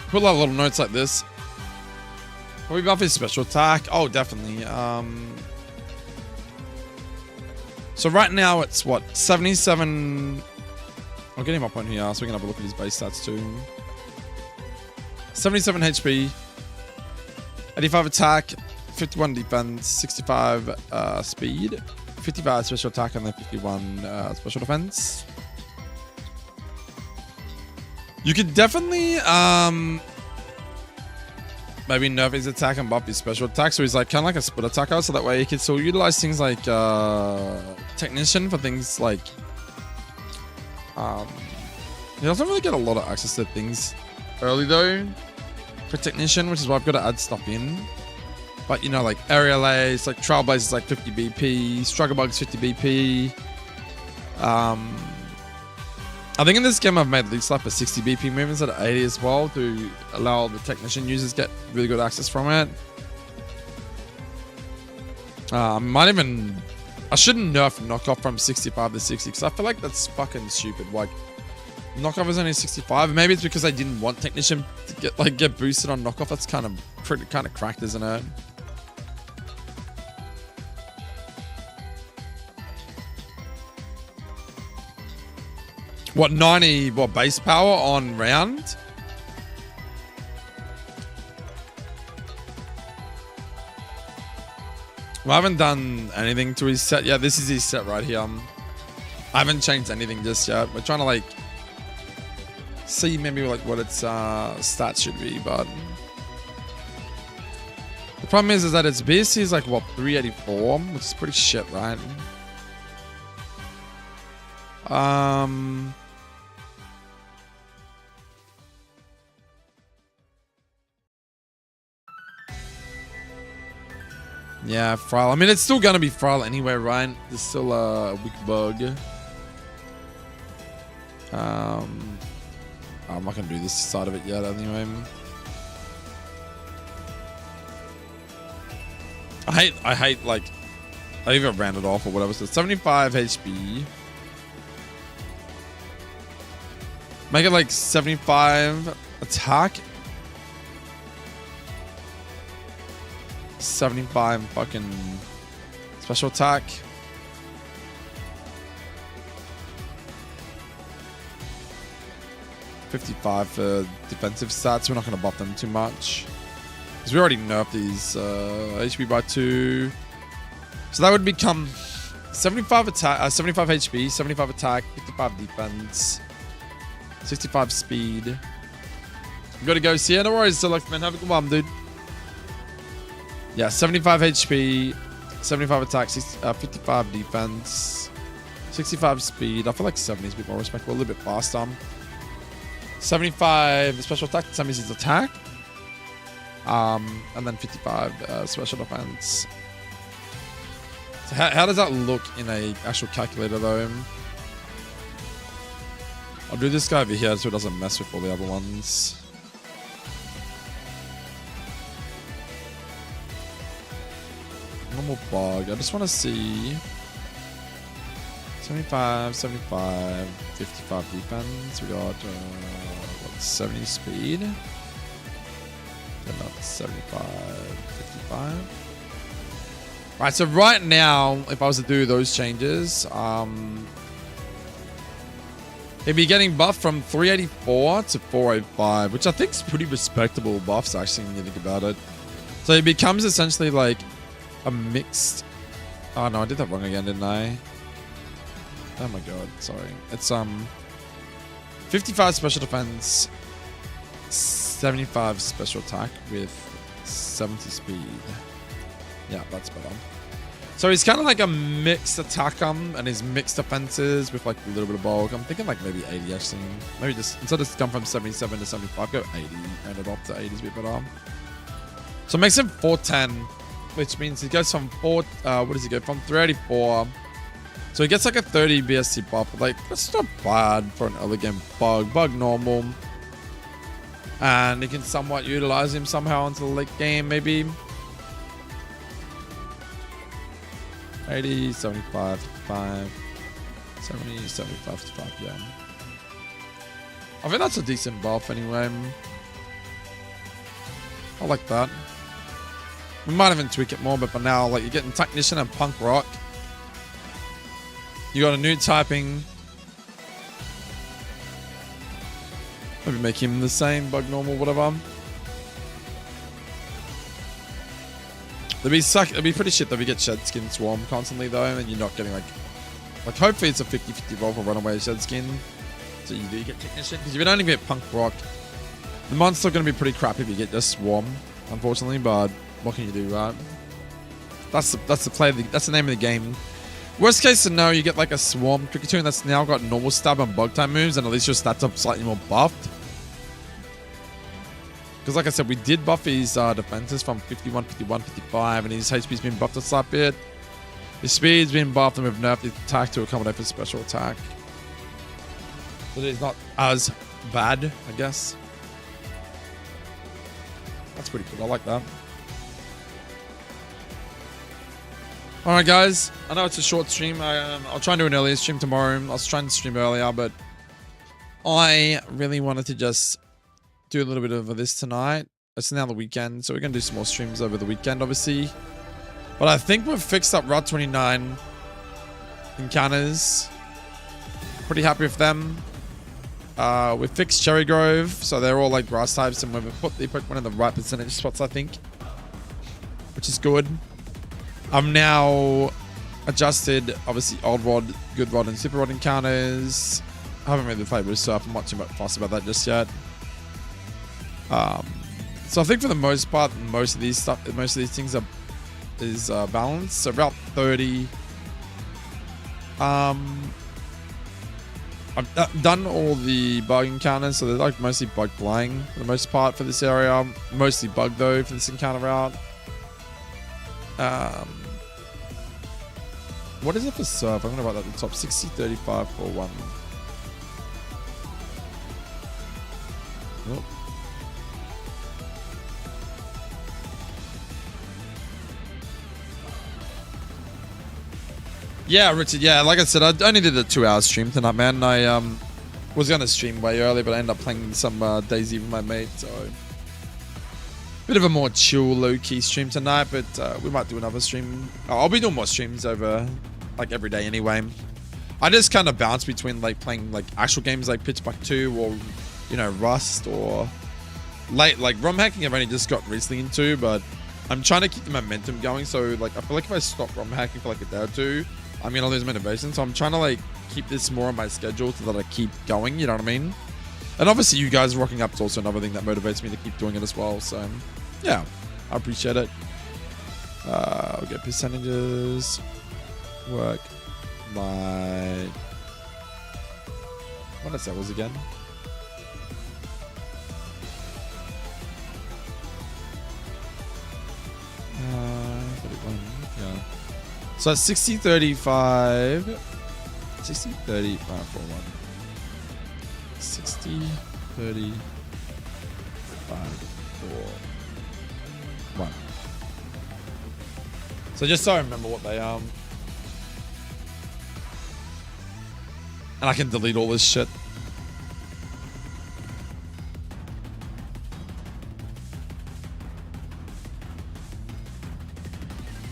Put a lot of little notes like this. Probably buff his special attack. Oh, definitely. So right now it's what? 77. I'll get him up on here so we can have a look at his base stats too. 77 HP, 85 attack, 51 defense, 65 speed, 55 special attack, and then 51 special defense. You could definitely maybe nerf his attack and buff his special attack, so he's like kind of like a split attacker, so that way he can still utilize things like Technician for things like he doesn't really get a lot of access to things early though for Technician, which is why I've got to add stuff in. But you know, like Aerial Ace, like Trailblaze is like 50 BP, Struggle Bug's 50 BP. I think in this game I've made Leech Life for 60 BP movements at 80 as well to allow the Technician users get really good access from it. I shouldn't nerf knockoff from 65 to 60 because I feel like that's fucking stupid. Like, Knockoff is only 65. Maybe it's because I didn't want technician to get boosted on knockoff. That's kind of cracked, isn't it? What, 90 base power on round? Well, I haven't done anything to his set yet. This is his set right here. I haven't changed anything just yet. We're trying to like see maybe like what its stats should be, but the problem is that its BSC is like what, 384, which is pretty shit, right? Yeah, frail. I mean, it's still gonna be frail anyway, right? There's still a weak bug. I'm not gonna do this side of it yet anyway. I hate like, I even ran it off or whatever. So 75 HP. Make it like 75 attack. 75 fucking special attack. $55 for defensive stats. We're not going to buff them too much because we already nerfed these HP by 2. So that would become 75 attack, 75 HP, 75 attack, 55 defense, 65 speed. We got to go. See ya. No worries, Select Man. Have a good one, dude. Yeah, 75 HP, 75 attack, 55 defense, 65 speed. I feel like 70 is a bit more respectful, a little bit faster. 75 special attack, 70 is attack. And then 55 special defense. So how does that look in a actual calculator though? I'll do this guy over here so it doesn't mess with all the other ones. Normal bug. I just want to see 75, 75, 55 defense. We got what, 70 speed. Then that's 75, 55. Right, so right now, if I was to do those changes, he'd be getting buffed from 384 to 405, which I think is pretty respectable buffs actually when you think about it. So it becomes essentially like a mixed. Oh no, I did that wrong again, didn't I? Oh my god, sorry. It's 55 special defense, 75 special attack with 70 speed. Yeah, that's better. So he's kind of like a mixed attack and his mixed defenses with like a little bit of bulk. I'm thinking like maybe 80 actually. Maybe just instead of come from 77 to 75, go 80 and it up to 80 is a bit better. So it makes him 410. Which means he goes from what does he go from 384? So he gets like a 30 BSC buff. Like that's not bad for an early game bug normal. And you can somewhat utilize him somehow into the late game, maybe. 80, 75, 55, 70, 75, 55, yeah. I think that's a decent buff anyway. I like that. We might even tweak it more, but for now, like you're getting Technician and Punk Rock. You got a new typing. Maybe make him the same, bug normal, whatever. It'd be pretty shit that we get Shed Skin Swarm constantly though, and you're not getting like hopefully it's a 50-50 roll for Runaway Shed Skin. So you do get Technician, because if you don't even get Punk Rock, the monster's still gonna be pretty crap if you get just Swarm, unfortunately, but what can you do, right? That's the play. That's the name of the game. Worst case scenario, you get like a Swarm Cricketune that's now got normal stab and bug type moves, and at least your stats are slightly more buffed. Because like I said, we did buff his defenses from 51, 51, 55, and his HP's been buffed a slight bit. His speed's been buffed, and we've nerfed his attack to accommodate for special attack. So it's not as bad, I guess. That's pretty good. I like that. Alright guys, I know it's a short stream. I'll try and do an earlier stream tomorrow. I was trying to stream earlier, but I really wanted to just do a little bit of this tonight. It's now the weekend, so we're going to do some more streams over the weekend, obviously. But I think we've fixed up Route 29 encounters. Pretty happy with them. We fixed Cherry Grove, so they're all like grass types, and we've put the Pokemon in the right percentage spots, I think. Which is good. I've now adjusted, obviously, Old Rod, Good Rod, and Super Rod encounters. I haven't really played with Surf. I'm not too much fussed about that just yet. So I think for the most part, most of these things is balanced. So Route 30. I've done all the bug encounters, so they're like mostly bug flying for the most part for this area. Mostly bug though for this encounter route. What is it for Surf? I'm gonna write that at the top. 60, 35, 41. Oh. Yeah, Richard. Yeah, like I said, I only did a 2-hour stream tonight, man. I was gonna stream way early, but I ended up playing some DayZ with my mate. So bit of a more chill, low-key stream tonight. But we might do another stream. I'll be doing more streams over like every day anyway. I just kind of bounce between like playing like actual games like Pitch Black 2 or Rust or like ROMhacking. I've only just got recently into, but I'm trying to keep the momentum going. So like I feel like if I stop ROMhacking for like a day or two, I'm gonna lose motivation. So I'm trying to like keep this more on my schedule so that I keep going, you know what I mean? And obviously you guys rocking up is also another thing that motivates me to keep doing it as well. So yeah, I appreciate it. I'll get percentages. Work my what is that was again? Yeah. So 60, 35. 60, 35 for 1. 60, 35 for 1. So just so I remember what they and I can delete all this shit.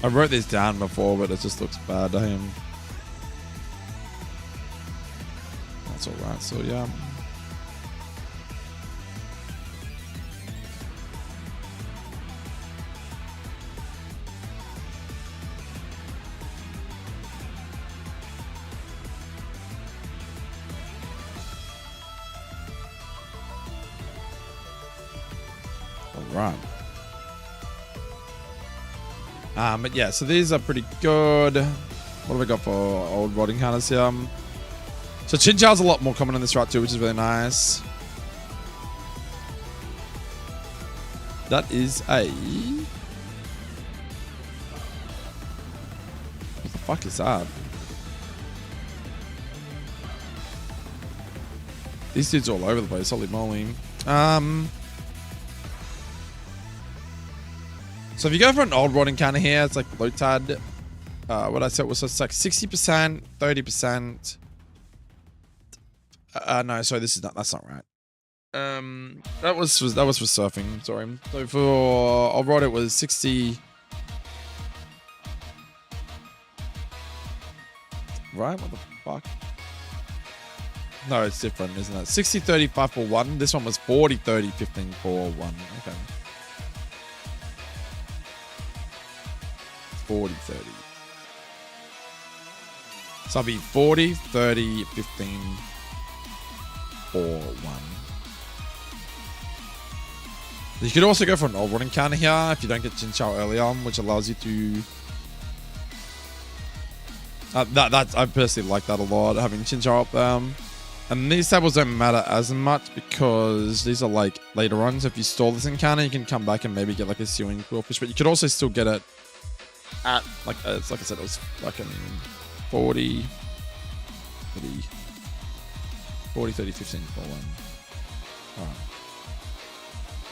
I wrote this down before, but it just looks bad. That's alright, so yeah. Alright. But yeah, so these are pretty good. What have we got for old rod encounters here? So Chinchou's a lot more common in this route too, which is really nice. That is a... What the fuck is that? These dudes are all over the place, holy moly. So if you go for an old rod encounter here, it's like Lotad. What I said was it's like 60%, 30%. No, sorry, that's not right. That was for surfing, sorry. So for old rod it was 60. Right? What the fuck? No, it's different, isn't it? 60, 35 for 1. This one was 40, 30, 15 for 1. Okay. 40, 30. So I'll be 40, 30, 15 for 1. You could also go for an old rod encounter here if you don't get Chinchou early on, which allows you to... I personally like that a lot, having Chinchou up there. And these tables don't matter as much because these are like later on. So if you stall this encounter, you can come back and maybe get like a Sewing Quillfish, but you could also still get it at like it's like I said, it was fucking 40 30 15 for 1.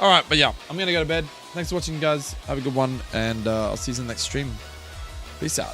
All right, but yeah, I'm gonna go to bed. Thanks for watching, guys. Have a good one, and I'll see you in the next stream. Peace out.